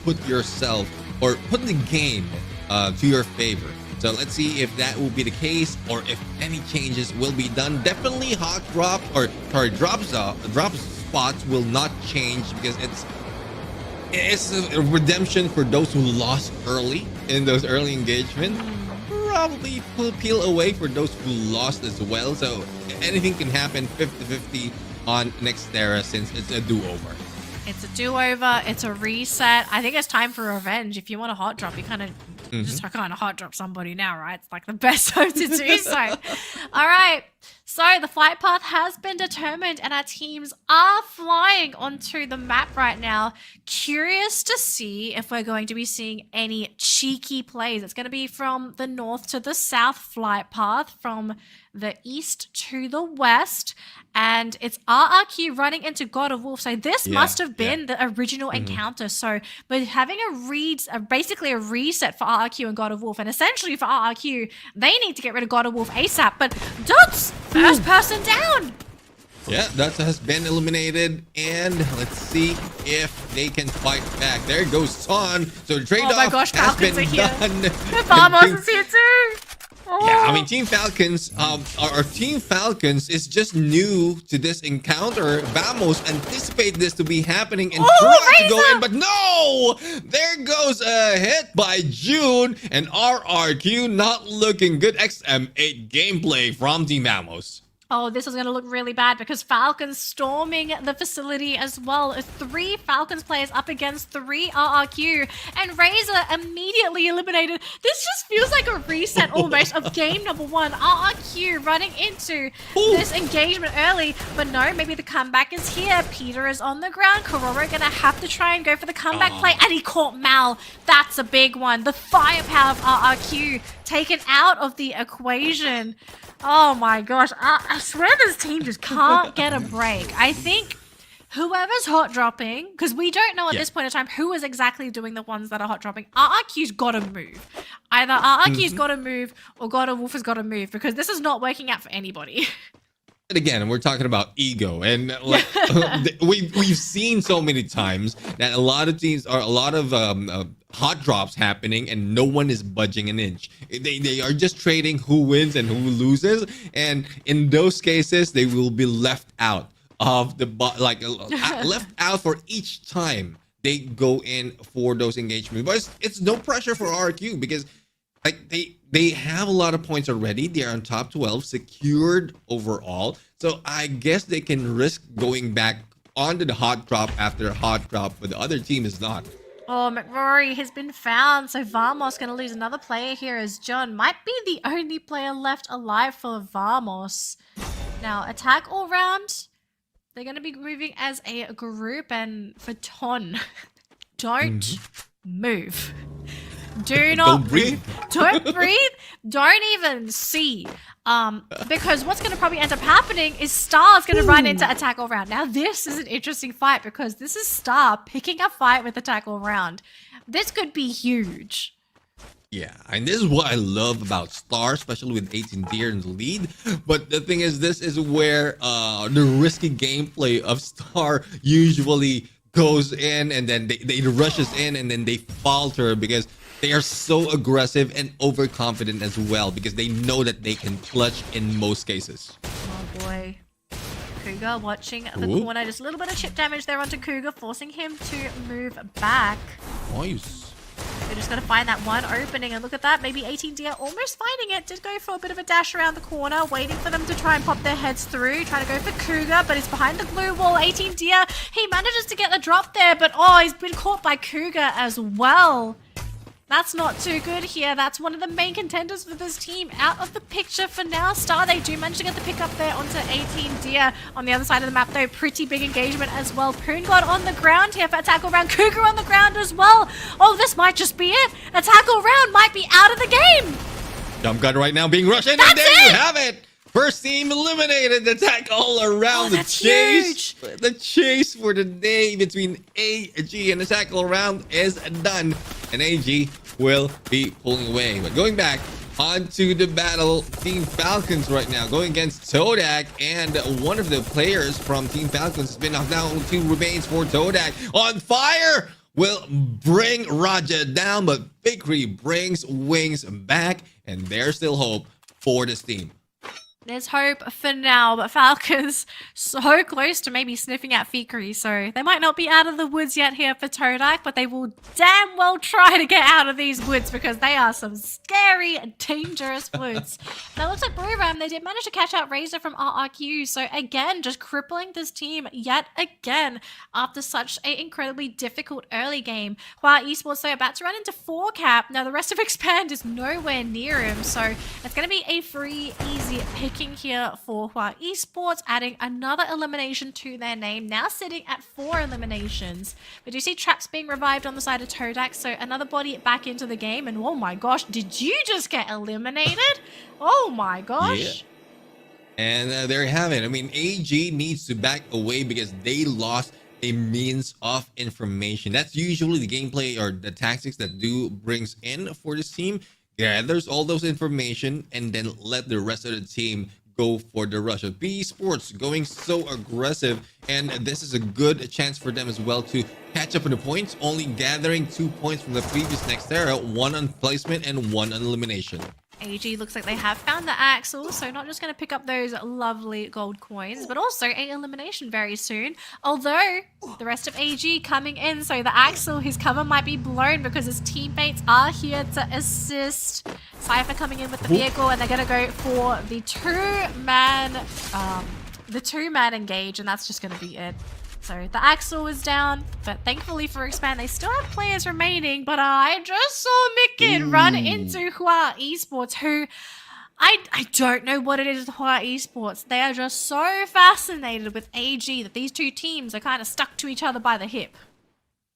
put yourself or put the game to your favor. So let's see if that will be the case or if any changes will be done. Definitely drop spots will not change because it's a redemption for those who lost early in those early engagements. Probably peel away for those who lost as well. So anything can happen 50-50 on next era since it's a do-over. It's a do-over. It's a reset. I think it's time for revenge. If you want a hot drop, you kind of just kind of hot drop somebody now, right? It's like the best time to do so. All right. So the flight path has been determined and our teams are flying onto the map right now. Curious to see if we're going to be seeing any cheeky plays. It's going to be from the north to the south flight path, from the east to the west, and it's RRQ running into God of Wolf. So this must have been the original encounter. So we're having basically a reset for RRQ and God of Wolf, and essentially for RRQ, they need to get rid of God of Wolf ASAP. But Dots, first person down. Yeah, that has been eliminated, and let's see if they can fight back. There goes Son. So the trade-off has been done. Vamos is here too. Yeah, I mean, Team Falcons, our Team Falcons is just new to this encounter. Vamos anticipate this to be happening and try to go in, but no! There goes a hit by June, and RRQ not looking good. XM8 gameplay from Team Vamos. Oh, this is going to look really bad because Falcons storming the facility as well. 3 Falcons players up against 3 RRQ, and Razor immediately eliminated. This just feels like a reset almost of game number 1. RRQ running into this engagement early, but no, maybe the comeback is here. Peter is on the ground. Kororo going to have to try and go for the comeback play, and he caught Mal. That's a big one. The firepower of RRQ taken out of the equation. Oh my gosh, I swear this team just can't get a break. I think whoever's hot dropping, because we don't know at this point in time who is exactly doing the ones that are hot dropping, RRQ's got to move. Either RRQ's got to move or God of Wolf has got to move, because this is not working out for anybody. And again, we're talking about ego, and like we've seen so many times that a lot of teams are a lot of hot drops happening, and no one is budging an inch. They are just trading who wins and who loses, and in those cases, they will be left out of the left out for each time they go in for those engagements. But it's no pressure for RQ because like they have a lot of points already. They are on top 12, secured overall. So I guess they can risk going back onto the hot drop after hot drop, but the other team is not. Oh, McRory has been found. So Vamos going to lose another player here as John might be the only player left alive for Vamos. Now, attack all round. They're going to be moving as a group, and for Ton, don't move. Do not breathe. Don't breathe. Don't even see. Because what's going to probably end up happening is Star's going to run into attack all round. Now, this is an interesting fight because this is Star picking a fight with attack all round. This could be huge. Yeah, and this is what I love about Star, especially with 18 deer in the lead. But the thing is, this is where the risky gameplay of Star usually goes in, and then they rushes in, and then they falter because they are so aggressive and overconfident as well, because they know that they can clutch in most cases. Oh boy. Cougar watching the corner. Just a little bit of chip damage there onto Cougar, forcing him to move back. Nice. They're just going to find that one opening, and look at that. Maybe 18 deer almost finding it. Did go for a bit of a dash around the corner, waiting for them to try and pop their heads through. Trying to go for Cougar, but he's behind the glue wall. 18 deer, he manages to get the drop there, but oh, he's been caught by Cougar as well. That's not too good here. That's one of the main contenders for this team out of the picture for now. Star, they do manage to get the pick up there onto 18 deer. On the other side of the map, though, pretty big engagement as well. Poon God on the ground here for a tackle round. Cougar on the ground as well. Oh, this might just be it. A tackle round might be out of the game. Jump gun right now being rushed in, and there you have it. First team eliminated. The attack all around the chase. Huge. The chase for the day between AG and the attack all around is done. And AG will be pulling away. But going back onto the battle, Team Falcons right now going against Todak. And one of the players from Team Falcons has been knocked down. 2 remains for Todak. On fire! Will bring Raja down. But Victory brings Wings back. And there's still hope for this team. There's hope for now, but Falcons so close to maybe sniffing out Fikri, so they might not be out of the woods yet here for Todak, but they will damn well try to get out of these woods because they are some scary, dangerous woods. Now, it looks like Blue they did manage to catch out Razor from RRQ, so again, just crippling this team yet again after such an incredibly difficult early game. Hua Esports, though, about to run into 4-cap. Now, the rest of Expand is nowhere near him, so it's going to be a free, easy pick here for Hua Esports, adding another elimination to their name, now sitting at 4 eliminations. We do see traps being revived on the side of Todak, so another body back into the game, and oh my gosh, did you just get eliminated? Oh my gosh. Yeah. And there you have it. I mean, AG needs to back away because they lost a means of information. That's usually the gameplay or the tactics that do brings in for this team. Gathers all those information and then let the rest of the team go for the rush. Of PE Sports going so aggressive, and this is a good chance for them as well to catch up on the points, only gathering 2 points from the previous Nextera, 1 on placement and 1 on elimination. AG looks like they have found the Axel, so not just going to pick up those lovely gold coins, but also a elimination very soon. Although, the rest of AG coming in, so the Axel, his cover might be blown because his teammates are here to assist. Cypher coming in with the vehicle, and they're going to go for the two-man engage, and that's just going to be it. So the Axel is down, but thankfully for Expand, they still have players remaining. But I just saw Mikin run into Hua Esports, who I don't know what it is with Hua Esports. They are just so fascinated with AG that these two teams are kind of stuck to each other by the hip.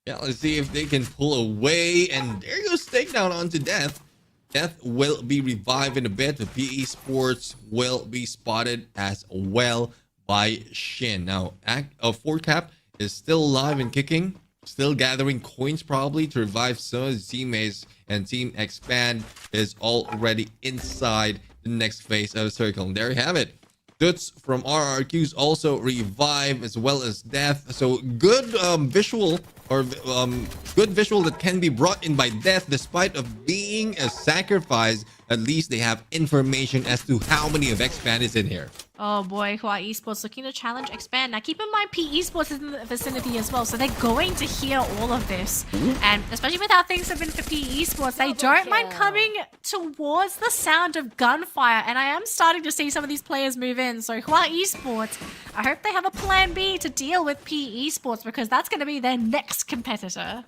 Yeah, let's see if they can pull away. And there goes Takedown onto Death. Death will be revived in a bit. The PE Sports will be spotted as well by Shin. Now, 4-cap is still alive and kicking, still gathering coins probably to revive some of his teammates, and Team Expand is already inside the next phase of the circle. And there you have it. Duts from RRQs also revive as well as Death. So good visual that can be brought in by Death despite of being a sacrifice. At least they have information as to how many of Expand is in here. Oh boy, Hua Esports looking to challenge Expand. Now keep in mind PE Esports is in the vicinity as well, so they're going to hear all of this. And especially with how things have been for PE Esports, they don't mind coming towards the sound of gunfire. And I am starting to see some of these players move in. So Hua Esports, I hope they have a plan B to deal with PE Esports, because that's going to be their next competitor.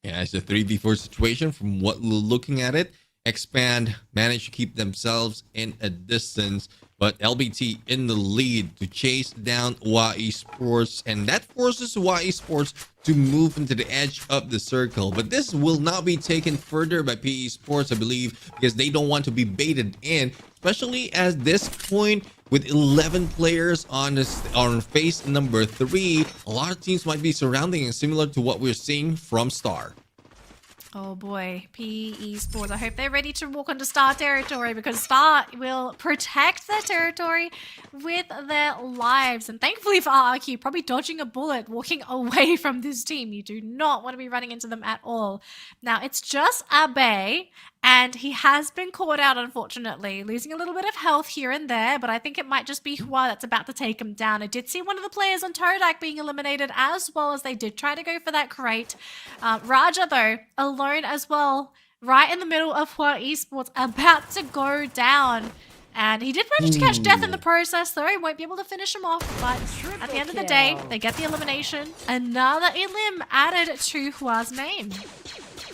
Yeah, it's a 3v4 situation from what we're looking at it. Expand managed to keep themselves in a distance, but LBT in the lead to chase down Hua Esports, and that forces Hua Esports to move into the edge of the circle. But this will not be taken further by PE Sports, I believe, because they don't want to be baited in, especially at this point with 11 players on phase number 3. A lot of teams might be surrounding, and similar to what we're seeing from Star. Oh boy, PE Sports. I hope they're ready to walk onto Star territory, because Star will protect their territory with their lives. And thankfully for RRQ, probably dodging a bullet, walking away from this team. You do not want to be running into them at all. Now, it's just Abe, and he has been caught out, unfortunately, losing a little bit of health here and there, but I think it might just be Hua that's about to take him down. I did see one of the players on Todak being eliminated, as well as they did try to go for that crate. Raja, though, alone as well, right in the middle of Hua Esports, about to go down. And he did manage to catch Death in the process, though. He won't be able to finish him off, but at the end of the day, they get the elimination. Another elim added to Hua's name.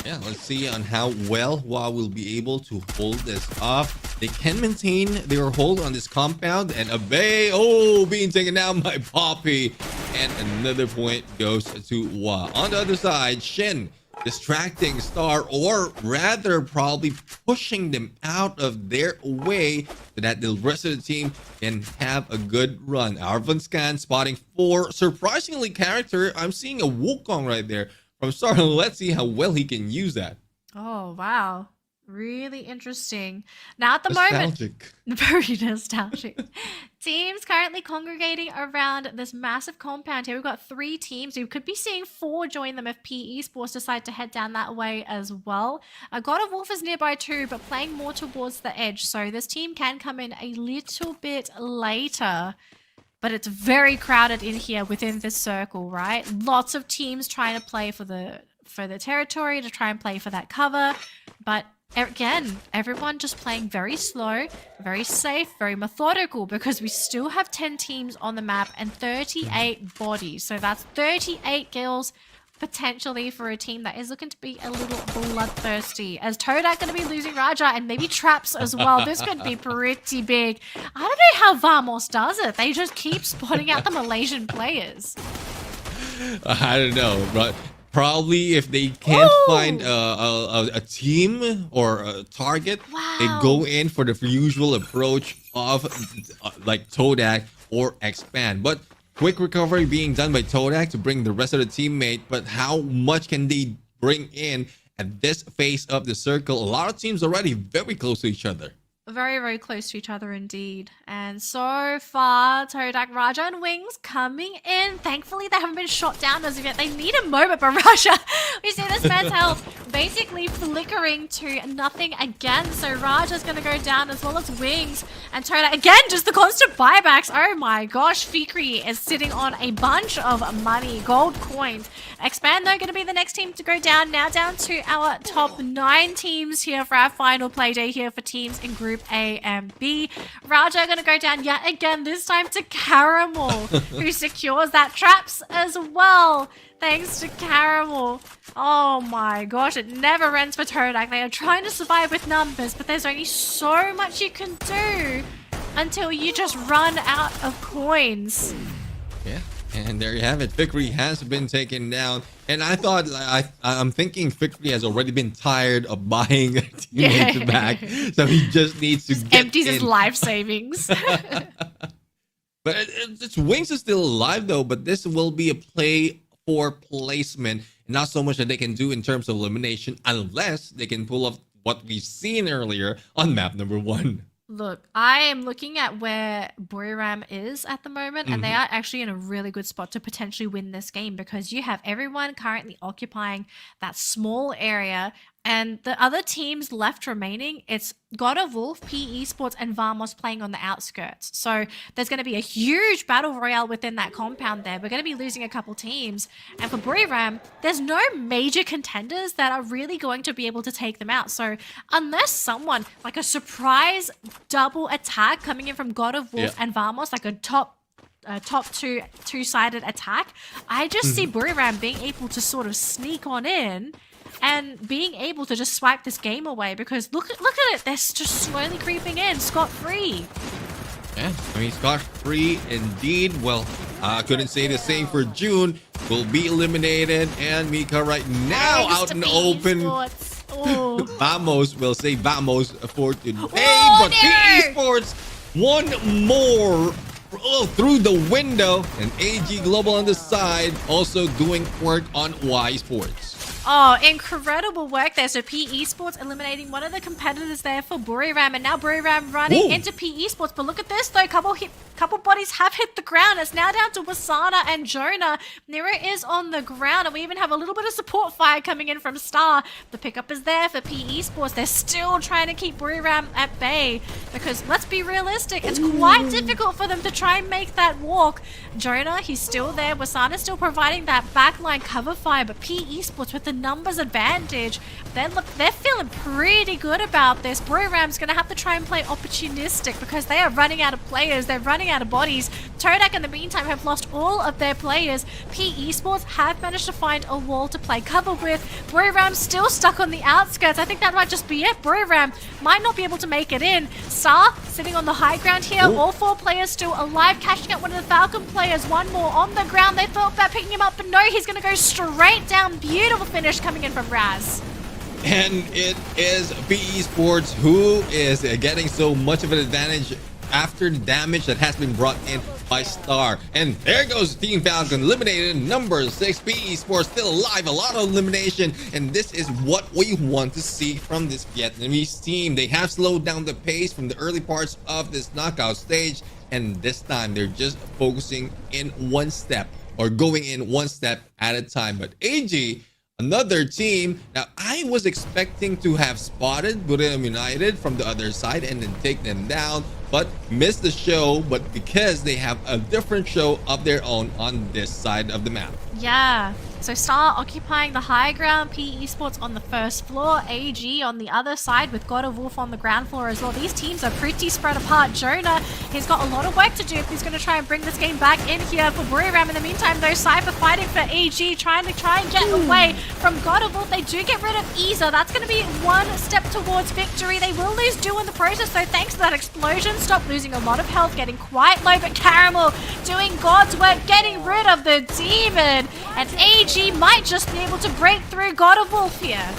Yeah, let's see on how well Hua will be able to hold this off. They can maintain their hold on this compound, and Abe, being taken down by Poppy. And another point goes to Hua. On the other side, Shin distracting Star, or rather probably pushing them out of their way so that the rest of the team can have a good run. Arvan Scan spotting 4 surprisingly character. I'm seeing a Wukong right there from Star. Let's see how well he can use that. Oh, wow. Really interesting. Now at the Nostalgic. moment, very nostalgic. Teams currently congregating around this massive compound here. We've got 3 teams. We could be seeing 4 join them if PE Sports decide to head down that way as well. God of Wolf is nearby too, but playing more towards the edge. So this team can come in a little bit later. But it's very crowded in here within this circle, right? Lots of teams trying to play for the territory, to try and play for that cover. But again, everyone just playing very slow, very safe, very methodical, because we still have 10 teams on the map and 38 bodies. So that's 38 kills potentially for a team that is looking to be a little bloodthirsty. As Todak going to be losing Raja and maybe Traps as well. This could be pretty big. I don't know how Vamos does it. They just keep spotting out the Malaysian players. I don't know, but probably if they can't find a team or a target, they go in for the usual approach of like Todak or Expand. But quick recovery being done by Todak to bring the rest of the teammate. But how much can they bring in at this phase of the circle? A lot of teams already very close to each other. Very, very close to each other indeed. And so far, Todak, Raja, and Wings coming in. Thankfully, they haven't been shot down as of yet. They need a moment, but Raja, we see this man's health basically flickering to nothing again. So Raja's going to go down as well as Wings. And Todak, again, just the constant buybacks. Oh my gosh, Fikri is sitting on a bunch of money, gold coins. Expand, though, going to be the next team to go down. Now down to our top 9 teams here for our final play day here for teams in Group A and B. Raja going to go down yet again, this time to Caramel, who secures that Traps as well. Thanks to Caramel. Oh my gosh, it never ends for Todak. They are trying to survive with numbers, but there's only so much you can do until you just run out of coins. Yeah. And there you have it. Fikri has been taken down. And I thought, I'm thinking Fikri has already been tired of buying teammates back. So he just needs to get empties his life savings. But it's Wings is still alive though. But this will be a play for placement. Not so much that they can do in terms of elimination, unless they can pull off what we've seen earlier on map number 1. Look, I am looking at where Buriram is at the moment, and they are actually in a really good spot to potentially win this game, because you have everyone currently occupying that small area, and the other teams left remaining, it's God of Wolf, PE Sports, and Vamos playing on the outskirts. So there's going to be a huge battle royale within that compound there. We're going to be losing a couple teams. And for Buriram, there's no major contenders that are really going to be able to take them out. So unless someone, like a surprise double attack coming in from God of Wolf and Vamos, like a top two-sided attack, I just see Buriram being able to sort of sneak on in and being able to just swipe this game away, because look at it, they're just slowly creeping in scot-free. Yeah, I mean, scot-free indeed. Well, I couldn't say the same for June. Will be eliminated, and Mika right now out in the open. Vamos will say Vamos for today, but PE Sports one more through the window, and AG Global on the side also doing work on Y Sports. Oh, incredible work there. So PE Sports eliminating one of the competitors there for Buriram, and now Buriram running into PE Sports. But look at this though, couple bodies have hit the ground. It's now down to Wasana and Jonah. Nero is on the ground, and we even have a little bit of support fire coming in from Star. The pickup is there for PE Sports. They're still trying to keep Buriram at bay, because let's be realistic, it's quite difficult for them to try and make that walk. Jonah, he's still there. Wasana's still providing that backline cover fire, but PE Sports with the numbers advantage, they're feeling pretty good about this. Buriram's going to have to try and play opportunistic, because they are running out of players. They're running out of bodies. Todak, in the meantime, have lost all of their players. PE Sports have managed to find a wall to play cover with. Buriram still stuck on the outskirts. I think that might just be it. Buriram might not be able to make it in. Star sitting on the high ground here. Ooh. All 4 players still alive, catching up one of the Falcon players. One more on the ground. They thought about picking him up, but no, he's going to go straight down. Beautiful finish coming in from Raz. And it is PE Sports who is getting so much of an advantage after the damage that has been brought in by Star. And there goes Team Falcon, eliminated number 6. PE Sports still alive, a lot of elimination, and this is what we want to see from this Vietnamese team. They have slowed down the pace from the early parts of this knockout stage, and this time they're just focusing in one step, or going in one step at a time. But AG, another team, now I was expecting to have spotted Buddhism United from the other side and then take them down, but missed the show. But because they have a different show of their own on this side of the map. Yeah, so Star occupying the high ground, PE Sports on the first floor, AG on the other side with God of Wolf on the ground floor as well. These teams are pretty spread apart. Jonah, he's got a lot of work to do if he's going to try and bring this game back in here for Buriram. In the meantime, though, Cypher fighting for AG, trying and get away from God of Wolf. They do get rid of Isa. That's going to be one step towards victory. They will lose Do in the process, though, thanks to that explosion. Stop losing a lot of health, getting quite low, but Caramel doing God's work, getting rid of the demon. And AG might just be able to break through God of Wolf here.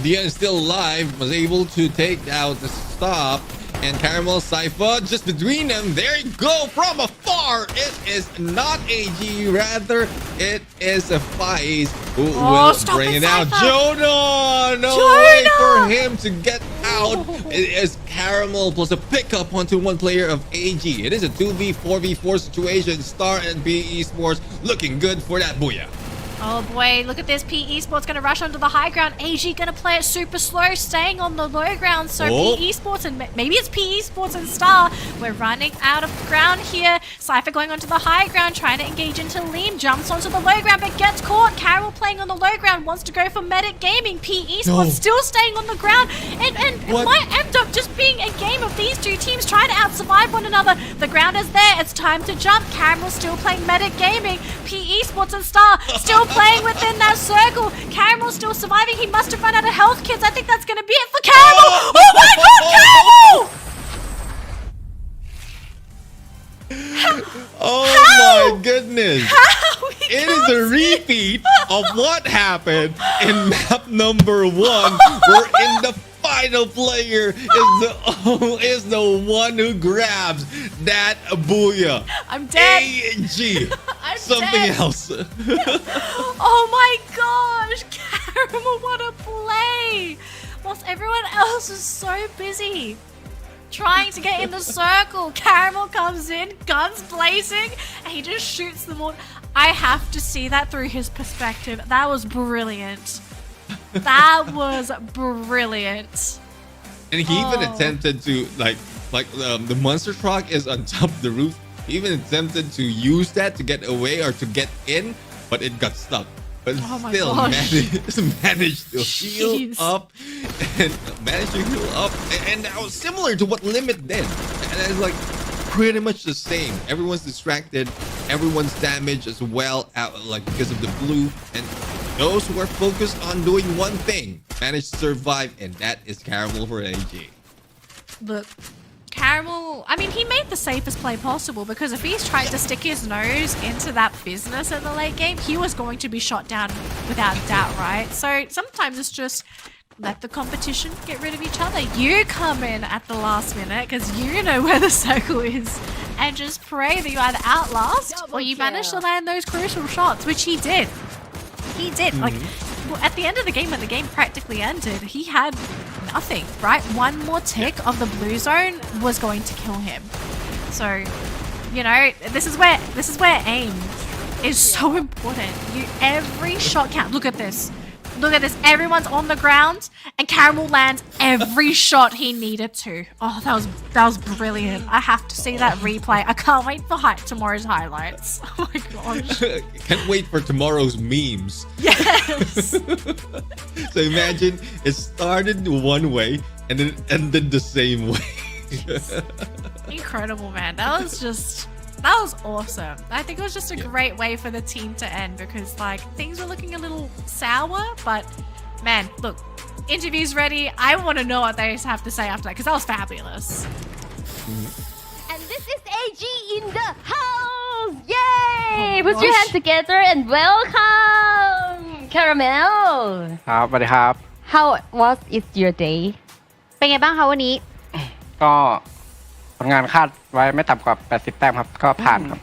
Dia is still alive, was able to take out the stop, and Caramel Cypher just between them. There you go from afar. It is not AG, rather it is a FaZe who will bring it out. Jonah, no way for him to get out. It is Caramel plus a pickup onto one player of AG. It is a 2v4v4 situation. Star and PE Sports looking good for that booyah. Oh boy, look at this. PE Sports going to rush onto the high ground. AG going to play it super slow, staying on the low ground. So PE Sports and maybe it's PE Sports and Star. We're running out of ground here. Cypher going onto the high ground, trying to engage into Liam. Jumps onto the low ground, but gets caught. Carol playing on the low ground, wants to go for Medic Gaming. PE Sports still staying on the ground. And it might end up just being a game of these two teams trying to out-survive one another. The ground is there. It's time to jump. Caramel still playing Medic Gaming. PE Sports and Star still playing within that circle. Caramel still surviving. He must have run out of health kits. I think that's going to be it for Caramel. Oh my God, Caramel! Oh my goodness. It is a repeat of what happened in map number 1, where in the final player is the one who grabs that booyah. I'm dead. AG. I'm something dead. else. Oh my gosh, Caramel, what a play! Whilst everyone else is so busy trying to get in the circle, Caramel comes in, guns blazing, and he just shoots them all. I have to see that through his perspective. That was brilliant. That was brilliant. And he even attempted to the monster truck is on top of the roof. He even attempted to use that to get away or to get in, but it got stuck. But still managed to heal up and and that was similar to what Limit did. And it's like pretty much the same. Everyone's distracted, everyone's damaged as well, because of the blue, and those who are focused on doing one thing managed to survive, and that is Caramel for AG. Look, Caramel, I mean, he made the safest play possible, because if he's tried to stick his nose into that business in the late game, he was going to be shot down without a doubt, right? So sometimes it's just let the competition get rid of each other. You come in at the last minute because you know where the circle is, and just pray that you either outlast or you manage to land those crucial shots, which he did. He did. Like, at the end of the game, when the game practically ended, he had nothing, right? One more tick of the blue zone was going to kill him. So, you know, this is where aim is so important. Every shot count. Look at this. Look at this. Everyone's on the ground, and Caramel lands every shot he needed to. Oh, that was brilliant. I have to see that replay. I can't wait for tomorrow's highlights. Oh my gosh. Can't wait for tomorrow's memes. Yes. So imagine it started one way and then it ended the same way. Incredible, man. That was awesome. I think it was just a great way for the team to end, because like things were looking a little sour, but man, look, interview's ready. I want to know what they have to say after that, because that was fabulous. And this is AG in the house! Yay! Put your hands together and welcome Caramel. ครับสวัสดีครับ How was it your day? เป็นไงบ้างคะวันนี้ ก็ผลงานคาดไว้ไม่ต่ำกว่า80แต้มครับก็ผ่านครับ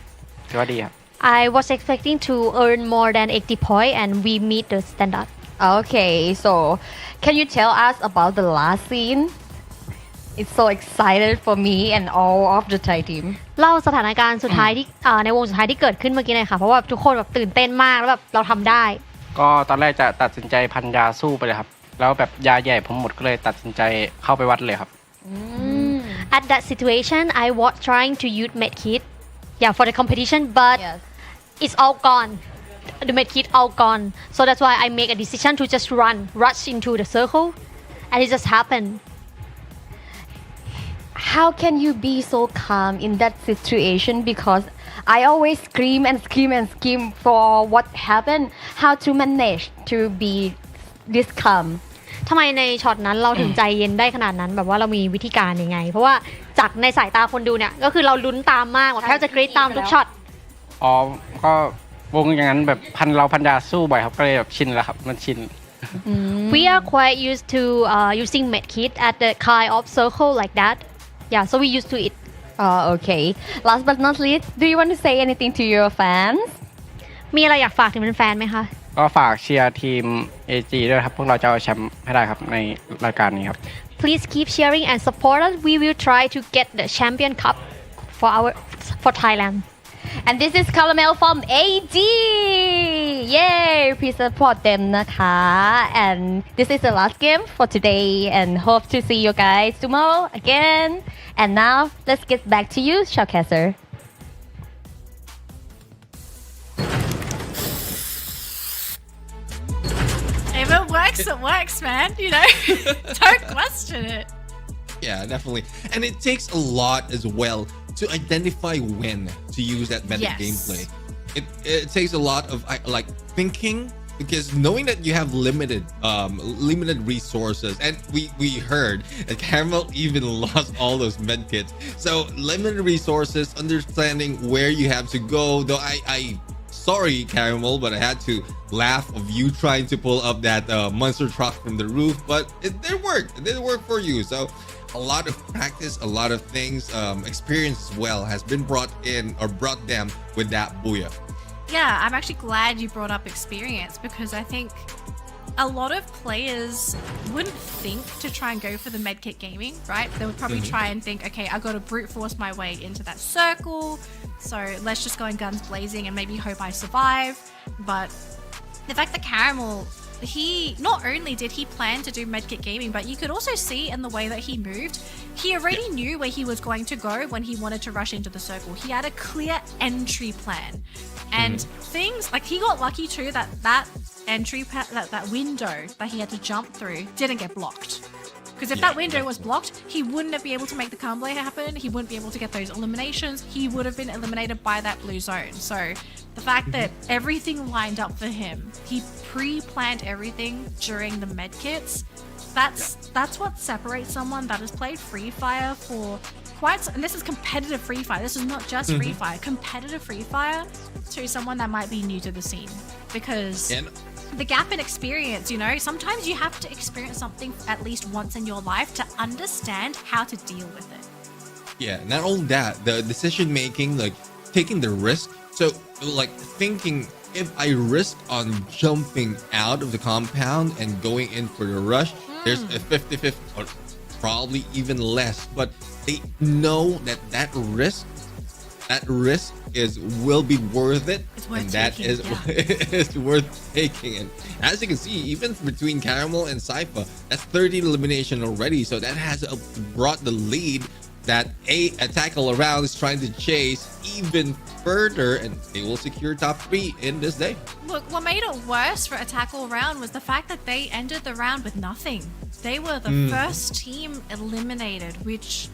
ถือว่าดีครับ I was expecting to earn more than 80 point and we meet the standard. Okay, so can you tell us about the last scene? It's so excited for me and all of the Thai team. เล่าสถานการณ์สุดท้ายที่ในวงสุดท้ายที่เกิดขึ้นเมื่อกี้หน่อยค่ะเพราะว่าทุกคนแบบตื่นเต้นมากแล้วแบบเราทำได้ ก็ตอนแรกจะตัดสินใจพันยาสู้ไปเลยครับแล้วแบบยาใหญ่ผมหมดก็เลยตัดสินใจเข้าไปวัดเลยครับ At that situation I was trying to use medkit for the competition but it's all gone the medkit all gone so that's why I make a decision to just rush into the circle and it just happened. How can you be so calm in that situation? Because I always scream for what happened. How to manage to be this calm? ทำไมในช็อตนั้นเราถึงใจเย็นได้ขนาดนั้นแบบว่าเรามีวิธีการยังไงเพราะว่าจากในสายตาคนดูเนี่ยก็คือเราลุ้นตามมากแบบแทบจะกรี๊ดตามทุกช็อตอ๋อก็วงอย่างนั้นแบบเราพันยาสู้บ่อยครับก็เลยแบบชินแล้วครับมันชิน We are quite used to using medkit at the kind of circle like that. So we used to it. Okay. Last but not least, do you want to say anything to your fans? มีอะไรอยากฝากถึงแฟนๆไหมคะก็ฝากเชียร์ทีม AG ด้วยครับพวกเราจะเอาแชมป์ให้ได้ครับในรายการนี้ครับ Please keep cheering and support us. We will try to get the champion cup for Thailand. And this is Caramel from AG. Yay! Please support them นะคะ And this is the last game for today and hope to see you guys tomorrow again. And now let's get back to you, Showcaster. If it works, man. You know, don't question it. Yeah, definitely. And it takes a lot as well to identify when to use that meta gameplay. It takes a lot of like thinking because knowing that you have limited resources, and we heard that Caramel even lost all those medkits. So limited resources, understanding where you have to go. Though I sorry Caramel, but I had to laugh of you trying to pull up that monster truck from the roof, but it did work. It did work for you. So a lot of practice, a lot of things, experience as well has been brought in or brought them with that booyah. Yeah, I'm actually glad you brought up experience because I think a lot of players wouldn't think to try and go for the medkit gaming, right? They would probably try and think, okay, I've got to brute force my way into that circle. So let's just go in guns blazing and maybe hope I survive. But the fact that Caramel, he not only did he plan to do medkit gaming, but you could also see in the way that he moved, he already knew where he was going to go when he wanted to rush into the circle. He had a clear entry plan. And things like he got lucky too that entry that window that he had to jump through didn't get blocked. Because if that window was blocked, he wouldn't be able to make the combo happen. He wouldn't be able to get those eliminations. He would have been eliminated by that blue zone. So the fact that everything lined up for him, he pre-planned everything during the medkits. That's what separates someone that has played Free Fire for and this is competitive Free Fire. This is not just Free Fire. Competitive Free Fire to someone that might be new to the scene. Because the gap in experience, you know, sometimes you have to experience something at least once in your life to understand how to deal with it. Yeah, not only that, the decision making, like taking the risk. So like thinking, if I risk on jumping out of the compound and going in for the rush, there's a 50-50 or probably even less, but they know that risk will be worth it, and that is worth taking. And as you can see, even between Caramel and Sypha, that's 30 elimination already, so that has brought the lead that Attack All Around is trying to chase even further, and they will secure top 3 in this day. Look, what made it worse for Attack All Around was the fact that they ended the round with nothing. They were the first team eliminated, which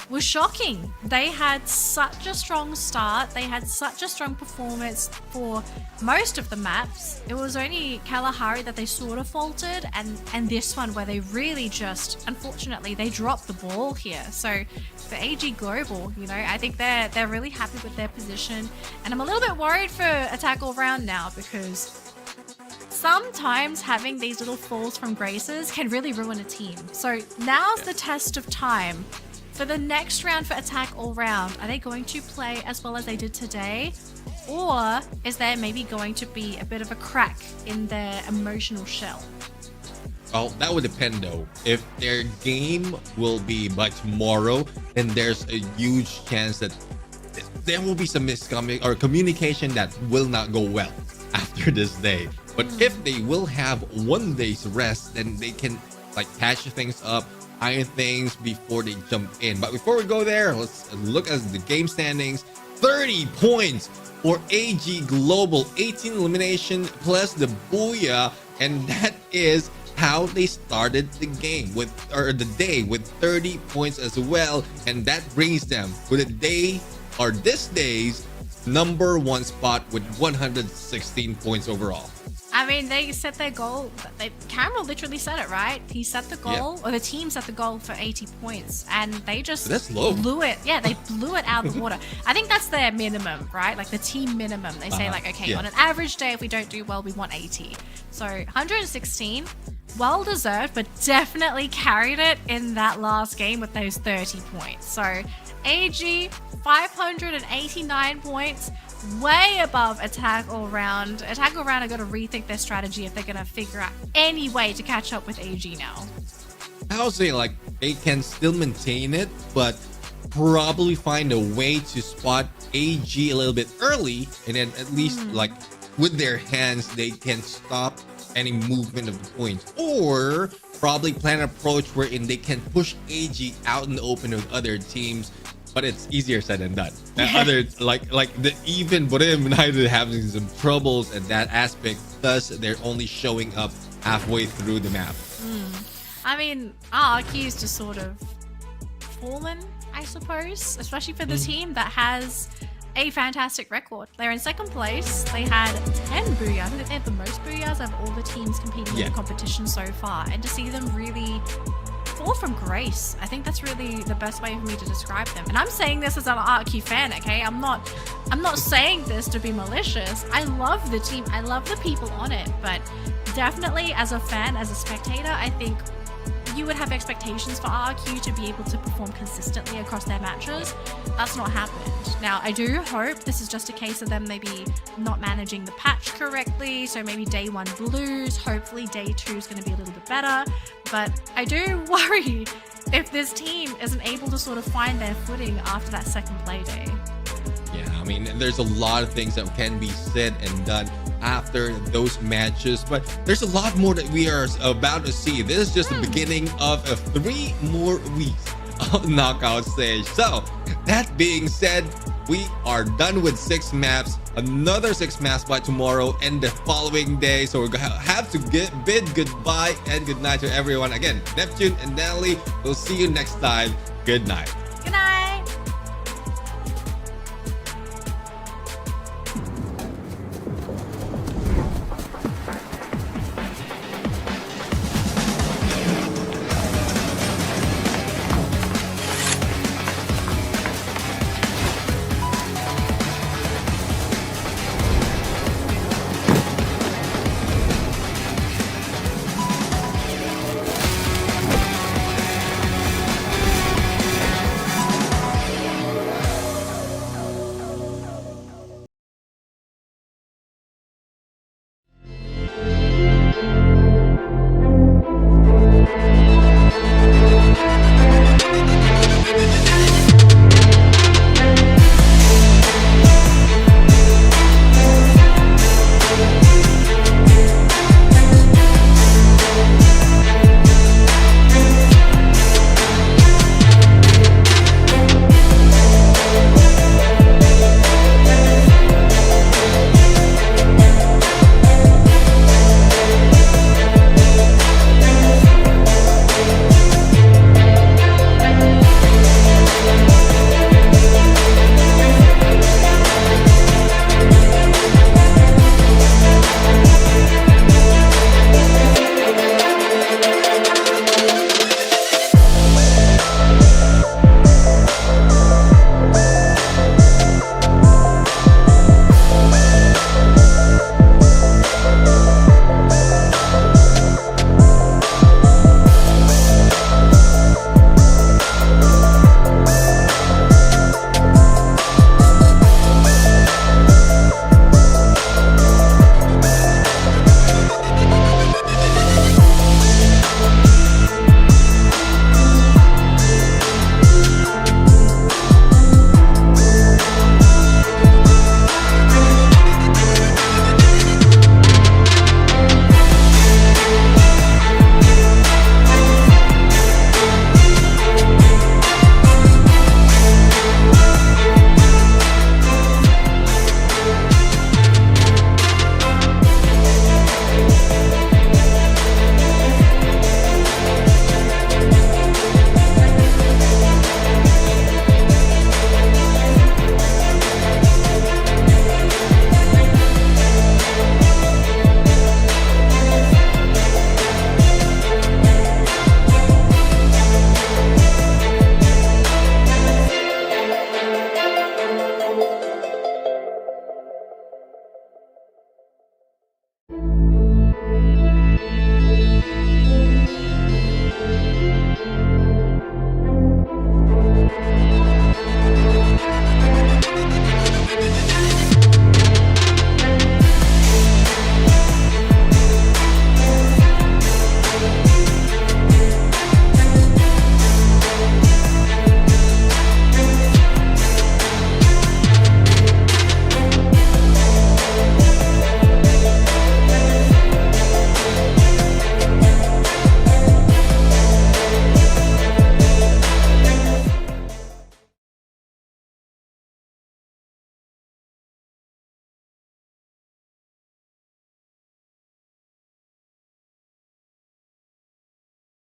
was shocking. They had such a strong start. They had such a strong performance for most of the maps. It was only Kalahari that they sort of faltered, and this one where they really just, unfortunately, they dropped the ball here. So for AG Global, you know, I think they're really happy with their position, and I'm a little bit worried for Attack All Round now, because sometimes having these little falls from graces can really ruin a team. So now's the test of time. For the next round for Attack All Round, are they going to play as well as they did today? Or is there maybe going to be a bit of a crack in their emotional shell? Well, that would depend though. If their game will be by tomorrow, then there's a huge chance that there will be some communication that will not go well after this day. But if they will have 1 day's rest, then they can like patch things up, iron things before they jump in. But before we go there, let's look at the game standings. 30 points for AG Global, 18 elimination plus the Booyah, and that is how they started the game with, or the day, with 30 points as well, and that brings them to the day, or this day's #1 spot with 116 points overall. I mean, they set their goal. Cameron literally said it, right? He set the goal, or the team set the goal for 80 points, and they just blew it. Yeah, they blew it out of the water. I think that's their minimum, right? Like the team minimum. They say like, okay, on an average day, if we don't do well, we want 80. So 116, well deserved, but definitely carried it in that last game with those 30 points. So AG, 589 points. Way above Attack All Round. Attack All Round are going to rethink their strategy if they're going to figure out any way to catch up with AG now. I would say like they can still maintain it, but probably find a way to spot AG a little bit early, and then at least like with their hands they can stop any movement of the points, or probably plan an approach wherein they can push AG out in the open with other teams. But it's easier said than done. Other like the even Brim United having some troubles at that aspect, thus they're only showing up halfway through the map. I mean, RRQ's just sort of fallen, I suppose, especially for the team that has a fantastic record. They're in second place. They had 10 booyahs. I think they have the most booyahs of all the teams competing in the competition so far. And to see them really fall from grace, I think that's really the best way for me to describe them. And I'm saying this as an RQ fan, okay? I'm not saying this to be malicious. I love the team. I love the people on it. But definitely as a fan, as a spectator, I think you would have expectations for RRQ to be able to perform consistently across their matches. That's not happened. Now, I do hope this is just a case of them maybe not managing the patch correctly, so maybe day 1 blues, hopefully day 2 is going to be a little bit better. But I do worry if this team isn't able to sort of find their footing after that second play day. Yeah, I mean, there's a lot of things that can be said and done after those matches, but there's a lot more that we are about to see. This is just the beginning of 3 more weeks of knockout stage. So that being said, we are done with 6 maps, another 6 maps by tomorrow and the following day. So we're gonna have to bid goodbye and good night to everyone. Again, Neptune and Natalie, we'll see you next time. Good night.